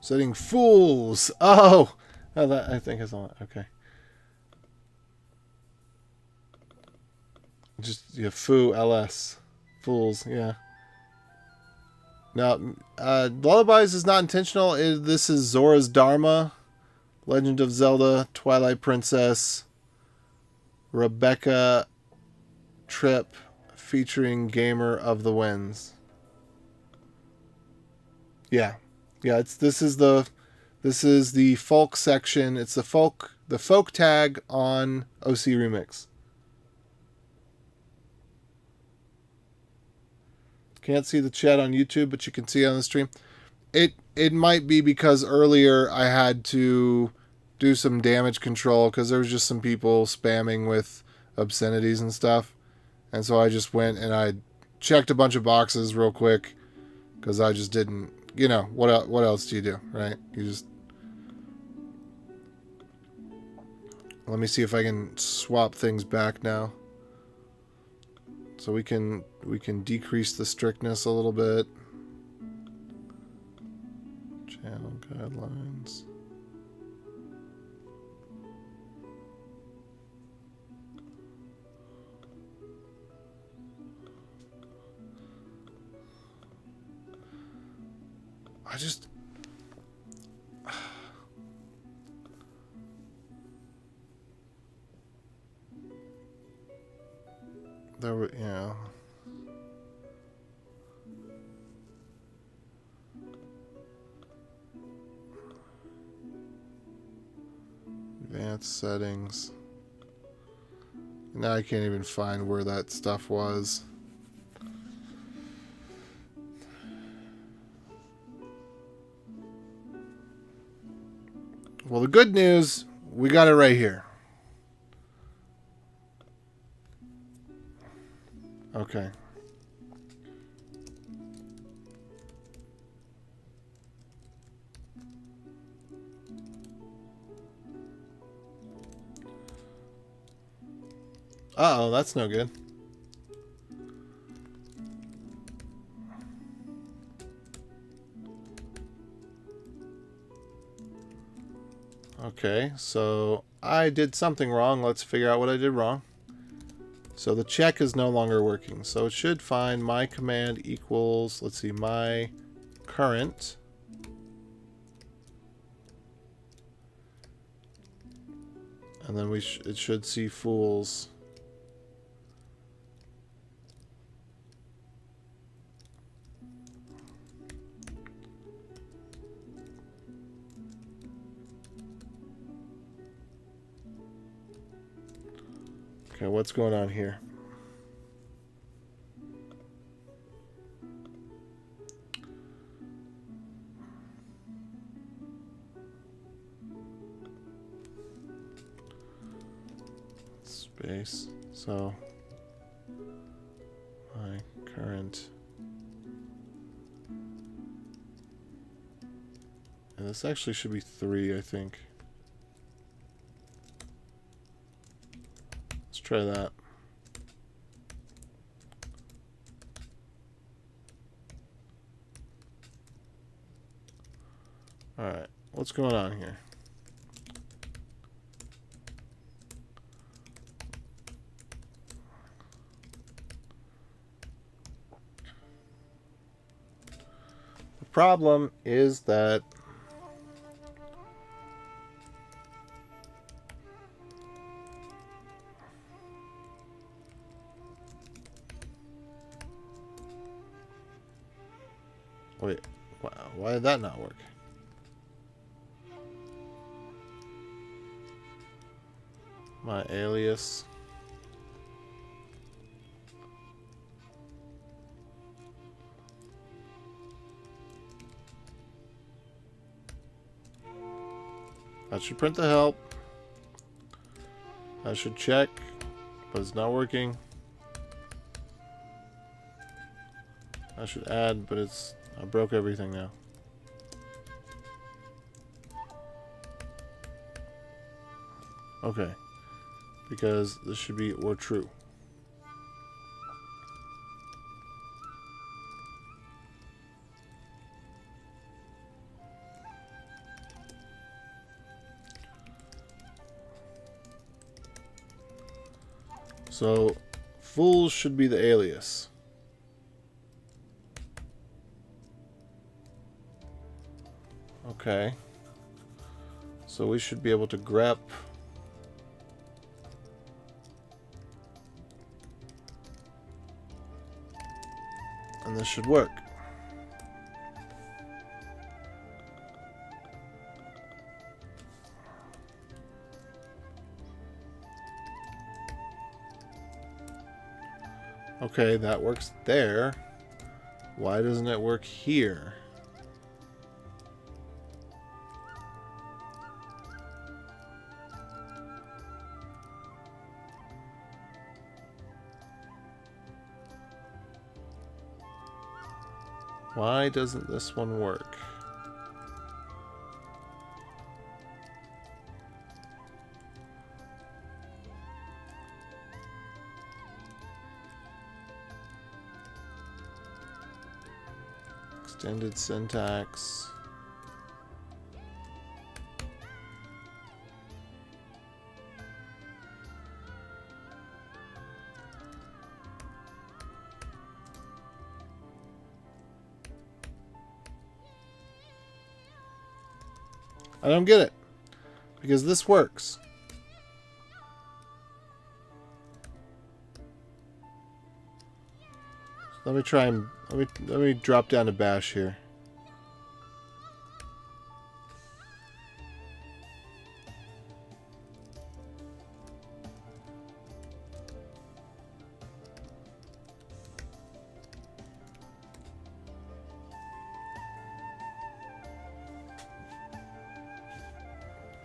Setting fools. Oh, that I think is on. Okay. Just foo ls fools. Yeah. Now, lullabies is not intentional. This is Zora's Dharma, Legend of Zelda, Twilight Princess, Rebecca Trip, featuring Gamer of the Winds. Yeah. Yeah, this is the folk section. It's the folk tag on OC Remix. Can't see the chat on YouTube, but you can see it on the stream. It might be because earlier I had to do some damage control because there was just some people spamming with obscenities and stuff. And so I just went and I checked a bunch of boxes real quick because I just didn't. You know, what else do you do, right? You just... Let me see if I can swap things back now. So we can decrease the strictness a little bit. Channel guidelines. I just... There were, yeah. Advanced settings. Now I can't even find where that stuff was. Well, the good news, we got it right here. Okay. Uh-oh, that's no good. Okay, so I did something wrong. Let's figure out what I did wrong. So the check is no longer working. So it should find my command equals, let's see, my current. And then it should see fools. Okay, what's going on here? Space. So my current. And this actually should be 3, I think. Let's try that. Alright, what's going on here? The problem is that wait, why did that not work? My alias. That should print the help. I should check, but it's not working. I should add, but I broke everything now. Okay. Because this should be or true. So, fools should be the alias. Okay. So we should be able to grep. And this should work. Okay, that works there. Why doesn't it work here? Why doesn't this one work? Extended syntax. I don't get it, because this works. Let me try and let me drop down to bash here.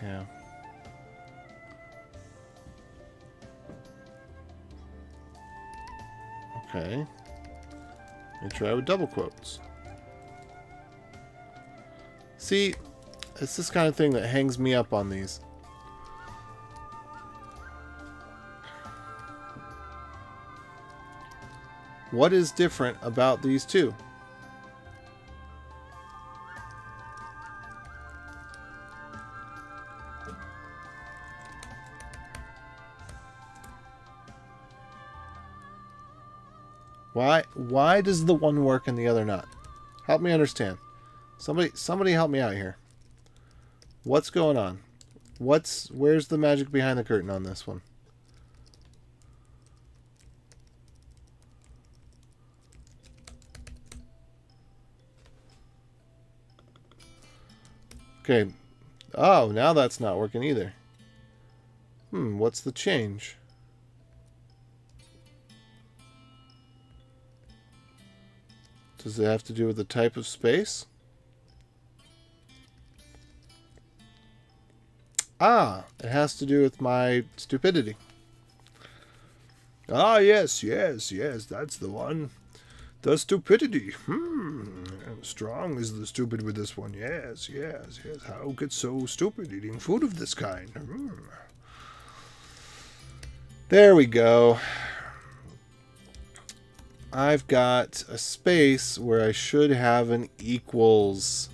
Yeah. Okay. Let me try with double quotes. See, it's this kind of thing that hangs me up on these. What is different about these two? Why does the one work and the other not? Help me understand. Somebody help me out here. What's going on? Where's the magic behind the curtain on this one? Okay. Oh, now that's not working either. What's the change? Does it have to do with the type of space? Ah, it has to do with my stupidity. Ah, yes, that's the one. The stupidity. Strong is the stupid with this one. Yes. How get so stupid eating food of this kind? There we go. I've got a space where I should have an equals.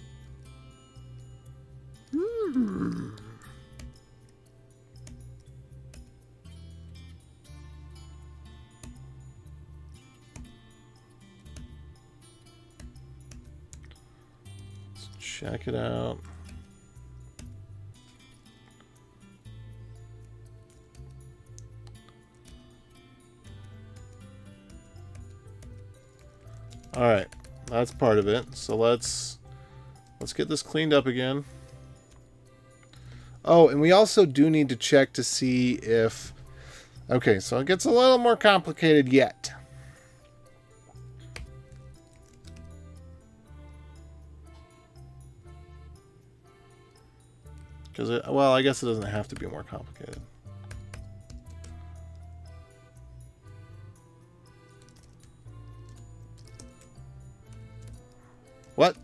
Let's check it out. All right, that's part of it. So let's get this cleaned up again. Oh, and we also do need to check to see if... Okay, so it gets a little more complicated yet. Because, well, I guess it doesn't have to be more complicated.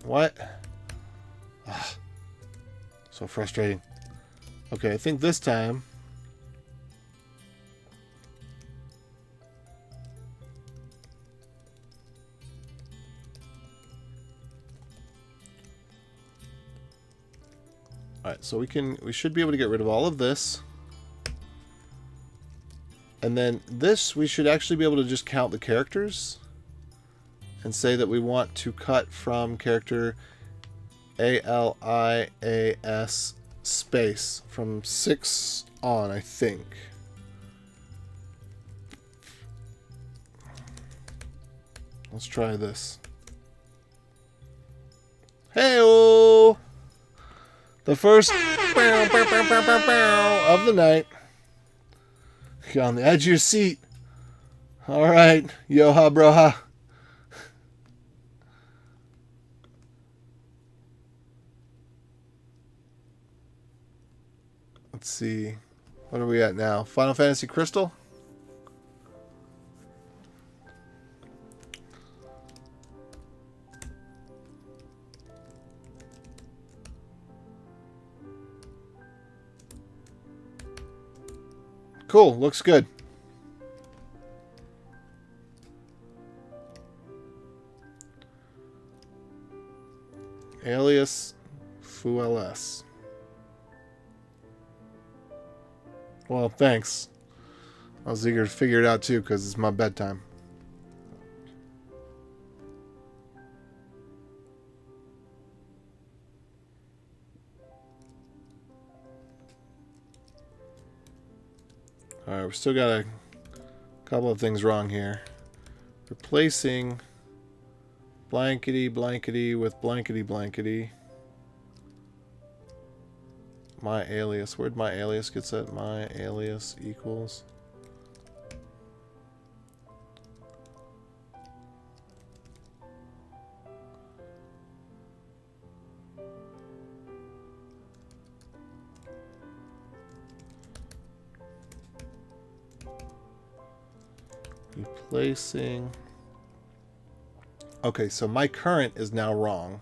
What? Ugh. So frustrating. Okay, I think this time... Alright, so we should be able to get rid of all of this. And then this, we should actually be able to just count the characters. And say that we want to cut from character alias space from 6 on, I think. Let's try this. Hey-oh! The first of the night. You're on the edge of your seat. Alright, yo-ha, bro-ha. Let's see. What are we at now? Final Fantasy Crystal? Cool. Looks good. Alias FULS. Well, thanks. I was eager to figure it out too, because it's my bedtime. Alright, we've still got a couple of things wrong here. Replacing blankety blankety with blankety blankety. My alias. Where'd my alias get set? My alias equals. Replacing. Okay, so my current is now wrong.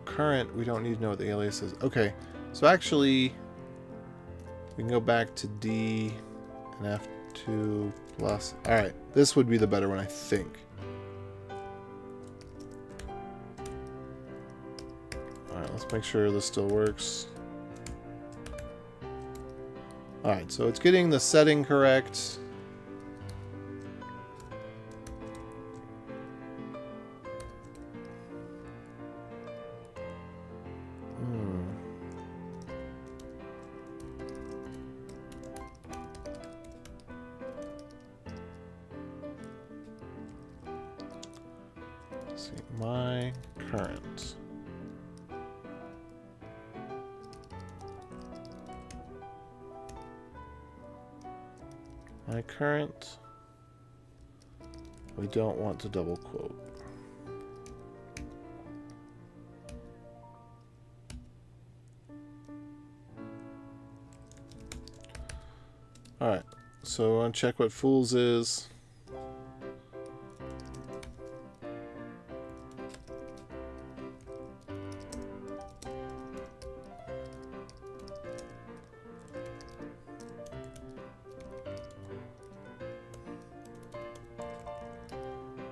Current, we don't need to know what the alias is. Okay, so actually, we can go back to D and F2 plus. Alright, this would be the better one, I think. Alright, let's make sure this still works. Alright, so it's getting the setting correct. See, my current. My current. We don't want to double quote. Alright, so I want to check what fools is.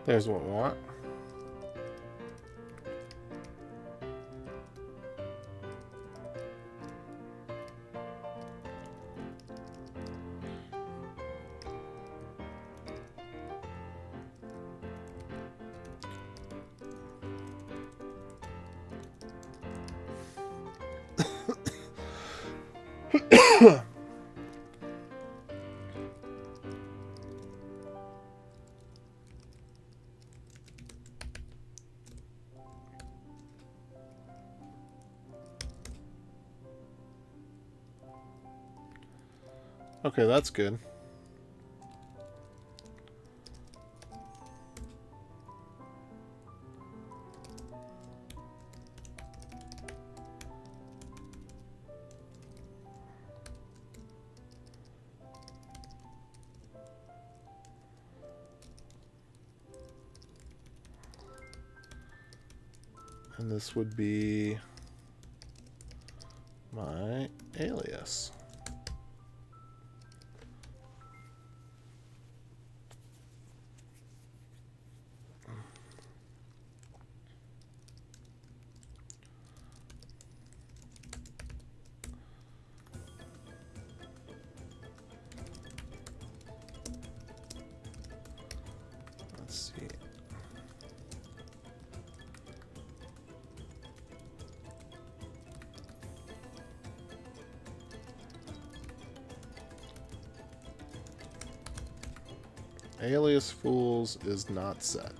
There's what we want. Okay, that's good. And this would be my alias. Let's see. Alias fools is not set.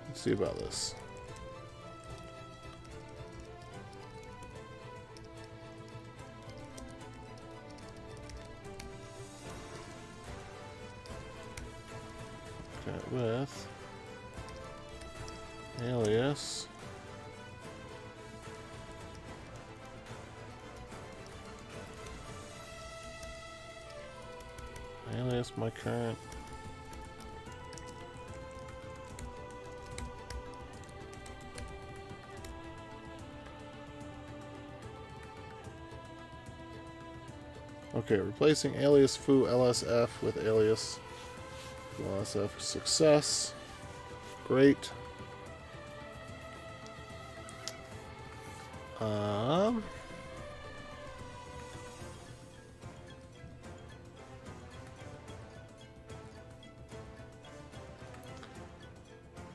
Let's see about this. With alias my current okay, replacing alias foo lsf with alias LSF success. Great.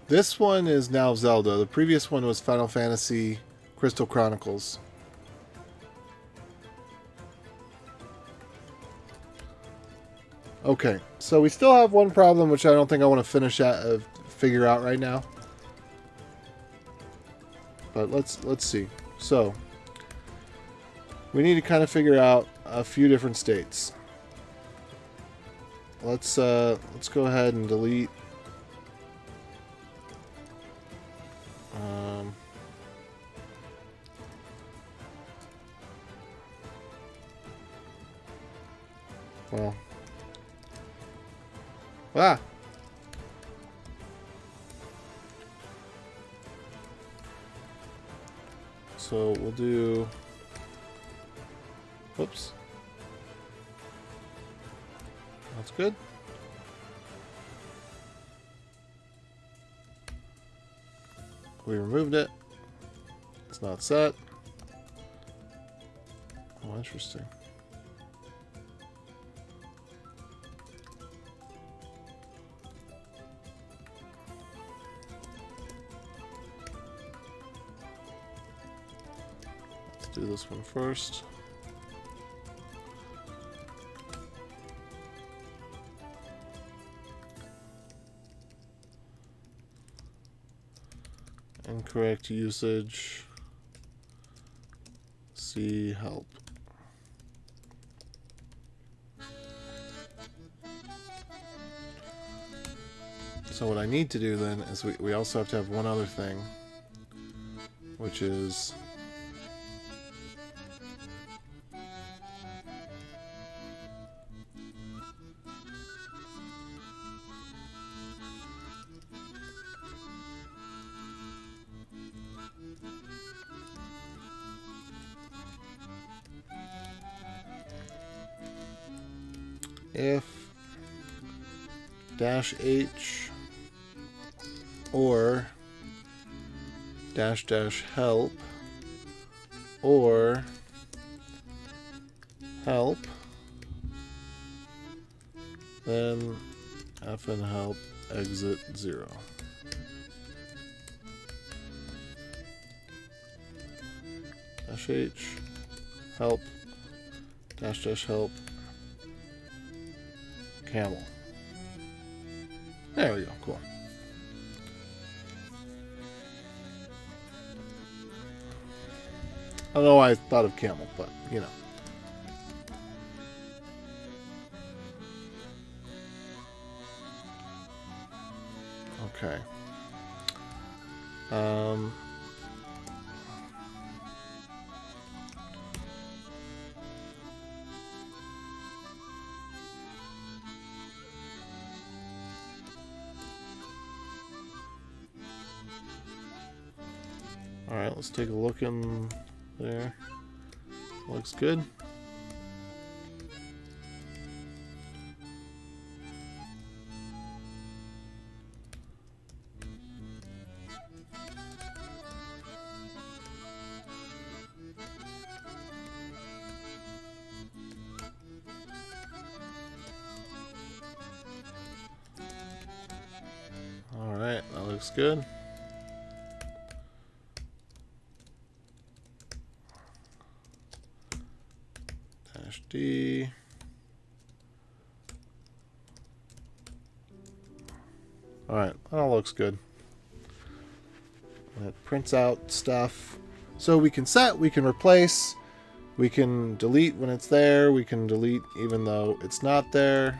This one is now Zelda. The previous one was Final Fantasy Crystal Chronicles. Okay, so we still have one problem, which I don't think I want to figure out right now. But let's see. So we need to kind of figure out a few different states. Let's go ahead and delete. Well. Ah. So we'll do. Whoops. That's good. We removed it. It's not set. Oh, interesting. Let's do this one first. Incorrect usage. See help. So what I need to do then is we also have to have one other thing, which is if -h or --help or help, then f and help exit 0. -h help -help camel. There we go. Cool. I don't know why I thought of camel, but you know. Okay. All right, let's take a look in there. Looks good. All right, that looks good. D. Alright, that all looks good. And it prints out stuff. So we can set, we can replace, we can delete when it's there, we can delete even though it's not there.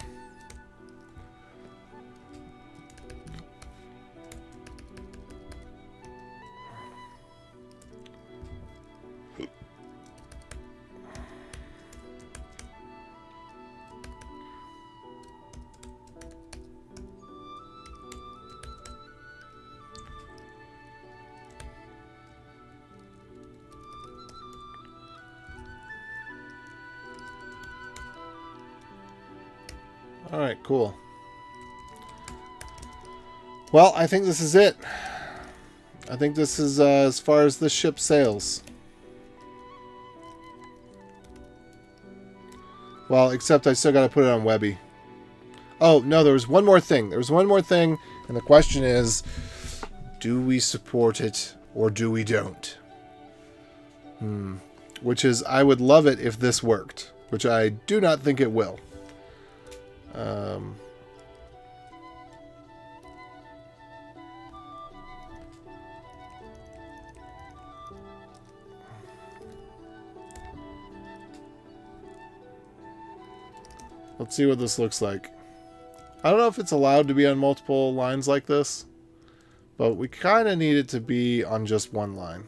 Alright, cool. Well, I think this is it. I think this is as far as this ship sails. Well, except I still got to put it on Webby. Oh, no, there was one more thing. There was one more thing, and the question is, Do we support it or do we don't? Which is, I would love it if this worked, which I do not think it will. Let's see what this looks like. I don't know if it's allowed to be on multiple lines like this, but we kind of need it to be on just one line.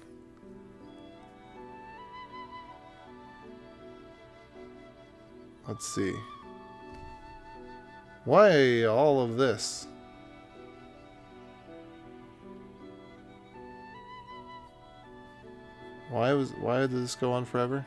Let's see. Why all of this? Why did this go on forever?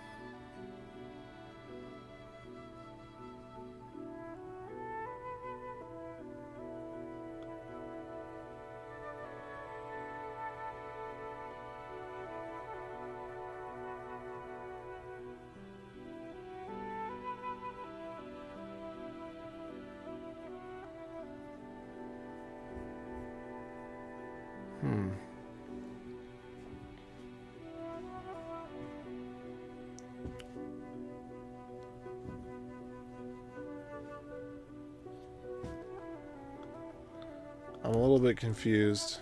I'm a little bit confused.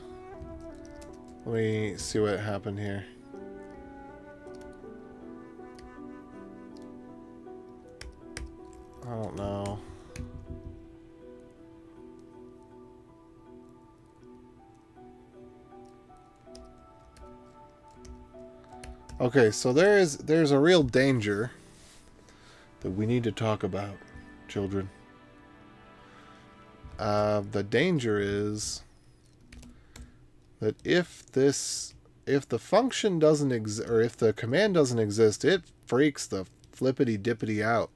Let me see what happened here. I don't know. Okay, so there's a real danger that we need to talk about, children. The danger is that if the function doesn't exist, or if the command doesn't exist, it freaks the flippity dippity out.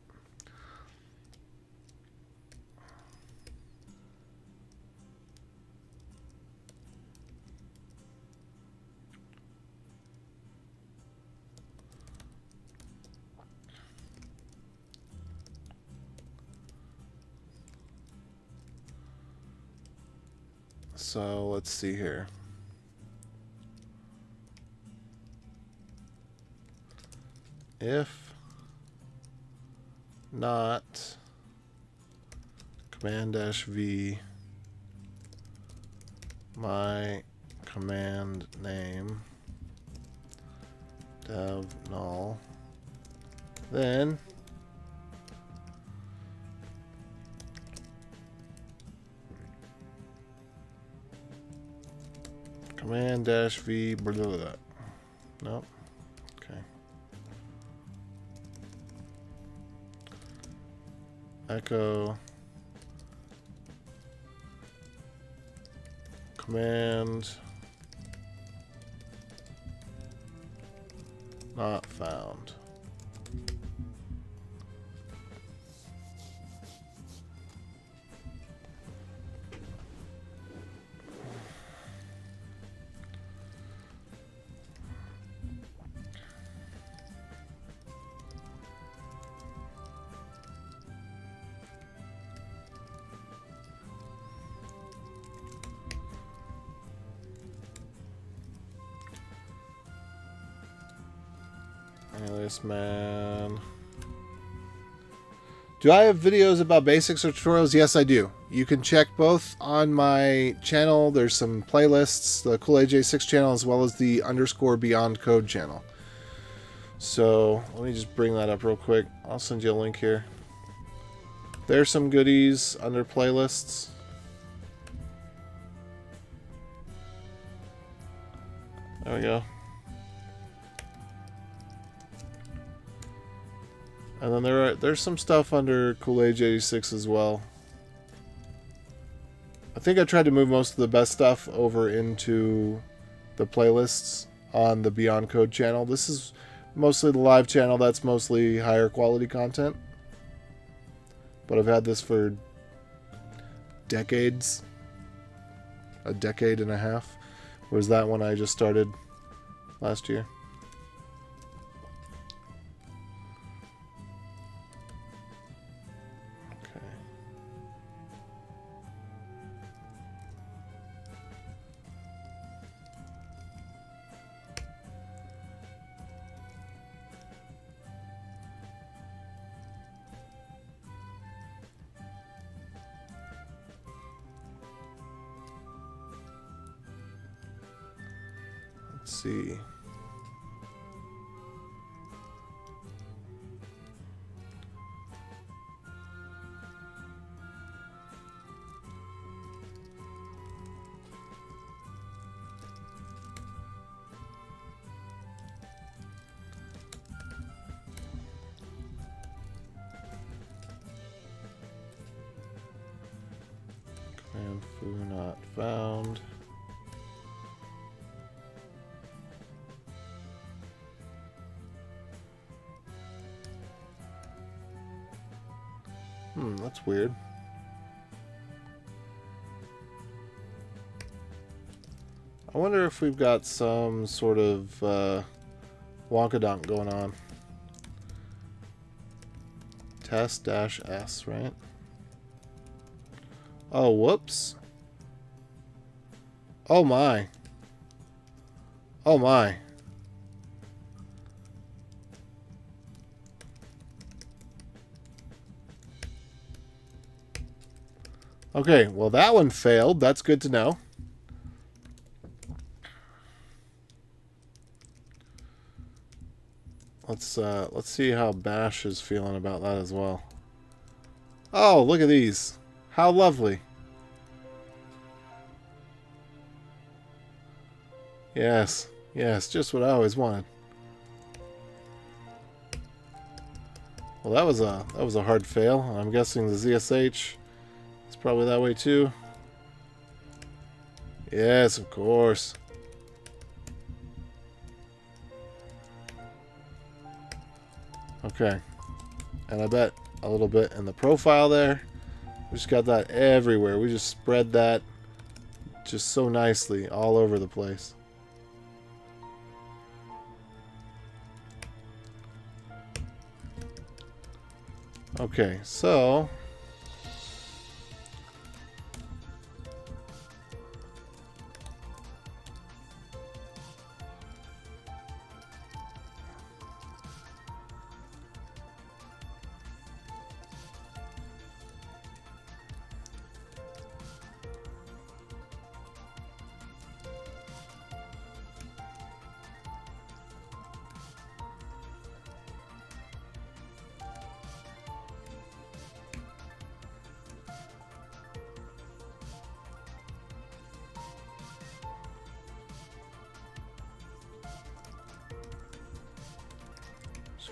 So let's see here. If not command-v my command name dev null, then command-v blah, blah, blah. Nope. Okay. Echo command not found. Aliasman. Do I have videos about basics or tutorials? Yes, I do. You can check both on my channel. There's some playlists, the CoolAJ6 channel, as well as the _Beyond Code channel. So let me just bring that up real quick. I'll send you a link here. There's some goodies under playlists. There we go. And then there's some stuff under CoolAJ6 as well. I think I tried to move most of the best stuff over into the playlists on the Beyond Code channel. This is mostly the live channel. That's mostly higher quality content. But I've had this for decades. A decade and a half. Whereas that one I just started last year. Let's see. Command foo not found. That's weird. I wonder if we've got some sort of wonkadonk going on. Test-S, right? Oh, whoops. Oh my. Oh my. Okay, well that one failed. That's good to know. Let's see how Bash is feeling about that as well. Oh, look at these. How lovely. Yes, yes, just what I always wanted. Well, that was a hard fail. I'm guessing the ZSH is probably that way too. Yes, of course. Okay. And I bet a little bit in the profile there. We just got that everywhere. We just spread that just so nicely all over the place. Okay, so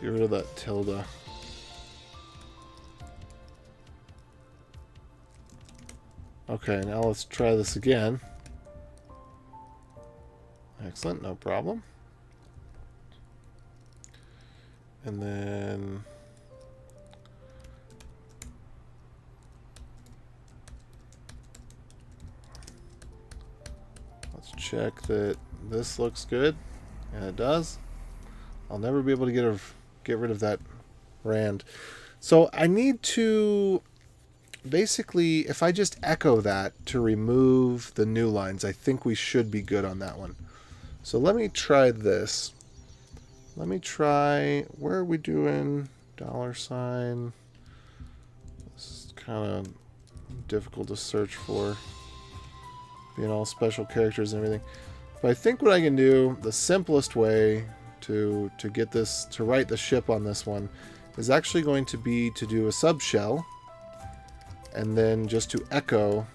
get rid of that tilde. Okay, now let's try this again. Excellent, no problem. And then let's check that this looks good. And it does. I'll never be able to get rid of that rand. So I need to basically, if I just echo that to remove the new lines, I think we should be good on that one. So let me try this. Let me try, where are we doing? $sign. This is kind of difficult to search for, being all special characters and everything. But I think what I can do, the simplest way to get this, to write the ship on this one, is actually going to be to do a subshell and then just to echo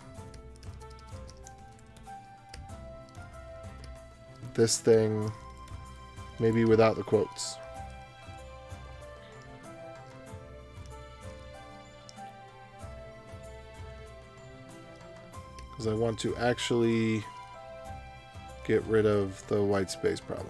this thing, maybe without the quotes. Because I want to actually get rid of the white space problem.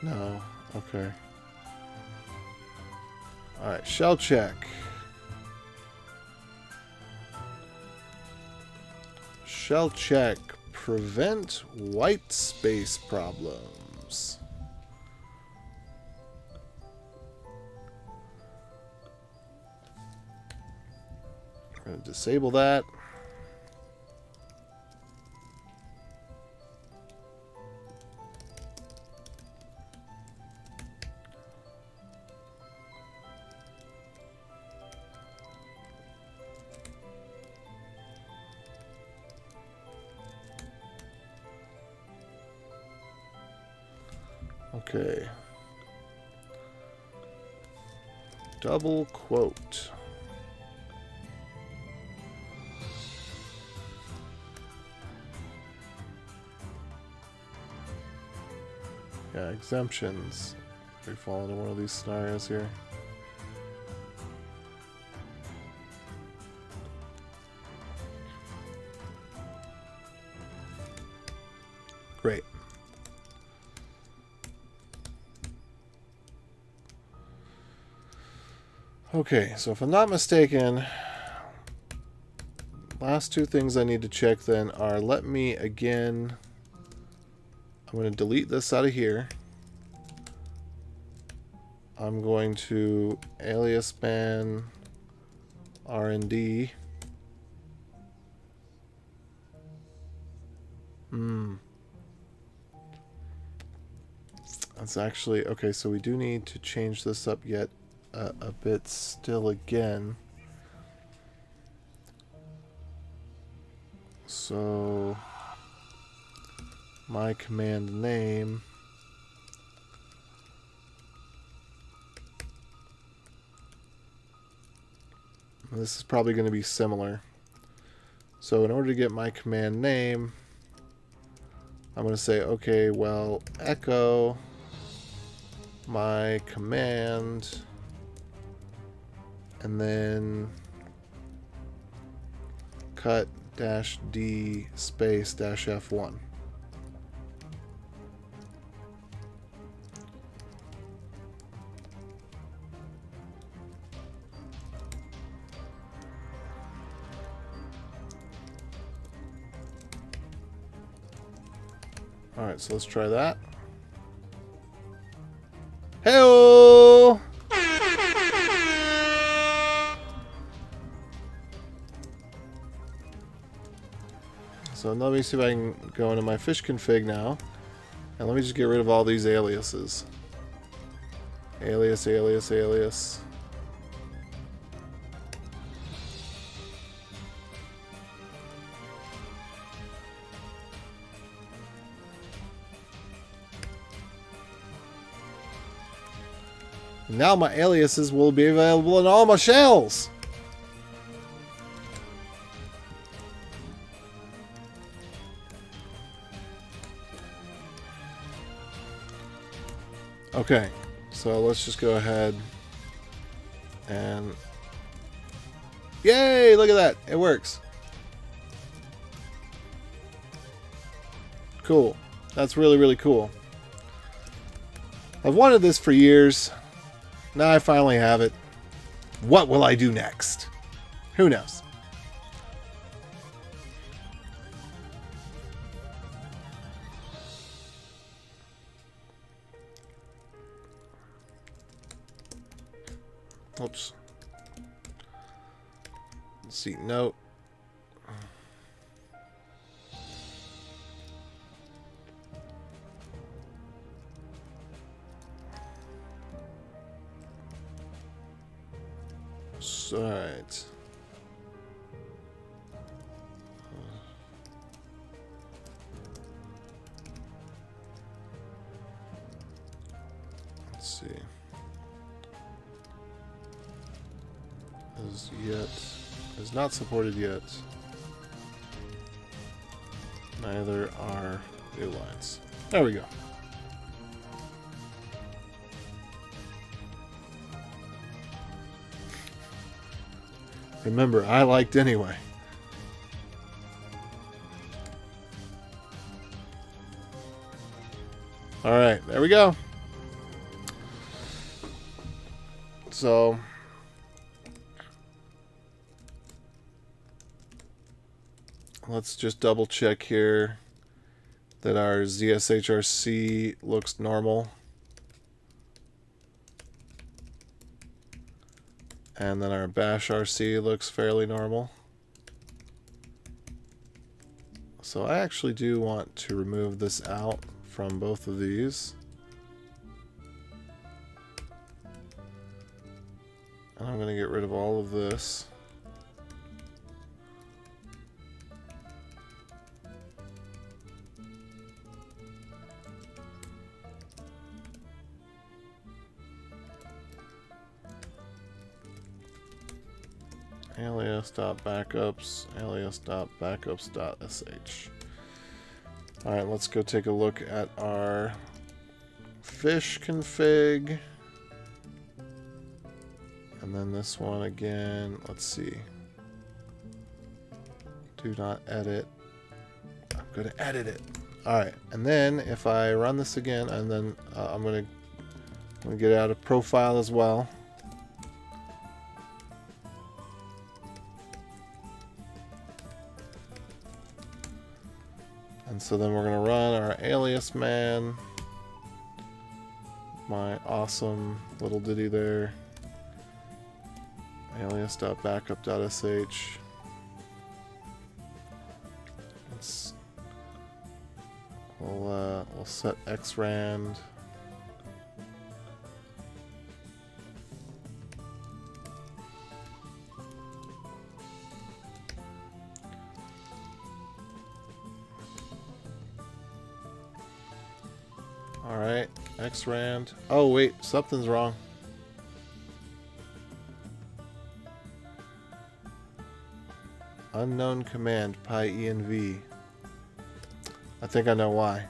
No. Okay. Alright, shell check. Shell check. Prevent white space problems. We're going to disable that. Okay. Double quote. Yeah, exemptions. We fall into one of these scenarios here. Great. Okay, so if I'm not mistaken, last two things I need to check then are, let me again, I'm going to delete this out of here. I'm going to aliasman R&D. That's actually, okay, so we do need to change this up yet a bit still again. So my command name, this is probably going to be similar. So in order to get my command name, I'm going to say, okay, well, echo my command, and then cut -d space -f1. Alright, so let's try that. Hey-o! So let me see if I can go into my fish config now. And let me just get rid of all these aliases. Alias, alias, alias. Now my aliases will be available in all my shells. Okay, so let's just go ahead and... Yay! Look at that! It works. Cool. That's really, really cool. I've wanted this for years. Now I finally have it. What will I do next? Who knows? Oops. Let's see. Note. Alright. Let's see. Is not supported yet. Neither are new lines. There we go. Remember, I liked anyway. Alright, there we go. So... let's just double check here that our ZSHRC looks normal. And then our bash RC looks fairly normal. So I actually do want to remove this out from both of these. And I'm going to get rid of all of this. alias.backups, alias.backups.sh. Alright, let's go take a look at our fish config. And then this one again, let's see. Do not edit. I'm going to edit it. Alright, and then if I run this again, and then I'm going to get out of profile as well. And so then we're going to run our aliasman. My awesome little ditty there. alias.backup.sh. We'll set xrand. Alright, xrand. Oh wait, something's wrong. Unknown command, pyenv. I think I know why.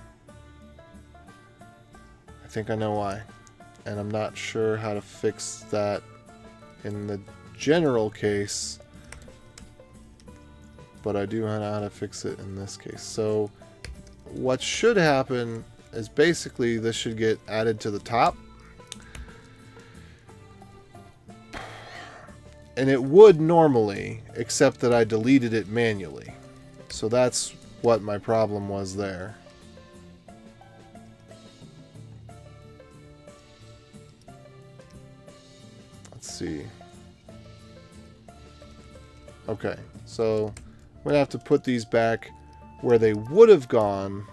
And I'm not sure how to fix that in the general case, but I do know how to fix it in this case. So what should happen is basically this should get added to the top. And it would normally, except that I deleted it manually. So that's what my problem was there. Let's see. Okay, so I'm going to have to put these back where they would have gone,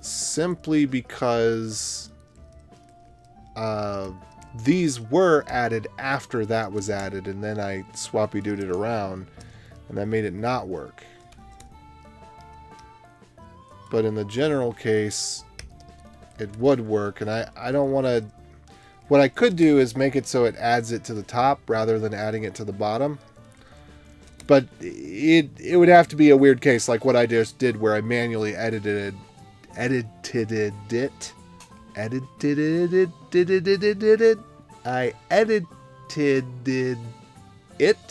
simply because these were added after that was added, and then I swappy-dooed it around, and that made it not work. But in the general case, it would work, and I don't want to... What I could do is make it so it adds it to the top rather than adding it to the bottom. But it would have to be a weird case like what I just did, where I manually edited it. I edited it.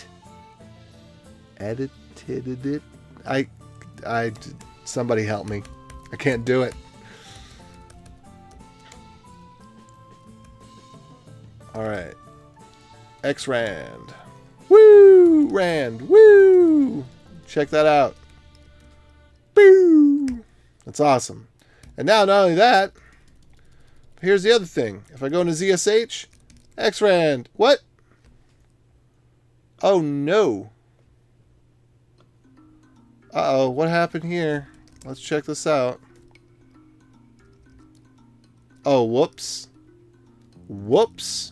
Somebody help me. I can't do it. Alright. xrand. Woo! Rand. Woo! Check that out. Boo! That's awesome. And now, not only that, here's the other thing. If I go into ZSH, xrand. What? Oh, no. Uh-oh, what happened here? Let's check this out. Oh, whoops. Whoops.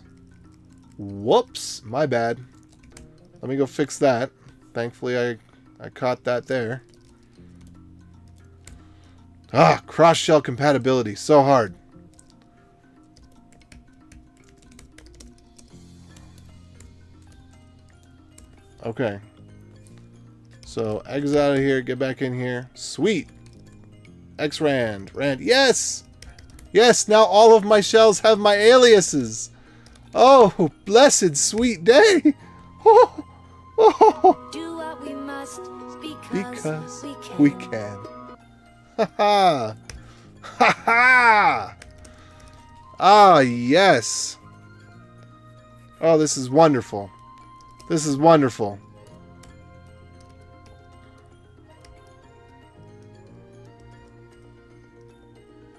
Whoops. My bad. Let me go fix that. Thankfully, I caught that there. Ah, cross-shell compatibility. So hard. Okay. So, exit out of here. Get back in here. Sweet. xrand. Rand. Yes! Yes, now all of my shells have my aliases. Oh, blessed sweet day. Oh, oh. Do what we must Because we can. Ha ha. Ha ha. Ah, yes. Oh, this is wonderful. This is wonderful.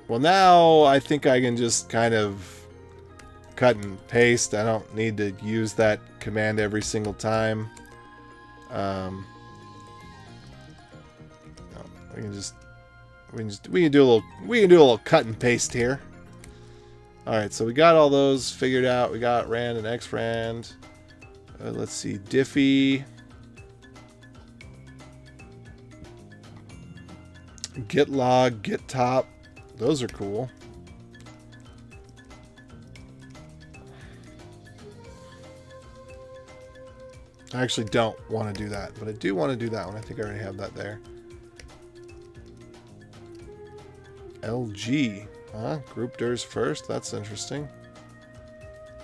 Well, now I think I can just kind of cut and paste. I don't need to use that command every single time. We can do a little cut and paste here. All right, so we got all those figured out. We got rand and xrand. Let's see, diffie. Git log, git top. Those are cool. I actually don't want to do that, but I do want to do that one. I think I already have that there. LG. Huh? Group DIRs first. That's interesting.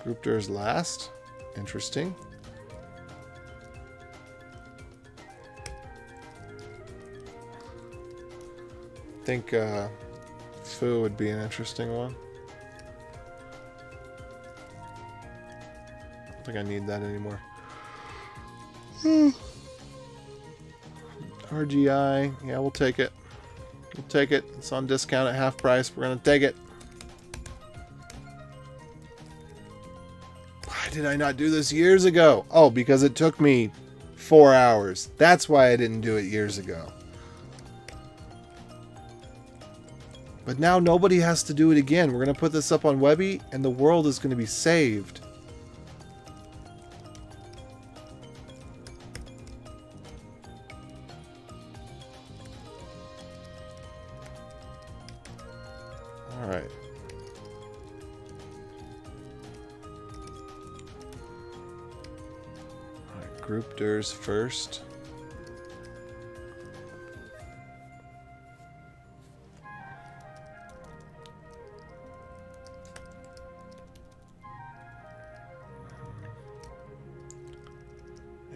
Group DIRs last. Interesting. I think foo would be an interesting one. I don't think I need that anymore. RGI. Yeah, we'll take it. We'll take it. It's on discount at half price. We're going to take it. Why did I not do this years ago? Oh, because it took me 4 hours. That's why I didn't do it years ago. But now nobody has to do it again. We're going to put this up on Webby, and the world is going to be saved. All right. All right, group DIRs first.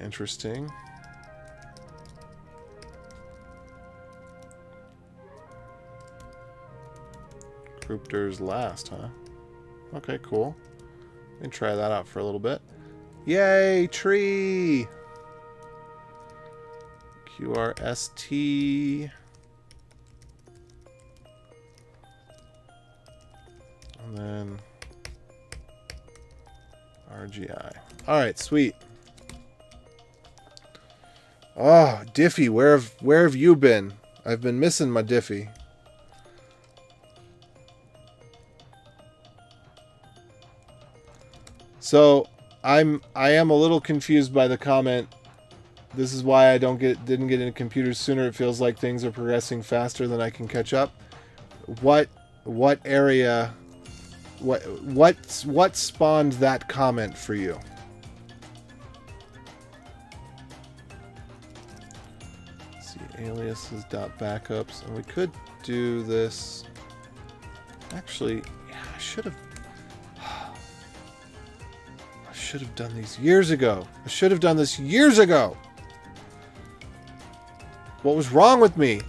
Interesting. Group DIRs last, huh? Okay, cool. We can try that out for a little bit. Yay, tree! QRST. And then RGI. Alright, sweet. Oh, Diffie, where have you been? I've been missing my Diffie. So I am a little confused by the comment. This is why I didn't get into computers sooner. It feels like things are progressing faster than I can catch up. What area? What spawned that comment for you? Let's see, aliases .backups, and we could do this. Actually, yeah, I should have done these years ago. I should have done this years ago. What was wrong with me?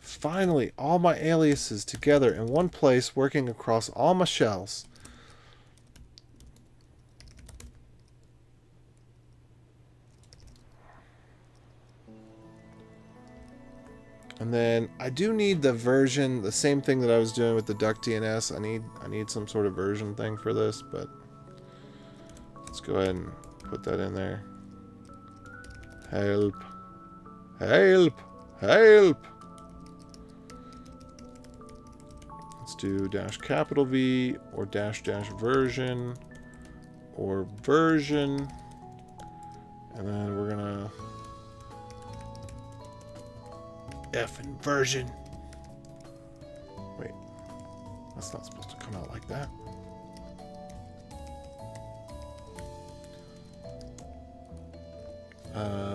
Finally, all my aliases together in one place, working across all my shells. And then I do need the version, the same thing that I was doing with the duck DNS. I need some sort of version thing for this, but let's go ahead and put that in there. Help. Help. Help. Let's do -V or --version or version. And then we're gonna F in version. Wait, that's not supposed to come out like that.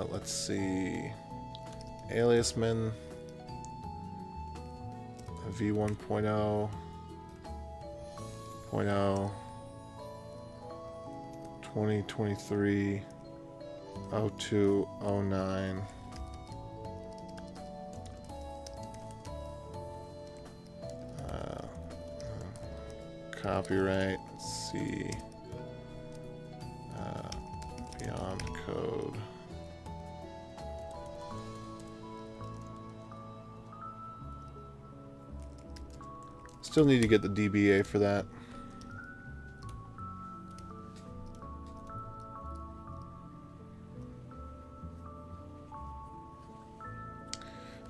Let's see. Aliasman v1.0 2023 0209. Copyright. Let's see. Beyond code. Still need to get the DBA for that.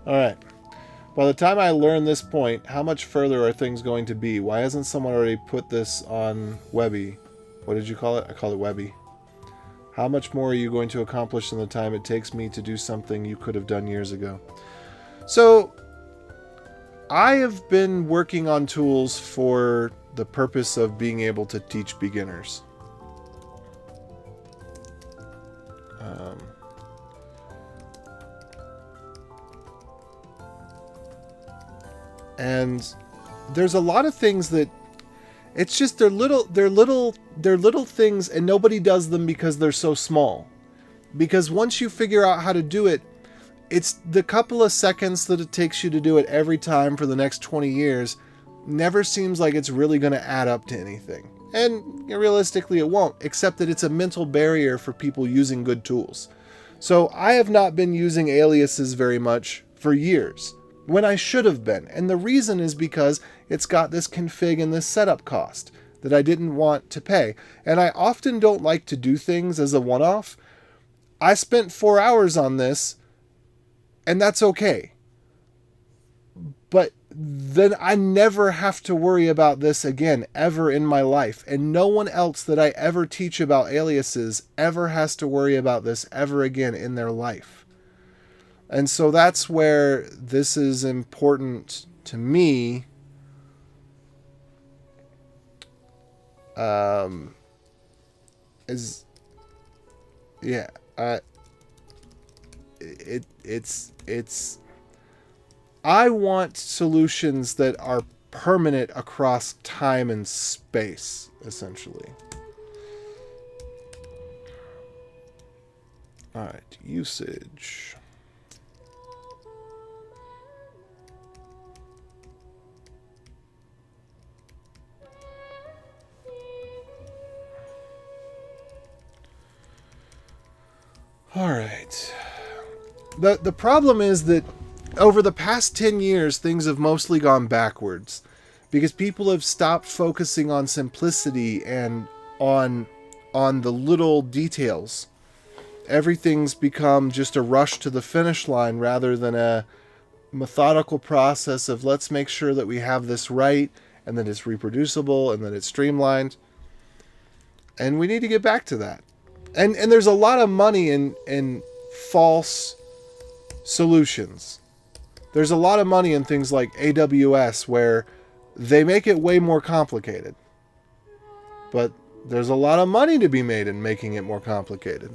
All right. By the time I learn this point, how much further are things going to be? Why hasn't someone already put this on Webby? What did you call it? I call it Webby. How much more are you going to accomplish in the time it takes me to do something you could have done years ago? So, I have been working on tools for the purpose of being able to teach beginners. And there's a lot of things that it's just they're little things, and nobody does them because they're so small. Because once you figure out how to do it, it's the couple of seconds that it takes you to do it every time for the next 20 years never seems like it's really going to add up to anything. And realistically it won't, except that it's a mental barrier for people using good tools. So I have not been using aliases very much for years, when I should have been. And the reason is because it's got this config and this setup cost that I didn't want to pay. And I often don't like to do things as a one-off. I spent 4 hours on this, and that's okay. But then I never have to worry about this again, ever in my life. And no one else that I ever teach about aliases ever has to worry about this ever again in their life. And so that's where this is important to me. I want solutions that are permanent across time and space, essentially. All right, usage. All right. The problem is that over the past 10 years, things have mostly gone backwards because people have stopped focusing on simplicity and on the little details. Everything's become just a rush to the finish line rather than a methodical process of let's make sure that we have this right and that it's reproducible and that it's streamlined. And we need to get back to that. And there's a lot of money in false solutions. There's a lot of money in things like AWS where they make it way more complicated. But there's a lot of money to be made in making it more complicated.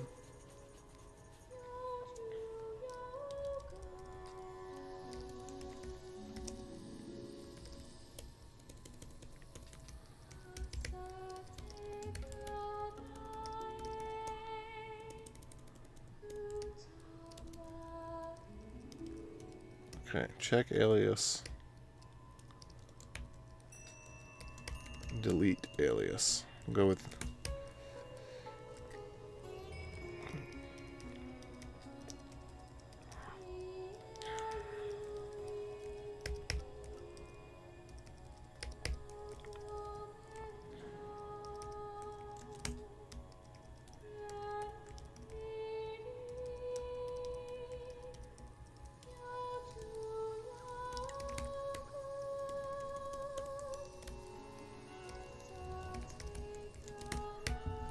Okay, check alias. Delete alias. We'll go with...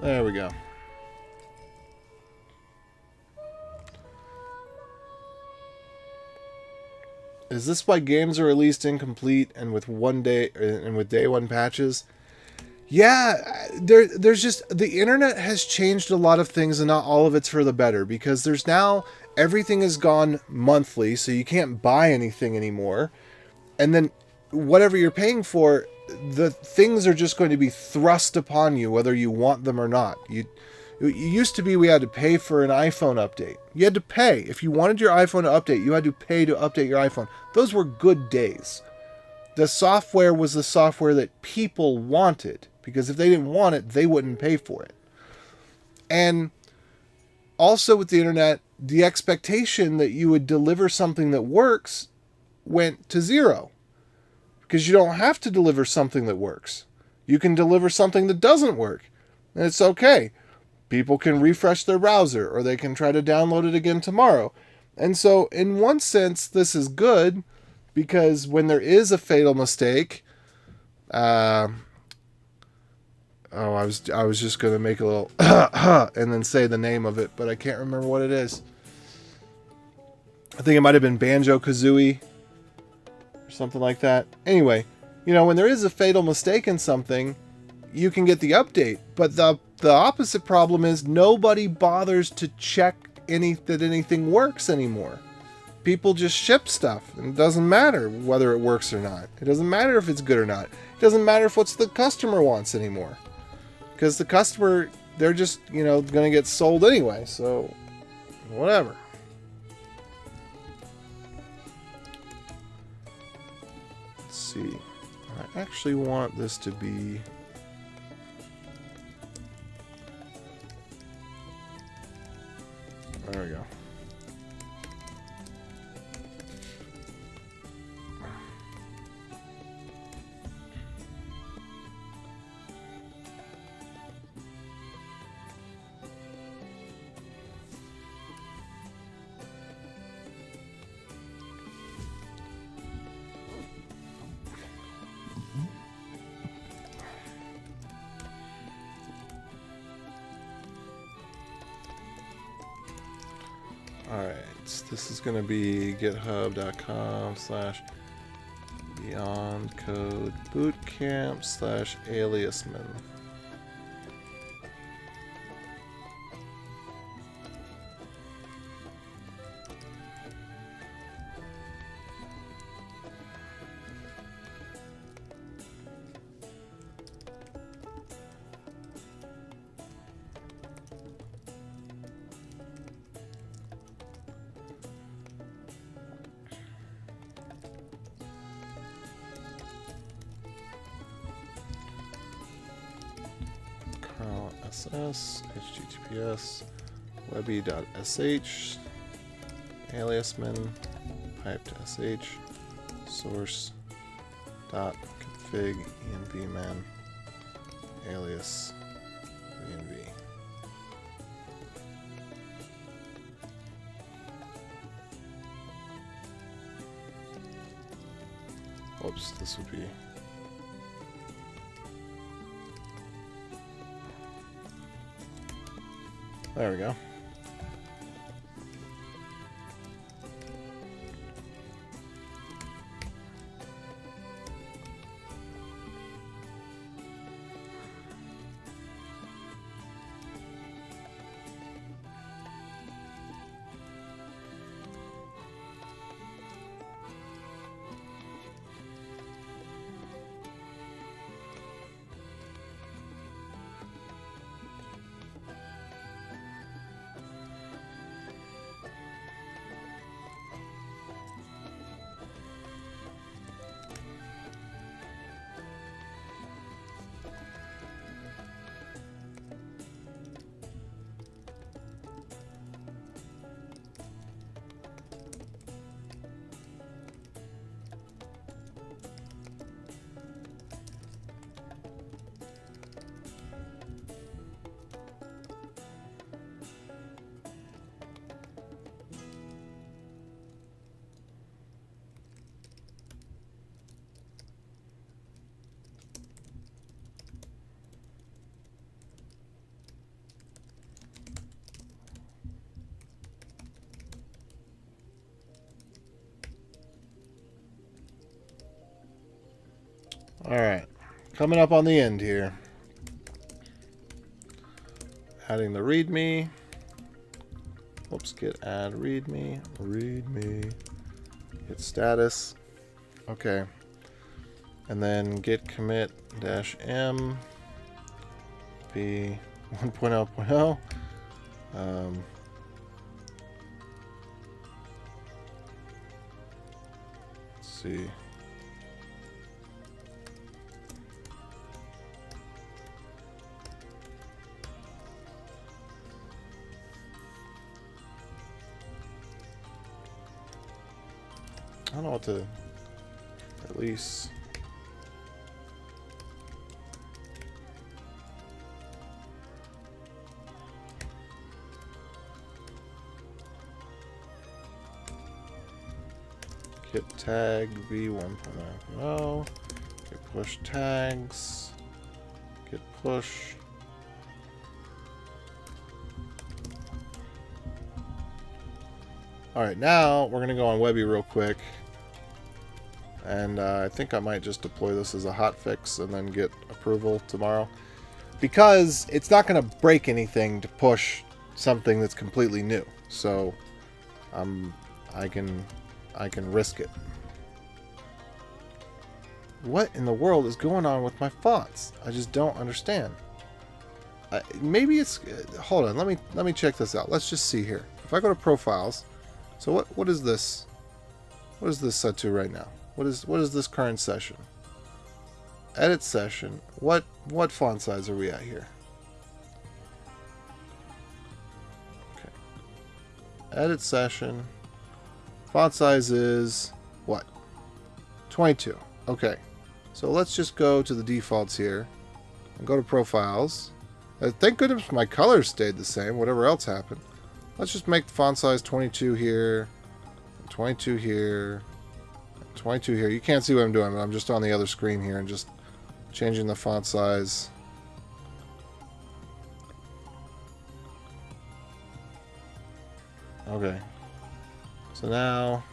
There we go. Is this why games are released incomplete and with day one patches? Yeah, there's just the internet has changed a lot of things, and not all of it's for the better, because there's now everything has gone monthly, so you can't buy anything anymore. And then whatever you're paying for, the things are just going to be thrust upon you whether you want them or not. It used to be we had to pay for an iPhone update. You had to pay. If you wanted your iPhone to update, you had to pay to update your iPhone. Those were good days. The software was the software that people wanted, because if they didn't want it, they wouldn't pay for it. And also with the internet, the expectation that you would deliver something that works went to zero. Because you don't have to deliver something that works. You can deliver something that doesn't work. And it's okay. People can refresh their browser, or they can try to download it again tomorrow. And so in one sense, this is good because when there is a fatal mistake, I was just going to make a little and then say the name of it, but I can't remember what it is. I think it might have been Banjo-Kazooie or something like that. Anyway, you know, when there is a fatal mistake in something, you can get the update. But the opposite problem is nobody bothers to check that anything works anymore. People just ship stuff, and it doesn't matter whether it works or not. It doesn't matter if it's good or not. It doesn't matter if what the customer wants anymore. Because the customer, they're just, you know, going to get sold anyway, so whatever. Let's see. I actually want this to be... There we go. Alright, this is going to be github.com/beyondcodebootcamp/aliasman. SS, https, webby.sh, aliasman, pipe.sh, source dot config envman, alias env. Oops, this would be... There we go. Alright, coming up on the end here. Adding the readme. Oops, git add readme. Readme. Git status. Okay. And then git commit -m p 1.0.0. Let's see. I don't know what to release. Git tag v1.0. Git push tags. Git push. Alright, now we're going to go on Webby real quick. And I think I might just deploy this as a hotfix and then get approval tomorrow. Because it's not going to break anything to push something that's completely new. So I can risk it. What in the world is going on with my fonts? I just don't understand. Maybe it's... hold on, let me check this out. Let's just see here. If I go to profiles, so what is this? What is this set to right now? What is this current session? Edit session. What font size are we at here? Okay. Edit session. Font size is what? 22. Okay. So let's just go to the defaults here and go to profiles. Thank goodness my colors stayed the same, whatever else happened. Let's just make the font size 22 here, 22 here, 22 here. You can't see what I'm doing, but I'm just on the other screen here and just changing the font size. Okay. So now...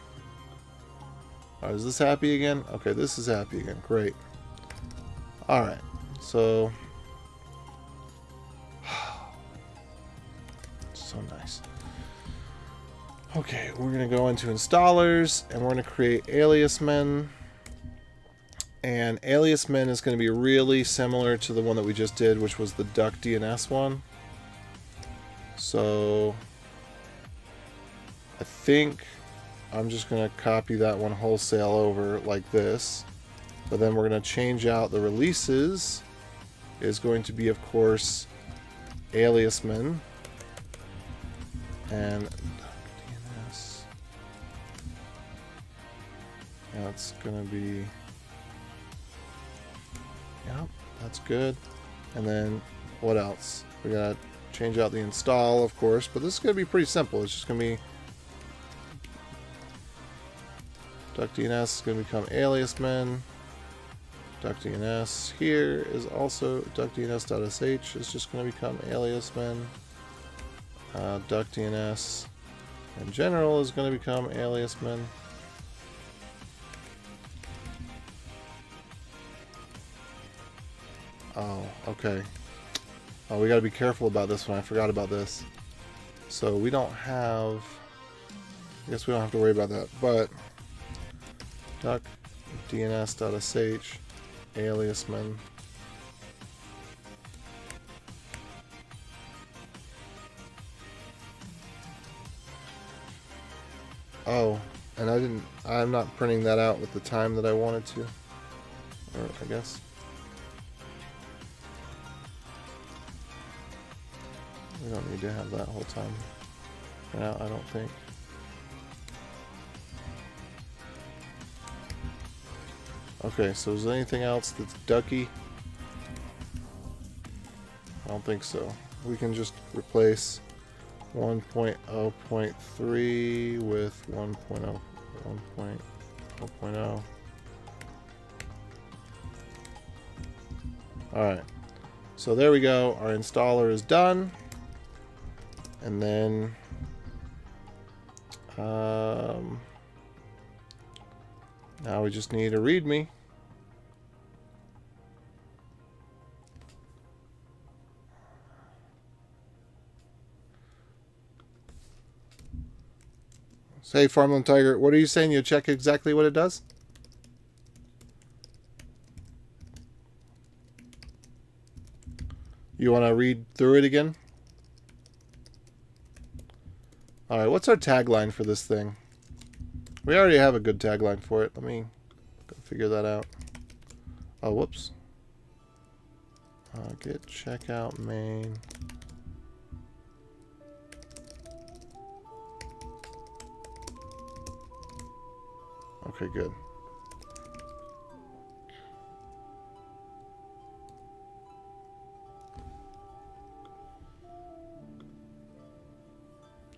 oh, is this happy again? Okay, this is happy again. Great. Alright. So... so nice. Okay, we're going to go into installers, and we're going to create aliasman. And aliasman is going to be really similar to the one that we just did, which was the duck DNS one. So I think I'm just going to copy that one wholesale over like this. But then we're going to change out the releases. Is going to be, of course, aliasman. And DNS. That's going to be... yep, that's good. And then what else? We got to change out the install, of course, but this is going to be pretty simple. It's just going to be duckDNS is going to become aliasman. duckDNS here is also duckDNS.sh is just going to become aliasman. duckDNS in general is going to become aliasman. Oh, okay. Oh, we got to be careful about this one. I forgot about this. So we don't have... I guess we don't have to worry about that. But duckDNS.sh aliasman. Oh, and I'm not printing that out with the time that I wanted to. Or I guess. We don't need to have that whole time print out, I don't think. Okay, so is there anything else that's ducky? I don't think so. We can just replace 1.0.3 with 1.0.0.0. Alright, so there we go. Our installer is done. And then now we just need a README. Say, Farmland Tiger, what are you saying? You check exactly what it does? You want to read through it again? Alright, what's our tagline for this thing? We already have a good tagline for it. Let me go figure that out. Oh, whoops. Git checkout main. Okay, good.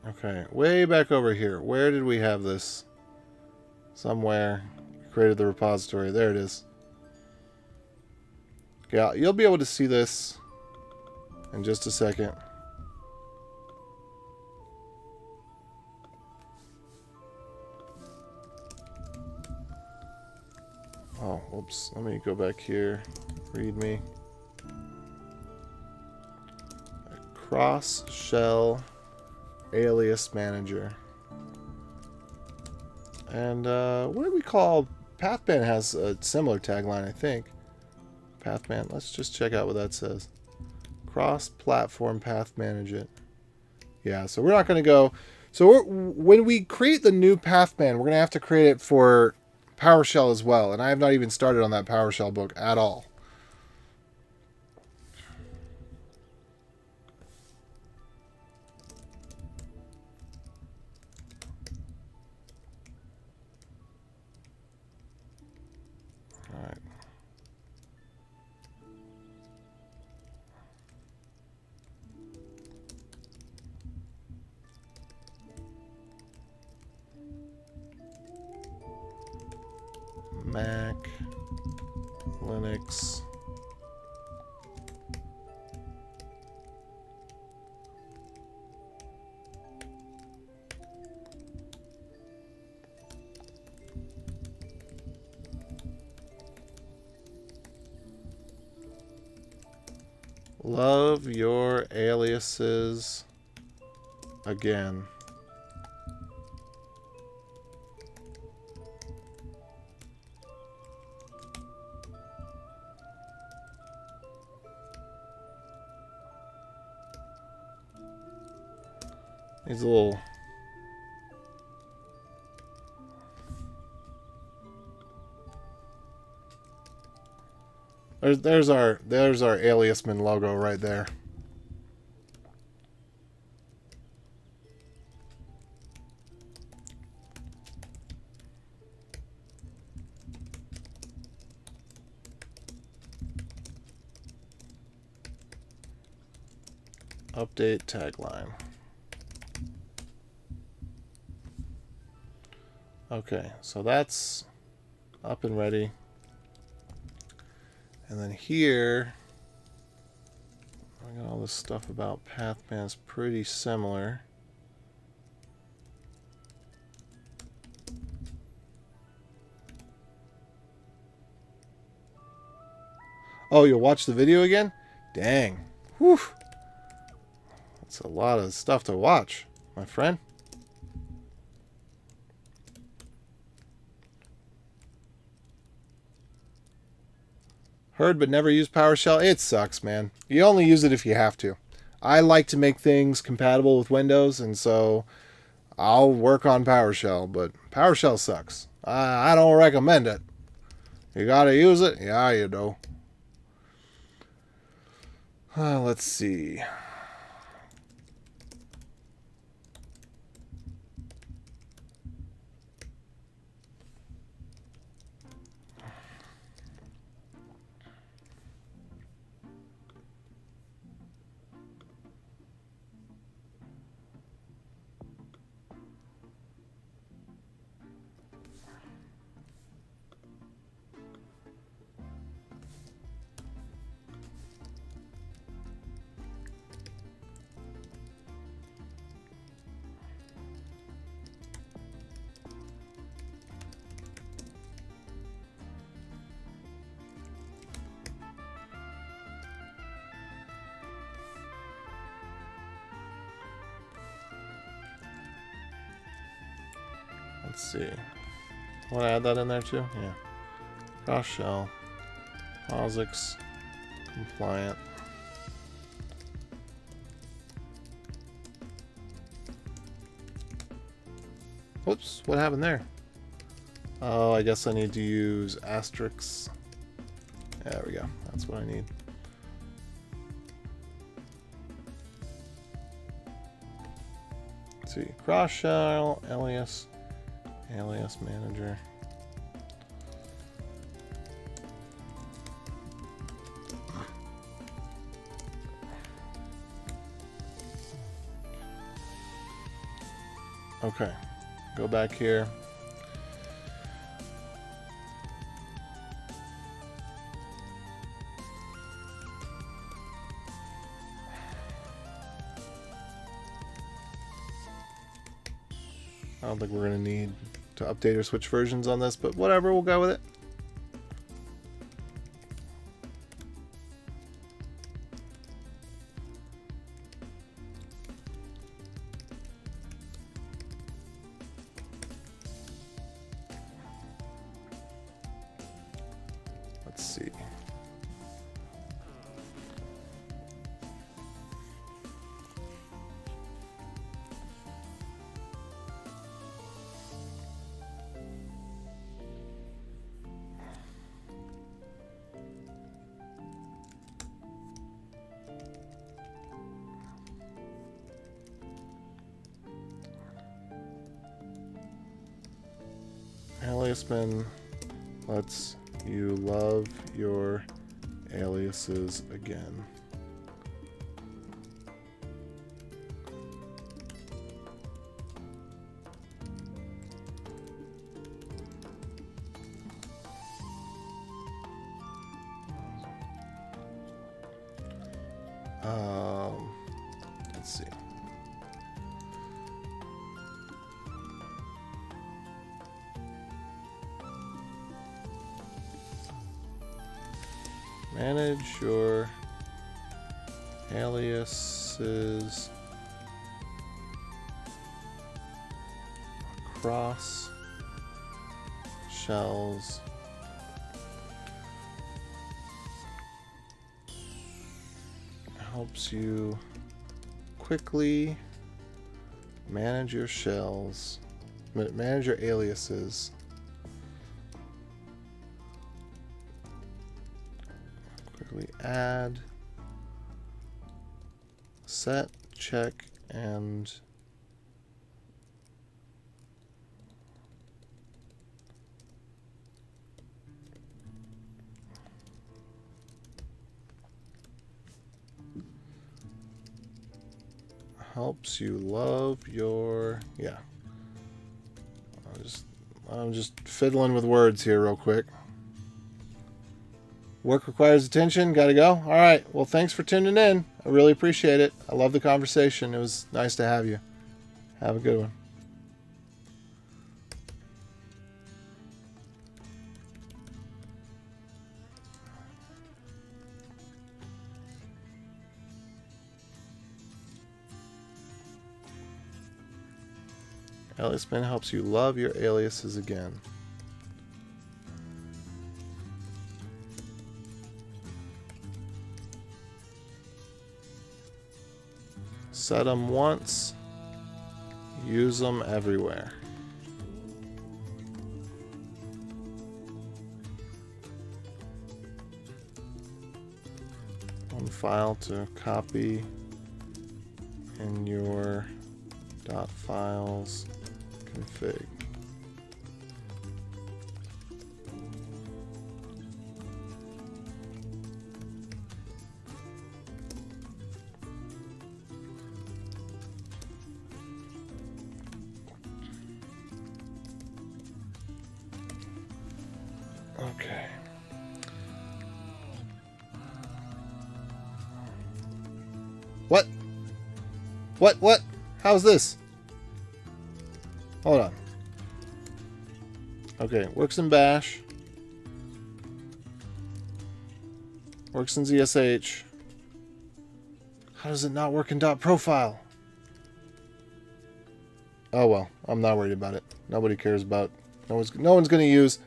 Okay, way back over here. Where did we have this? somewhere. Created the repository. There it is. Yeah, you'll be able to see this in just a second. Oh, whoops. Let me go back here. README. Cross shell alias manager. And what do we call... Pathman has a similar tagline, I think. Pathman. Let's just check out what that says. Cross-platform path management. Yeah, so we're not going to go... So when we create the new Pathman, we're going to have to create it for PowerShell as well. And I have not even started on that PowerShell book at all. Alright. Mac, Linux, love your aliases again. These little... There's our aliasman logo right there. Update tagline. Okay, so that's up and ready. And then here, I got all this stuff about Pathman is pretty similar. Oh, you'll watch the video again? Dang. Whew. That's a lot of stuff to watch, my friend. Heard but never used PowerShell? It sucks, man. You only use it if you have to. I like to make things compatible with Windows, and so I'll work on PowerShell, but PowerShell sucks. I don't recommend it. You gotta use it? Yeah, you do. Let's see. Let's see. Want to add that in there too? Yeah. Cross shell. POSIX. Compliant. Whoops, what happened there? Oh, I guess I need to use asterisks. There we go. That's what I need. Let's see. Cross shell, alias manager. Okay, go back here. I don't think we're going to need to update or switch versions on this, but whatever, we'll go with it. Let's see. Aliasman lets you love your aliases again. Let's see. Manage your aliases across shells helps you quickly manage your shells, manage your aliases quickly. Add, set, check, and helps you love your, yeah. I'm just fiddling with words here real quick. Work requires attention. Gotta go. All right. Well, thanks for tuning in. I really appreciate it. I love the conversation. It was nice to have you. Have a good one. Aliasman helps you love your aliases again. Set them once, use them everywhere. One file to copy in your .files config. Okay. What? What? How's this? Hold on. Okay, works in Bash. Works in ZSH. How does it not work in .profile? Oh well, I'm not worried about it. Nobody cares about. No one's going to use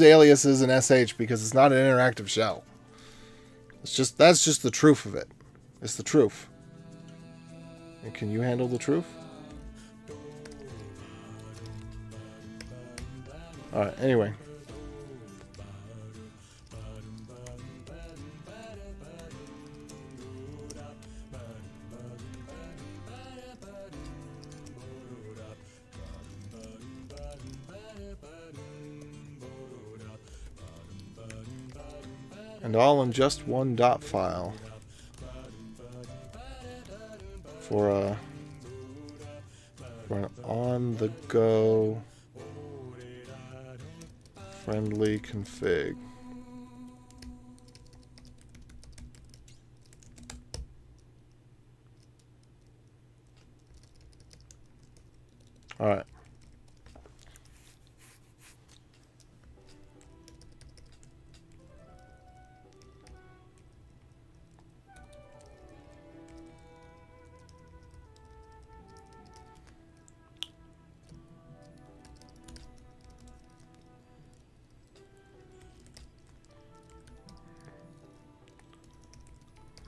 aliases in SH because it's not an interactive shell. That's just the truth of it. It's the truth. And can you handle the truth? Alright, anyway. And all in just one dot file for an on-the-go friendly config. All right.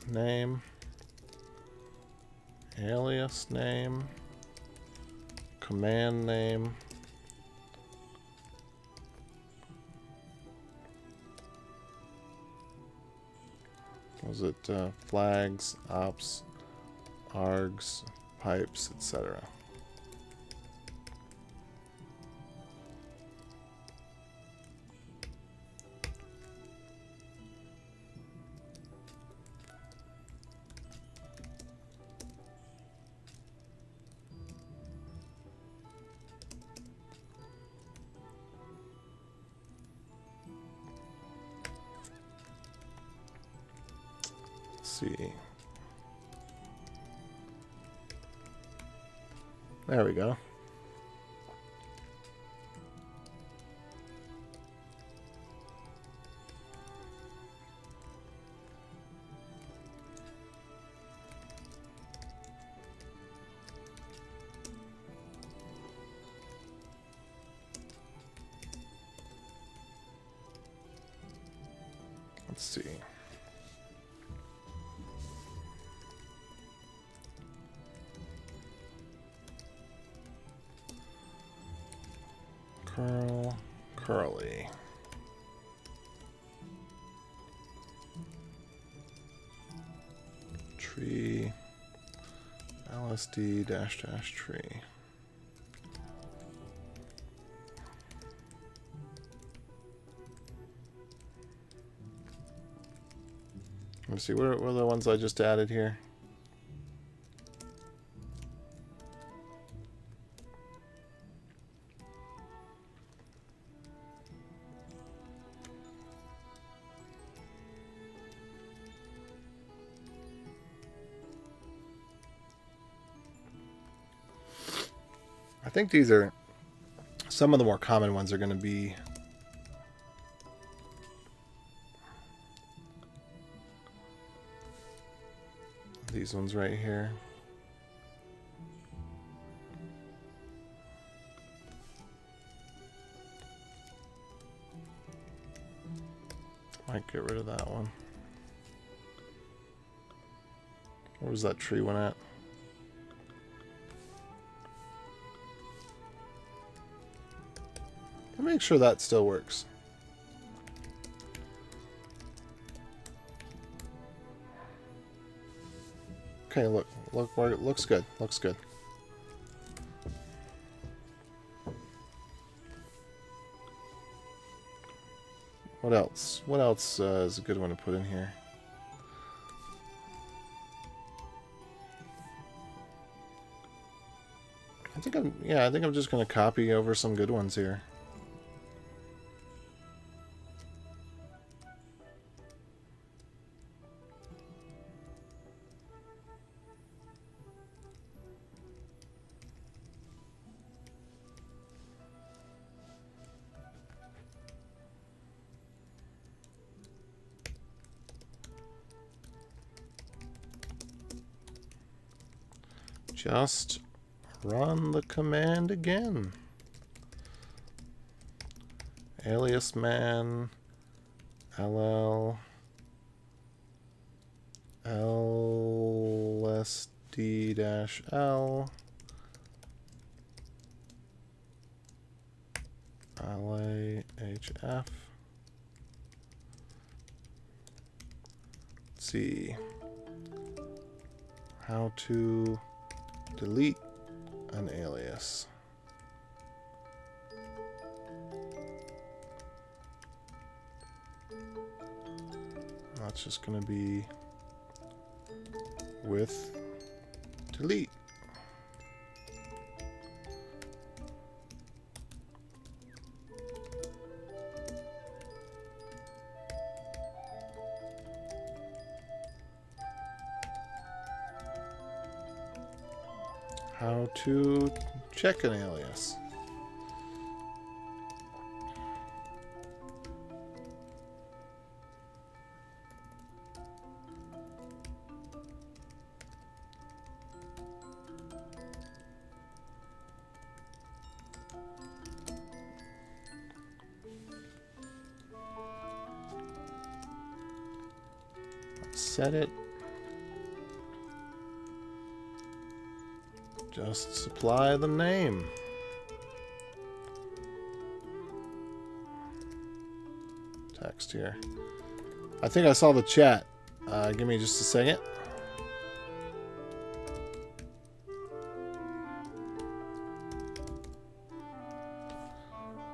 name, alias name, command name, was it flags, ops, args, pipes, etc. See. There we go. Let's see. Curl, curly. Tree, LSD dash dash tree. Let's see, what are the ones I just added here? I think these are some of the more common ones are going to be these ones right here. Might get rid of that one. Where was that tree one at? Make sure that still works. Okay, look, it looks good. Looks good. What else? What else is a good one to put in here? I think I'm just going to copy over some good ones here. Just run the command again. Aliasman ll lsd-l lahf. Let's see how to delete an alias. That's just going to be with delete. How to check an alias. Set it Just supply the name. Text here. I think I saw the chat. Give me just a second.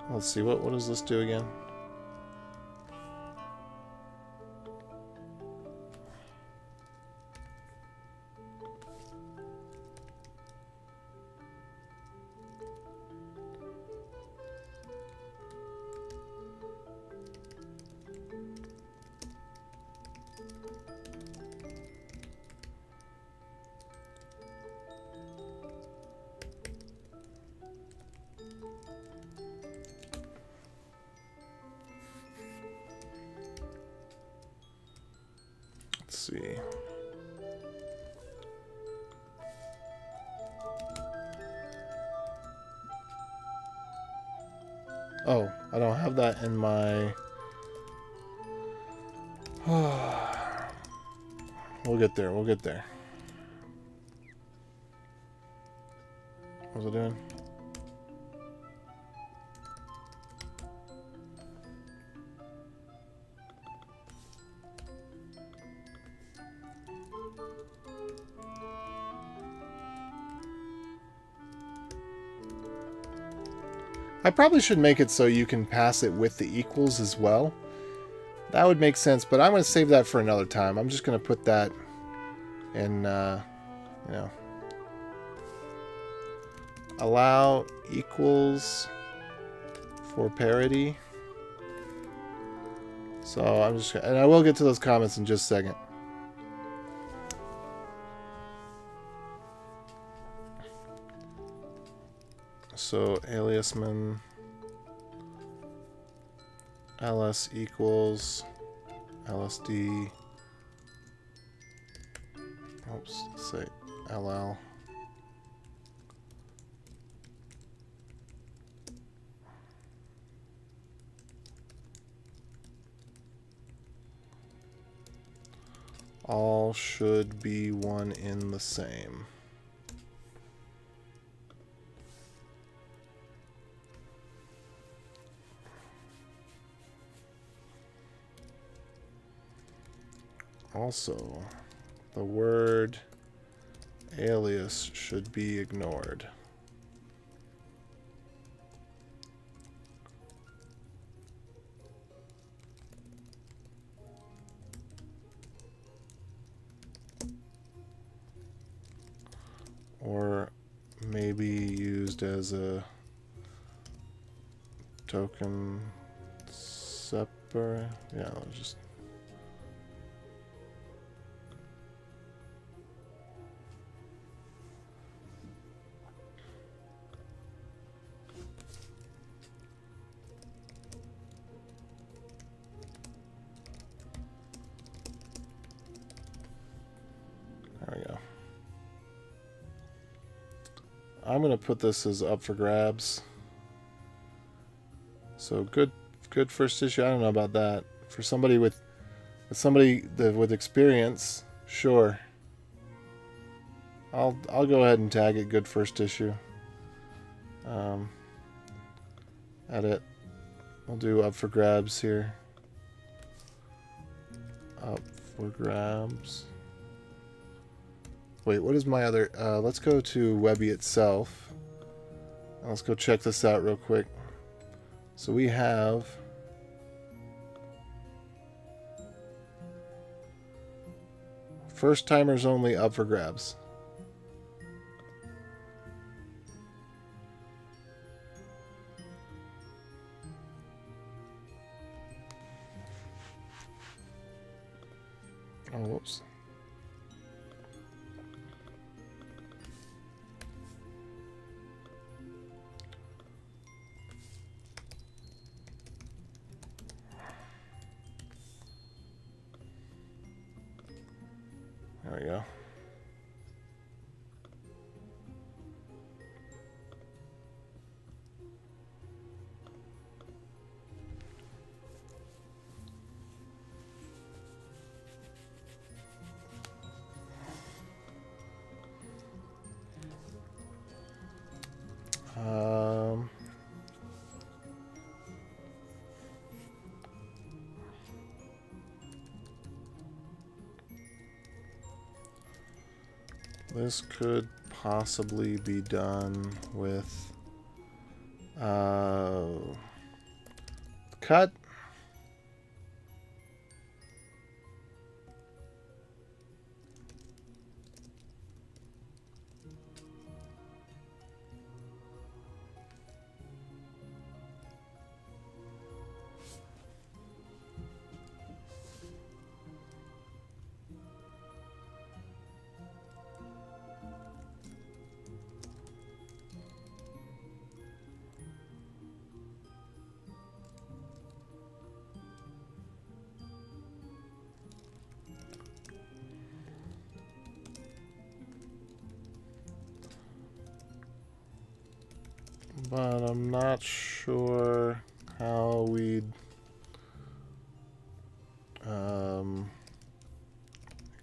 Let's see, what does this do again? Let's see. Oh, I don't have that in my... We'll get there, we'll get there. What's it doing? I probably should make it so you can pass it with the equals as well. That would make sense, but I'm going to save that for another time. I'm just going to put that in, you know, allow equals for parity. So I'm just, and I will get to those comments in just a second. So aliasman ls equals lsd, oops, let's say ll all should be one in the same. Also, the word alias should be ignored. Or maybe used as a token separate. Yeah, I'll just... There we go. I'm going to put this as up for grabs. So good first issue. I don't know about that. For somebody with experience, sure. I'll go ahead and tag it good first issue. Edit. We'll do up for grabs here. Up for grabs. Wait, what is my other... let's go to Webby itself. Let's go check this out real quick. So we have... first timers only up for grabs. Oh, whoops. There we go. This could possibly be done with cut. But I'm not sure how we'd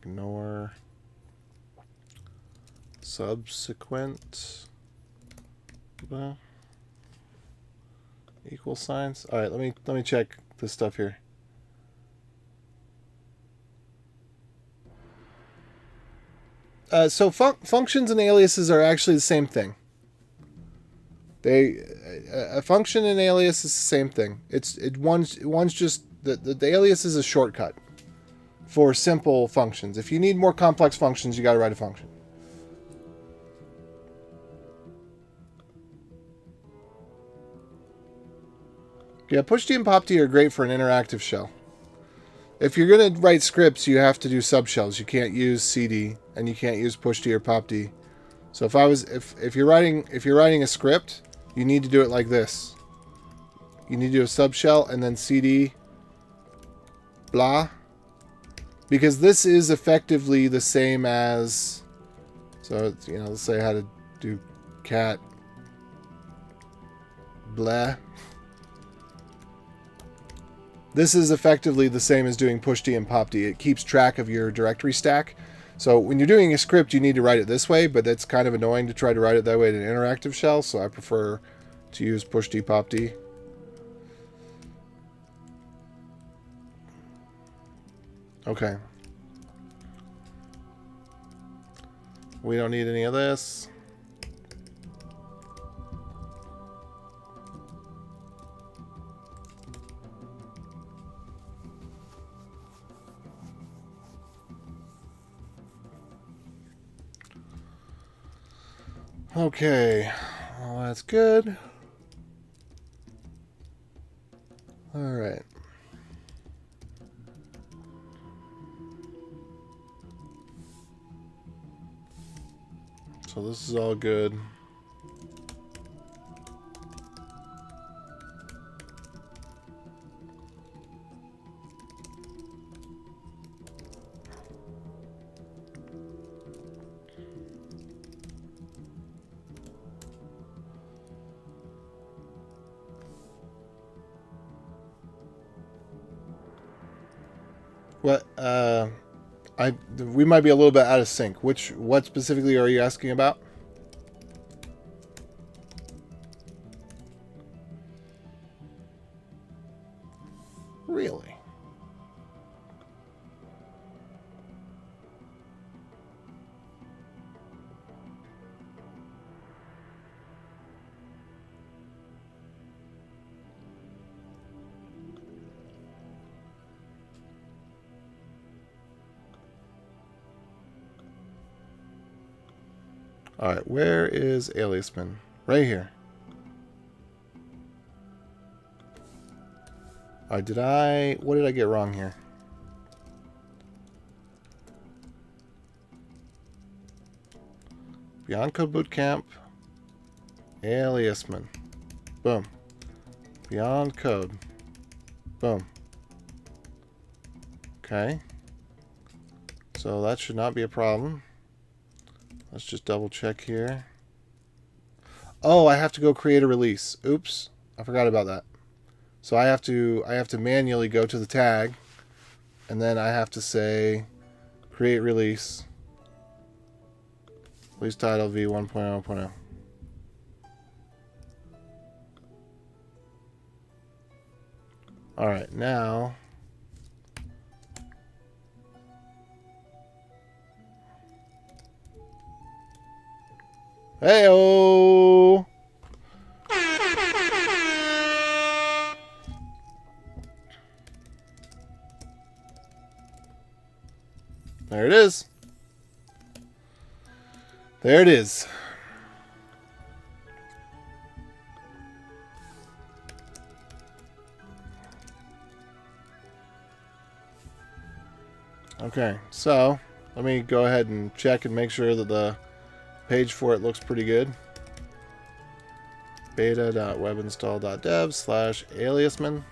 ignore subsequent equal signs. All right, let me check this stuff here. So functions and aliases are actually the same thing. A function and alias is the same thing. One's just the alias is a shortcut for simple functions. If you need more complex functions, you got to write a function. Yeah, pushd and popd are great for an interactive shell. If you're going to write scripts, you have to do subshells. You can't use cd and you can't use pushd or popd. So if you're writing a script, you need to do it like this. You need to do a subshell and then cd blah, because this is effectively the same as, so let's say I had to do cat blah. This is effectively the same as doing pushd and popd. It keeps track of your directory stack. So when you're doing a script, you need to write it this way, but that's kind of annoying to try to write it that way in an interactive shell, so I prefer to use pushd popd. Okay. We don't need any of this. Okay, well, that's good. All right. So this is all good. What? We might be a little bit out of sync. What specifically are you asking about? Really? All right, where is aliasman? Right here. All right, what did I get wrong here? Beyond Code Bootcamp, aliasman. Boom. Beyond Code. Boom. Okay. So that should not be a problem. Let's just double check here. Oh, I have to go create a release. Oops, I forgot about that. So I have to manually go to the tag, and then I have to say create release. Release title v1.0.0. All right, now Hey-oh! There it is. There it is. Okay, so let me go ahead and check and make sure that the page for it looks pretty good. beta.webinstall.dev/aliasman.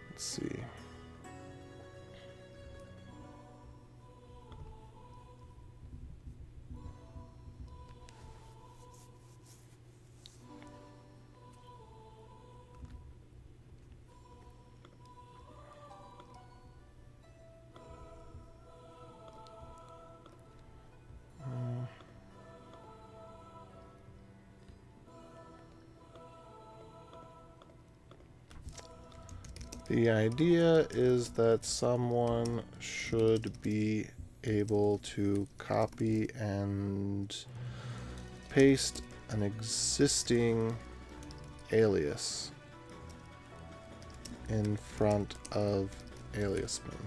Let's see. The idea is that someone should be able to copy and paste an existing alias in front of aliasman.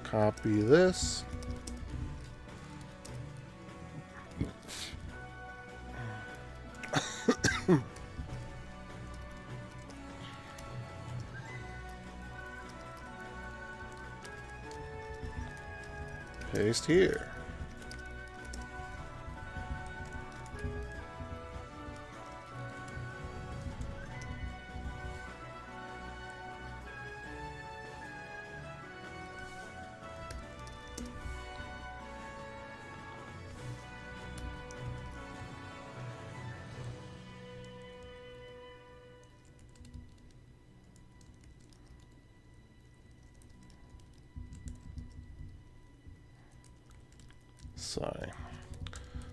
Copy this. Paste here. Sorry.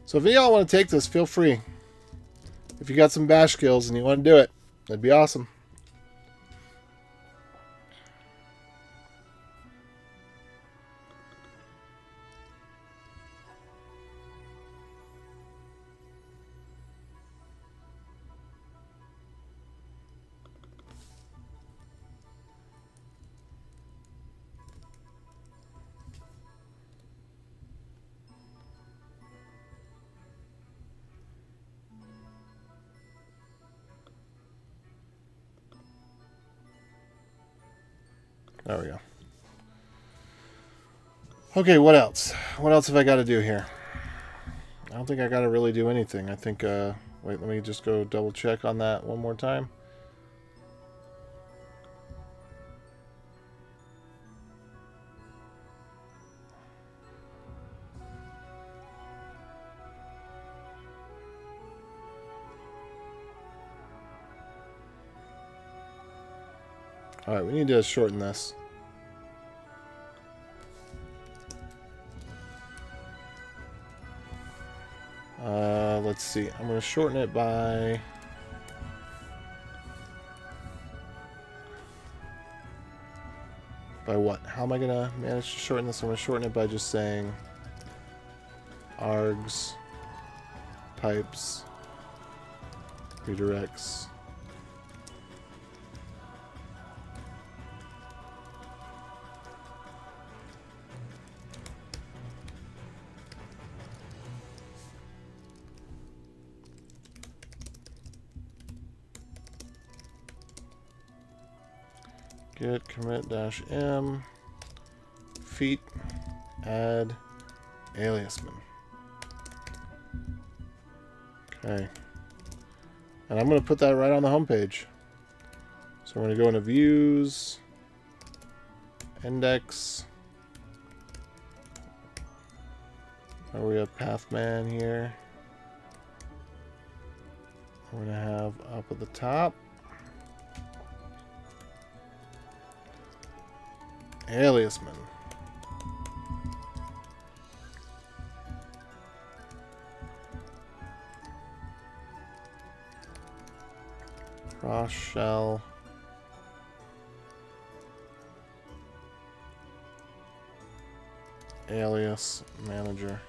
So if y'all want to take this, feel free. If you got some bash skills and you want to do it, that'd be awesome. There we go. Okay, what else? What else have I got to do here? I don't think I got to really do anything. I think, wait, let me just go double check on that one more time. Alright, we need to shorten this. Let's see. I'm going to shorten it by... By what? How am I going to manage to shorten this? I'm going to shorten it by just saying args, pipes, redirects. Git commit -m feat add aliasman. Okay. And I'm going to put that right on the home page. So we're going to go into views, index. Or we have pathman here. We're going to have up at the top aliasman. Cross shell. Alias manager.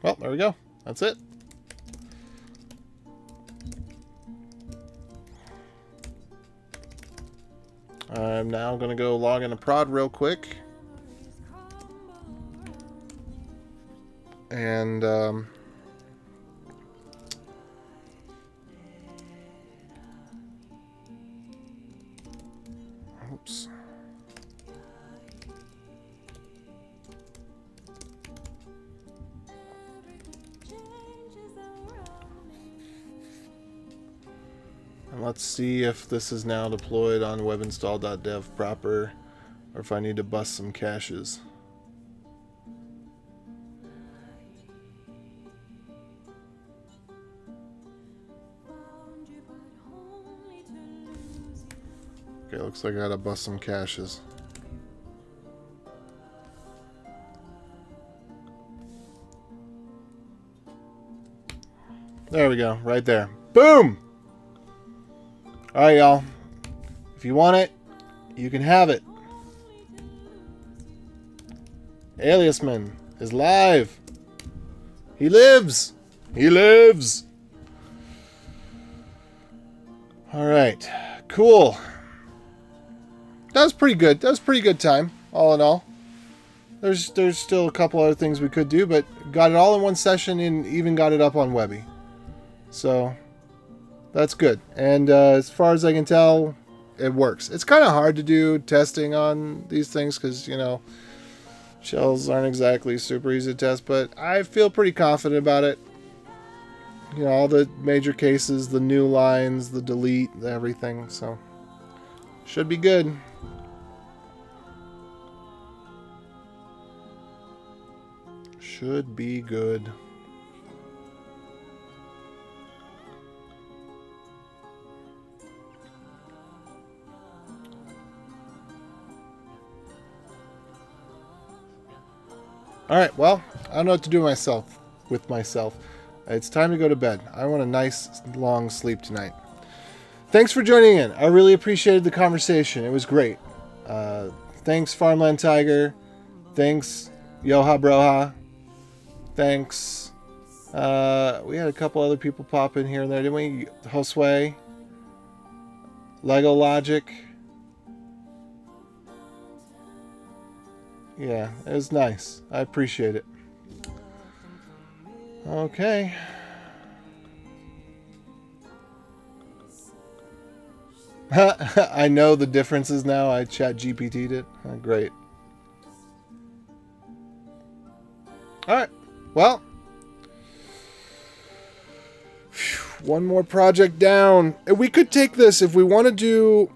Well, there we go. That's it. I'm now going to go log into prod real quick. And oops. And let's see if this is now deployed on webinstall.dev proper, or if I need to bust some caches. Okay, looks like I gotta bust some caches. There we go, right there. Boom! Alright, y'all. If you want it, you can have it. Aliasman is live. He lives. He lives. Alright, cool. That was pretty good. That was pretty good time, all in all. There's still a couple other things we could do, but got it all in one session and even got it up on Webby. So that's good. And as far as I can tell, it works. It's kind of hard to do testing on these things because, you know, shells aren't exactly super easy to test, but I feel pretty confident about it. You know, all the major cases, the new lines, the delete, everything. So should be good. Should be good. Alright, well, I don't know what to do with myself. It's time to go to bed. I want a nice, long sleep tonight. Thanks for joining in. I really appreciated the conversation. It was great. Thanks, Farmland Tiger. Thanks, Yoha Broha. Thanks. We had a couple other people pop in here and there, didn't we? Josue. Lego Logic. Yeah, it was nice. I appreciate it. Okay. I know the differences now. I chat GPT'd it. Great. Alright. Well. One more project down. We could take this if we want to do...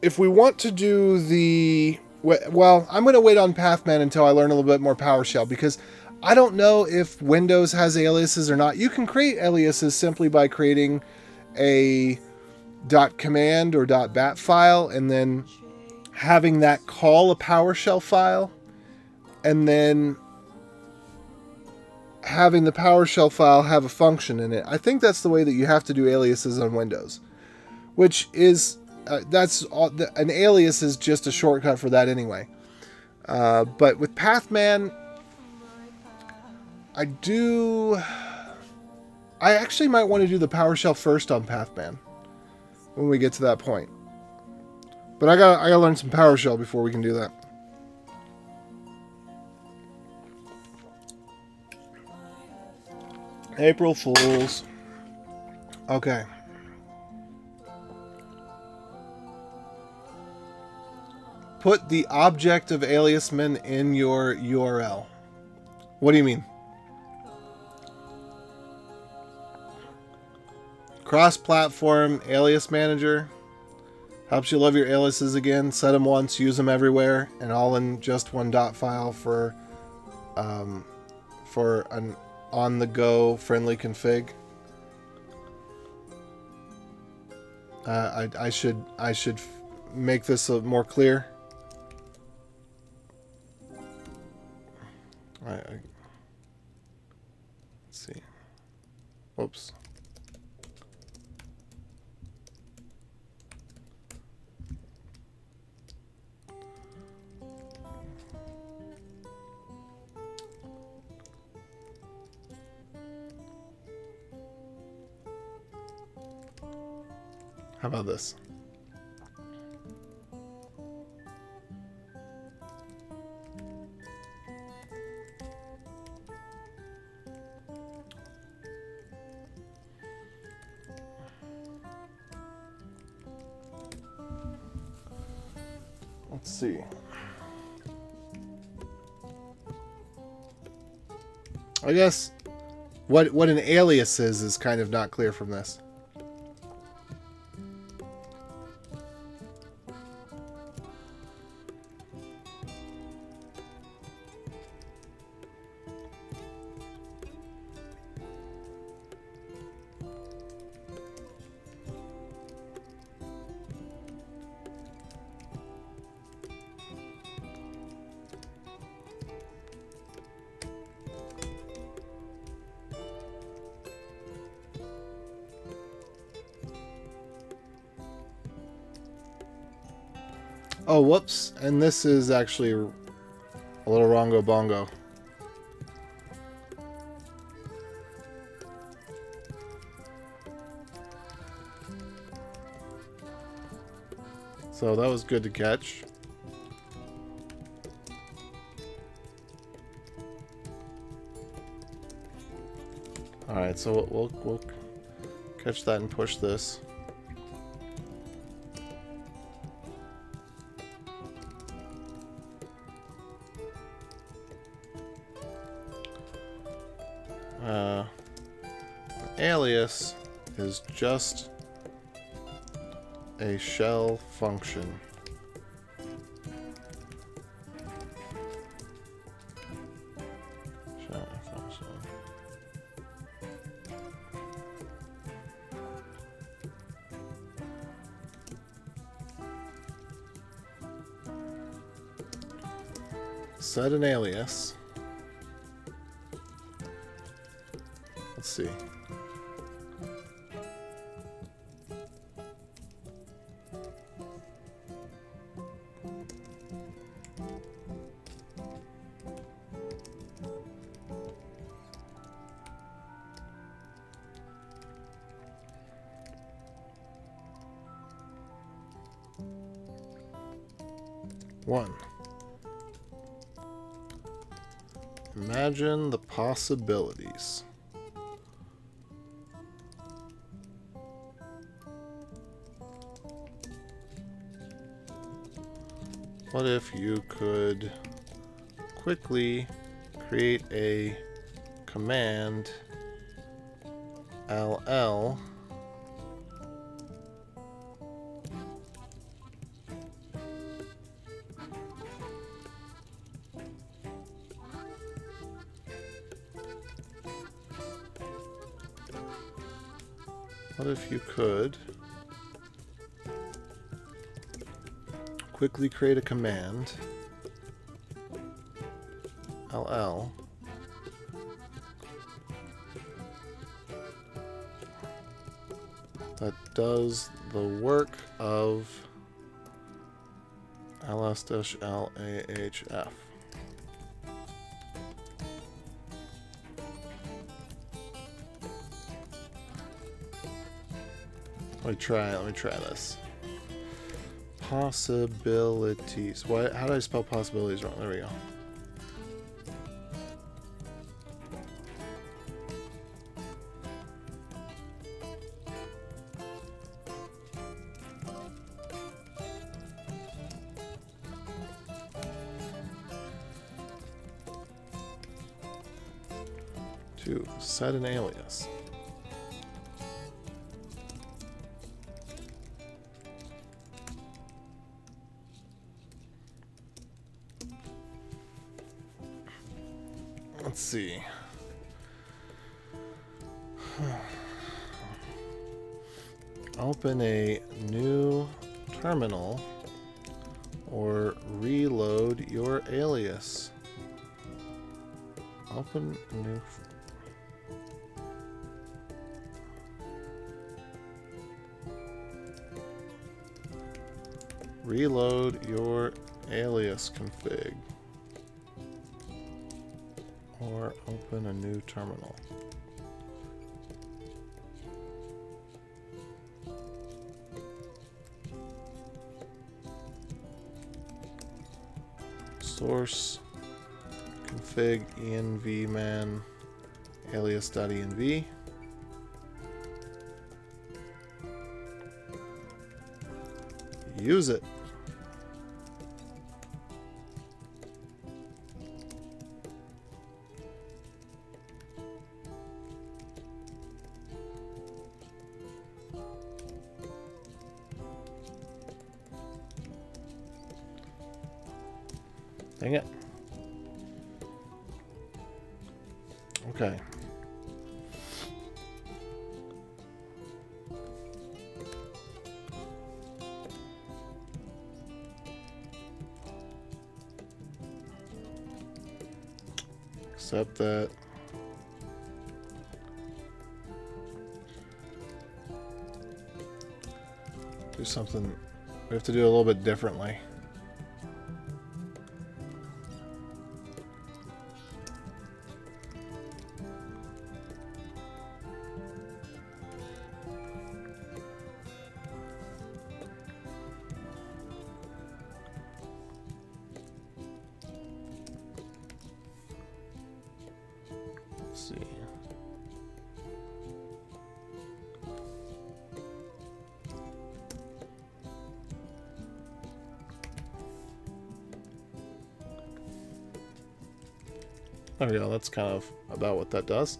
If we want to do the... Well, I'm going to wait on Pathman until I learn a little bit more PowerShell, because I don't know if Windows has aliases or not. You can create aliases simply by creating a .command or .bat file and then having that call a PowerShell file and then having the PowerShell file have a function in it. I think that's the way that you have to do aliases on Windows, which is... that's all, an alias is just a shortcut for that anyway. But with Pathman, I actually might want to do the PowerShell first on Pathman when we get to that point. But I gotta learn some PowerShell before we can do that. April Fools. Okay. put the object of aliasman in your URL. What do you mean? Cross-platform alias manager helps you love your aliases again. Set them once, use them everywhere, and all in just one dot file for an on-the-go friendly config. I should make this more clear. Let's see. Whoops. How about this? Let's see. I guess what an alias is kind of not clear from this. Oh, whoops. And this is actually a little wrongo bongo. So that was good to catch. Alright, so we'll catch that and push this. Alias is just a shell function. Shell function. Set an alias. Let's see. One. Imagine the possibilities. What if you could quickly create a command ll What if you could quickly create a command ll that does the work of ls-lahf. Let me try this. Possibilities. What? How do I spell possibilities wrong? There we go. to set an alias. Let's see. Open a new terminal or reload your alias. Open new. Reload your alias config. Or open a new terminal. Source config envman alias.env. Use it. Dang it. Okay. Accept that. Do something. We have to do a little bit differently. Let's see. There we go. That's kind of about what that does.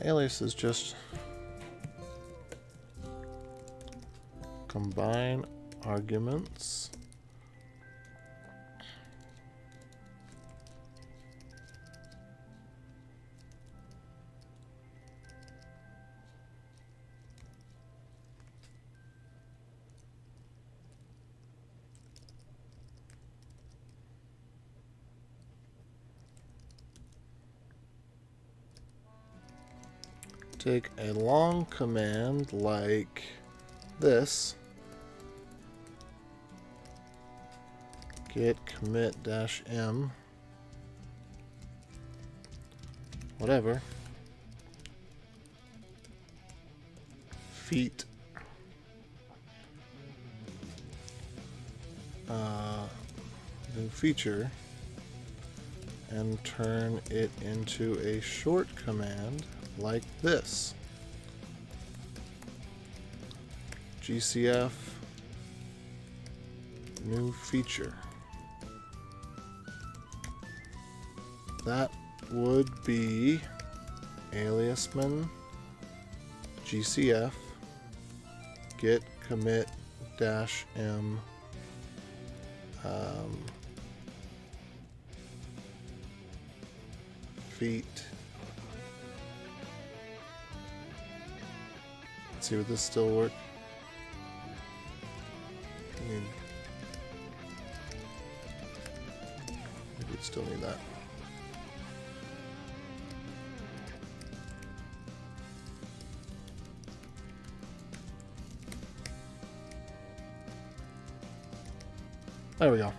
Alias is just combine arguments. Take a long command like this, git commit -m, whatever, feat new feature, and turn it into a short command like this. GCF new feature. That would be aliasman GCF git commit -m feat. Let's see, would this still work? I mean, maybe we'd still need that. There we go.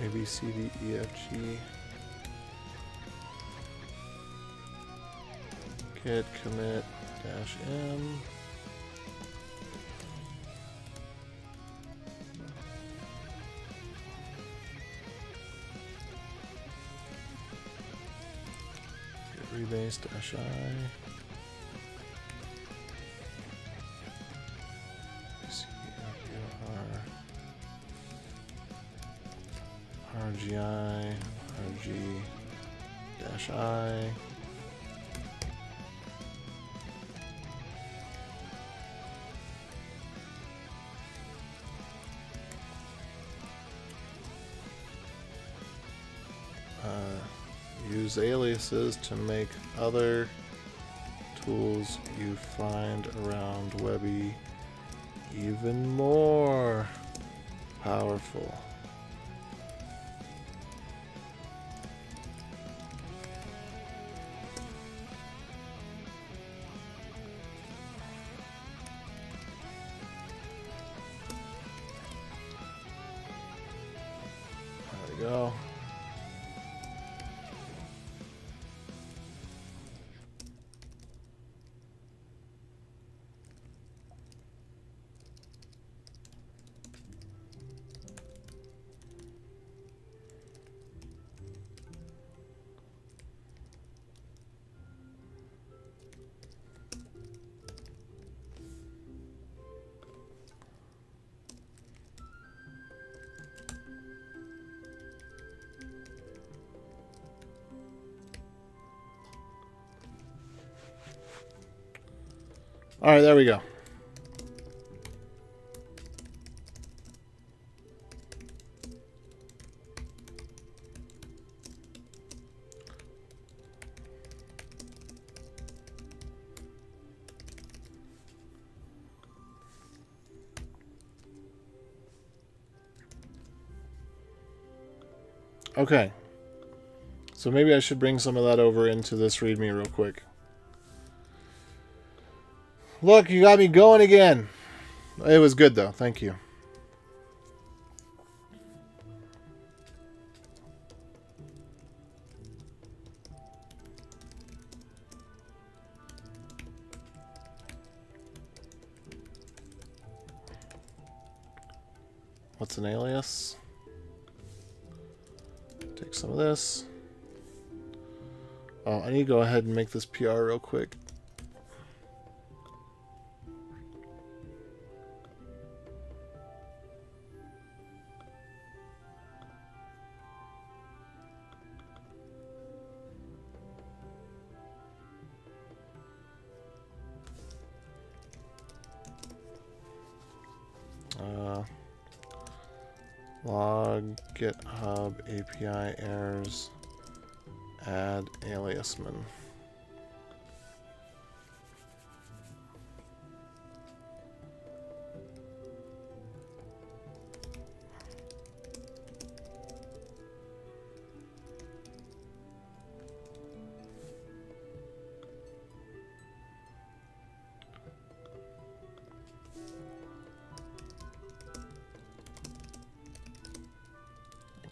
A, B, C, D, E, F, G. Git commit dash M. Git rebase dash I. C, F, U, R. RGI, RG dash I. Use aliases to make other tools you find around Webby even more powerful. There we go. All right, there we go. Okay. So maybe I should bring some of that over into this README real quick. Look, you got me going again. It was good, though. Thank you. What's an alias? Take some of this. Oh, I need to go ahead and make this PR real quick. Log GitHub API errors. Add aliasman.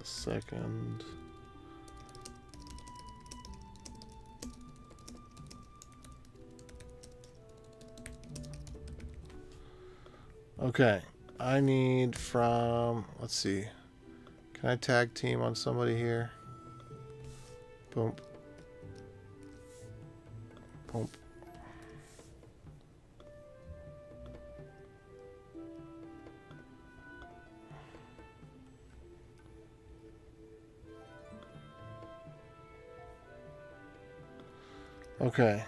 Second. Okay, I need from, let's see, can I tag team on somebody here? Boom. Boom. Okay.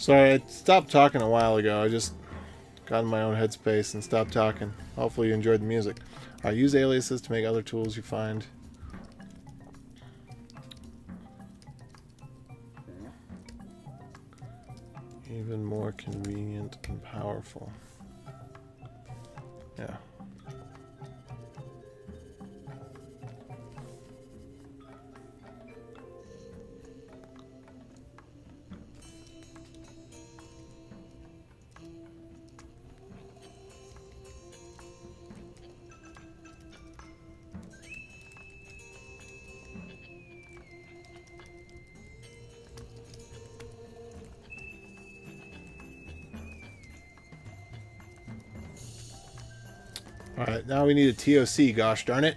Sorry, I stopped talking a while ago. I just got in my own headspace and stopped talking. Hopefully you enjoyed the music. Alright, use aliases to make other tools you find. Even more convenient and powerful. Yeah. Alright, now we need a TOC, gosh darn it.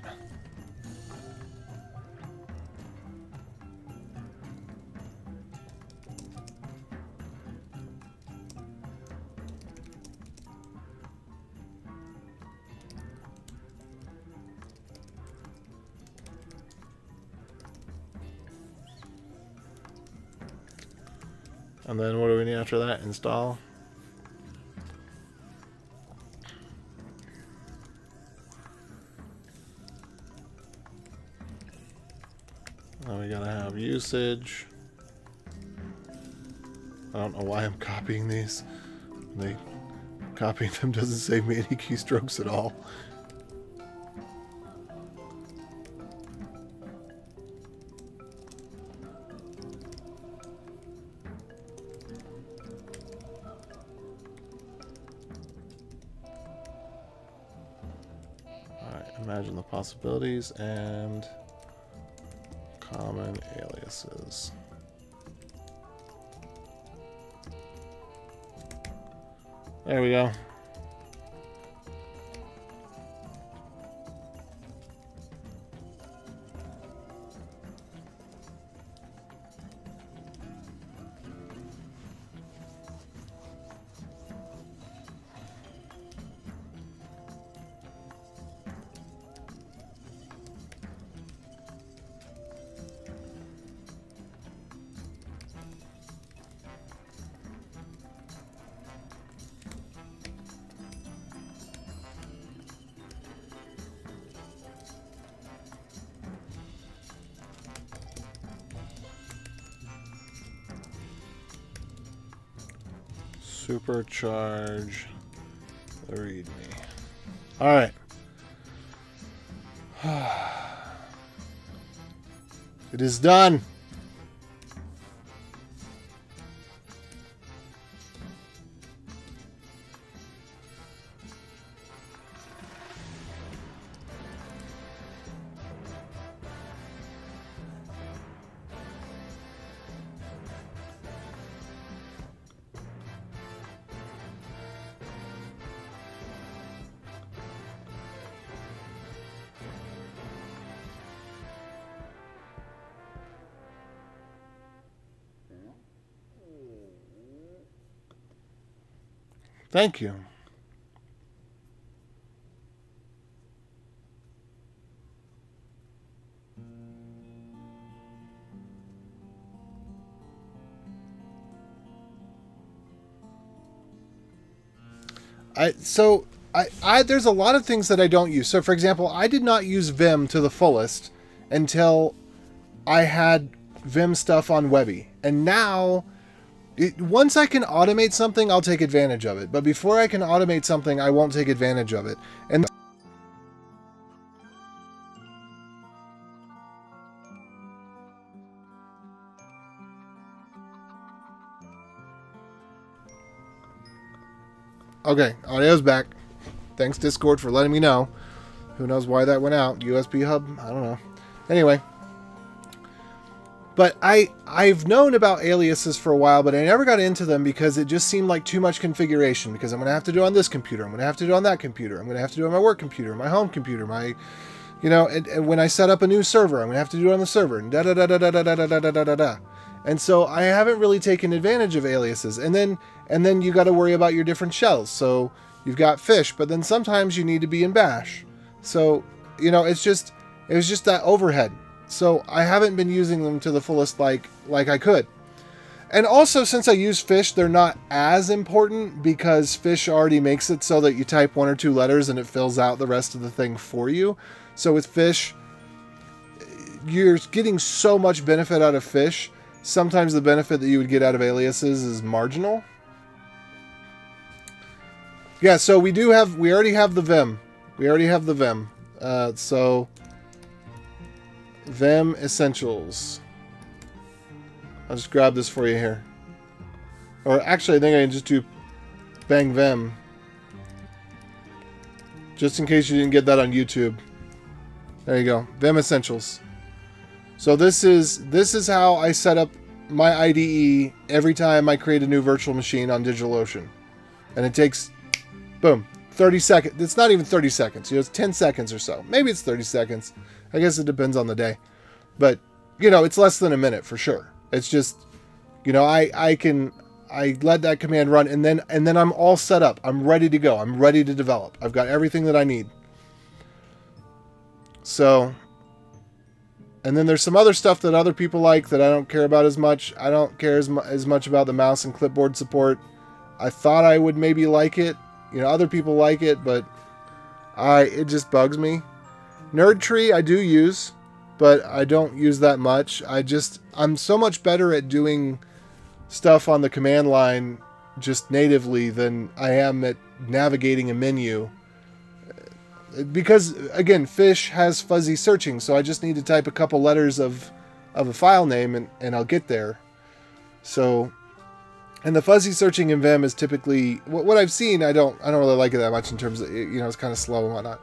And then what do we need after that? Install. Now we gotta have usage. I don't know why I'm copying these. Copying them doesn't save me any keystrokes at all. Alright, imagine the possibilities and common aliases. There we go. Supercharge the README. Alright. It is done. Thank you. There's a lot of things that I don't use. So for example, I did not use Vim to the fullest until I had Vim stuff on Webby. And now once I can automate something, I'll take advantage of it. But before I can automate something, I won't take advantage of it. And okay, audio's back. Thanks Discord for letting me know. Who knows why that went out? USB hub? I don't know. Anyway. But I've known about aliases for a while, but I never got into them because it just seemed like too much configuration. Because I'm going to have to do it on this computer. I'm going to have to do it on that computer. I'm going to have to do it on my work computer, my home computer, my, you know, and when I set up a new server, I'm going to have to do it on the server. And da da da da da da da da da da da da. And so I haven't really taken advantage of aliases. And then you got to worry about your different shells. So you've got fish, but then sometimes you need to be in bash. So, you know, it was just that overhead. So I haven't been using them to the fullest like I could. And also, since I use fish, they're not as important because fish already makes it so that you type 1 or 2 letters and it fills out the rest of the thing for you. So with fish, you're getting so much benefit out of fish. Sometimes the benefit that you would get out of aliases is marginal. Yeah, so we already have the Vim. We already have the Vim. So Vim Essentials. I'll just grab this for you here. Or actually, I think I can just do bang Vim. Just in case you didn't get that on YouTube. There you go. Vim Essentials. So this is how I set up my IDE every time I create a new virtual machine on DigitalOcean. And it takes, boom, 30 seconds. It's not even 30 seconds. You know, it's 10 seconds or so. Maybe it's 30 seconds. I guess it depends on the day. But, you know, it's less than a minute for sure. It's just, you know, I let that command run and then I'm all set up. I'm ready to go. I'm ready to develop. I've got everything that I need. So, and then there's some other stuff that other people like that I don't care about as much. I don't care as much about the mouse and clipboard support. I thought I would maybe like it. You know, other people like it, but it just bugs me. Nerd Tree I do use, but I don't use that much. I'm so much better at doing stuff on the command line just natively than I am at navigating a menu. Because, again, Fish has fuzzy searching, so I just need to type a couple letters of a file name and I'll get there. So, and the fuzzy searching in Vim is typically, what I've seen, I don't really like it that much in terms of, you know, it's kind of slow and whatnot.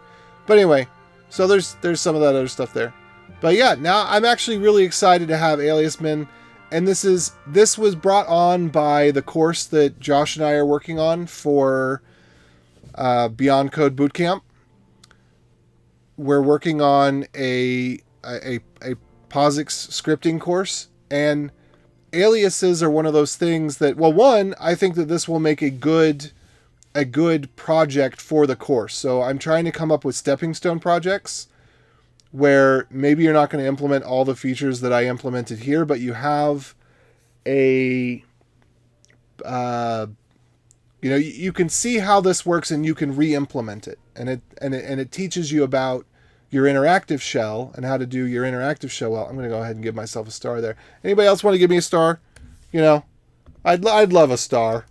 But anyway, so there's some of that other stuff there. But yeah, now I'm actually really excited to have aliasman, and this was brought on by the course that Josh and I are working on for Beyond Code Bootcamp. We're working on a POSIX scripting course, and aliases are one of those things that, well, one, I think that this will make a good project for the course. So I'm trying to come up with stepping stone projects where maybe you're not going to implement all the features that I implemented here, but you have a, you know, you can see how this works and you can re-implement it. And it teaches you about your interactive shell and how to do your interactive shell well. I'm going to go ahead and give myself a star there. Anybody else want to give me a star? You know, I'd love a star.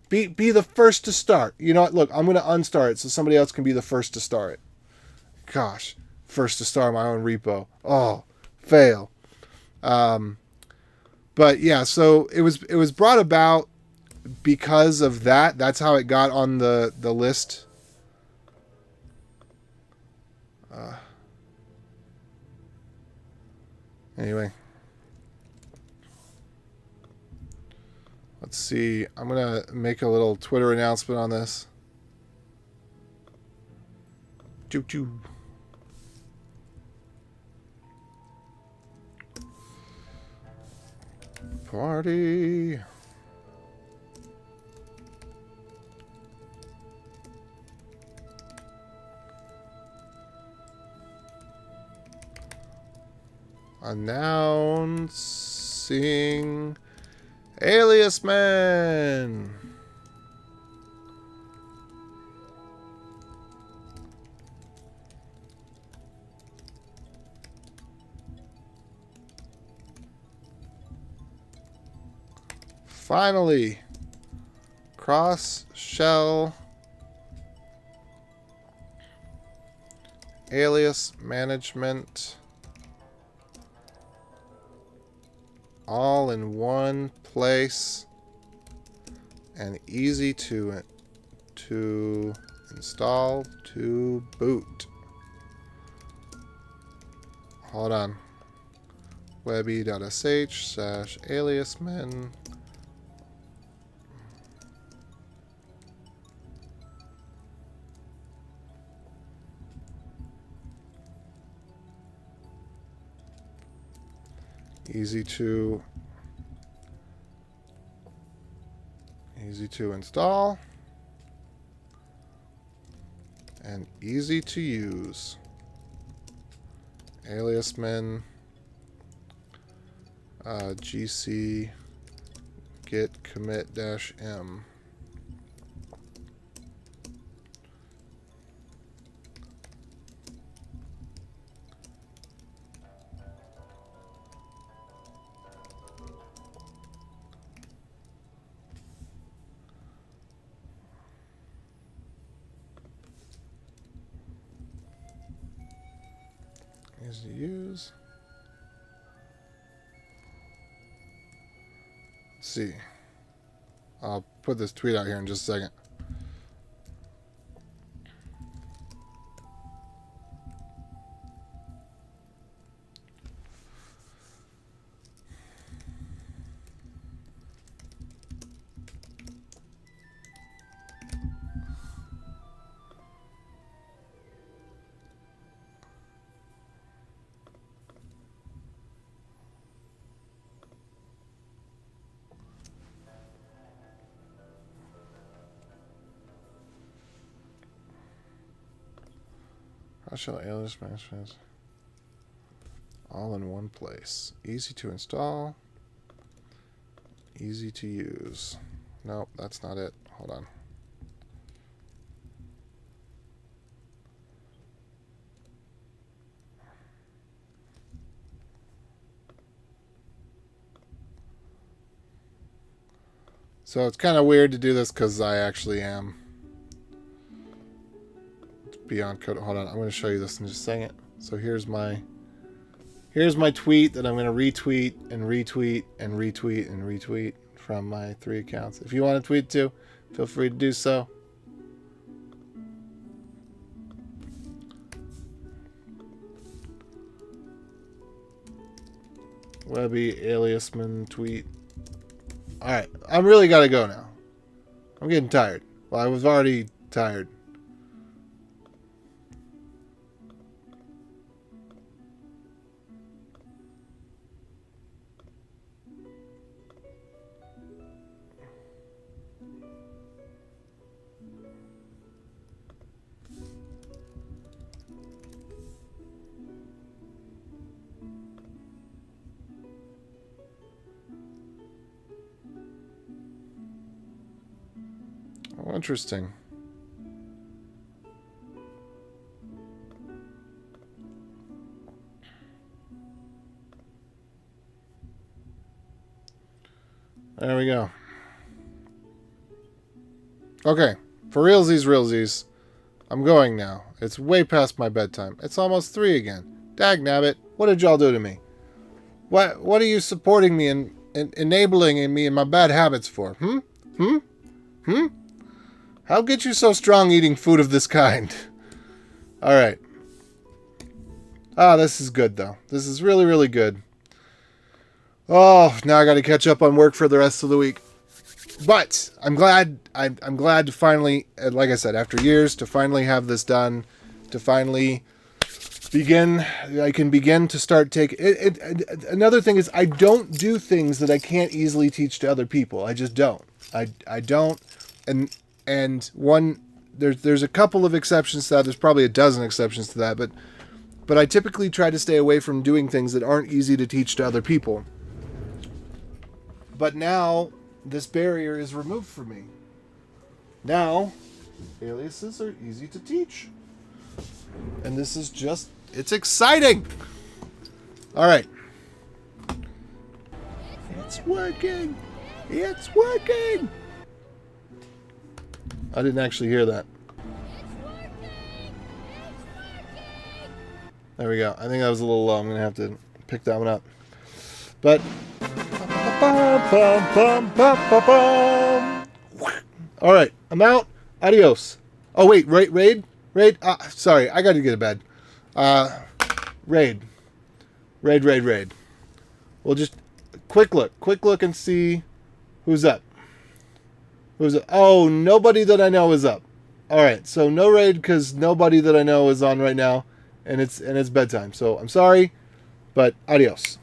Be the first to start. You know what? Look, I'm going to unstar it so somebody else can be the first to start it. Gosh, first to start my own repo. Oh, fail. But yeah, so it was brought about because of that. That's how it got on the list. Anyway, let's see. I'm gonna make a little Twitter announcement on this. Choo choo. Party. Announcing aliasman. Finally, cross shell alias management. All in one place and easy to install, to boot. Hold on. webby.sh/aliasman. Easy to install and easy to use. Aliasman GC git commit dash m. Easy to use. Let's see. I'll put this tweet out here in just a second. How shall alias management all in one place? Easy to install, easy to use. Nope, that's not it. Hold on. So it's kind of weird to do this because I actually am beyond code. Hold on, I'm going to show you this in just a second. So here's my tweet that I'm going to retweet and retweet and retweet and retweet from my 3 accounts. If you want to tweet too, feel free to do so. Webby aliasman tweet. All right, I'm really got to go now. I'm getting tired. Well, I was already tired. Oh, interesting. There we go. Okay, for realsies, I'm going now. It's way past my bedtime. It's almost 3 again. Dagnabbit, what did y'all do to me? What are you supporting me and enabling me in my bad habits for? How get you so strong eating food of this kind? Alright. Ah, this is good, though. This is really, really good. Oh, now I got to catch up on work for the rest of the week. But I'm glad to finally, like I said, after years, to finally have this done. To finally begin, I can begin to start taking... Another thing is I don't do things that I can't easily teach to other people. I just don't. I don't... And one, there's a couple of exceptions to that. There's probably a dozen exceptions to that, but I typically try to stay away from doing things that aren't easy to teach to other people. But now this barrier is removed from me. Now aliases are easy to teach, and this is it's exciting. All right, it's working. It's working. I didn't actually hear that. There we go. I think that was a little low. I'm going to have to pick that one up. But... Alright. I'm out. Adios. Oh, wait. Raid? Sorry. I got to get to bed. Raid. We'll just... Quick look and see who's up. Oh, nobody that I know is up. All right, so no raid because nobody that I know is on right now, and it's bedtime. So I'm sorry, but adios.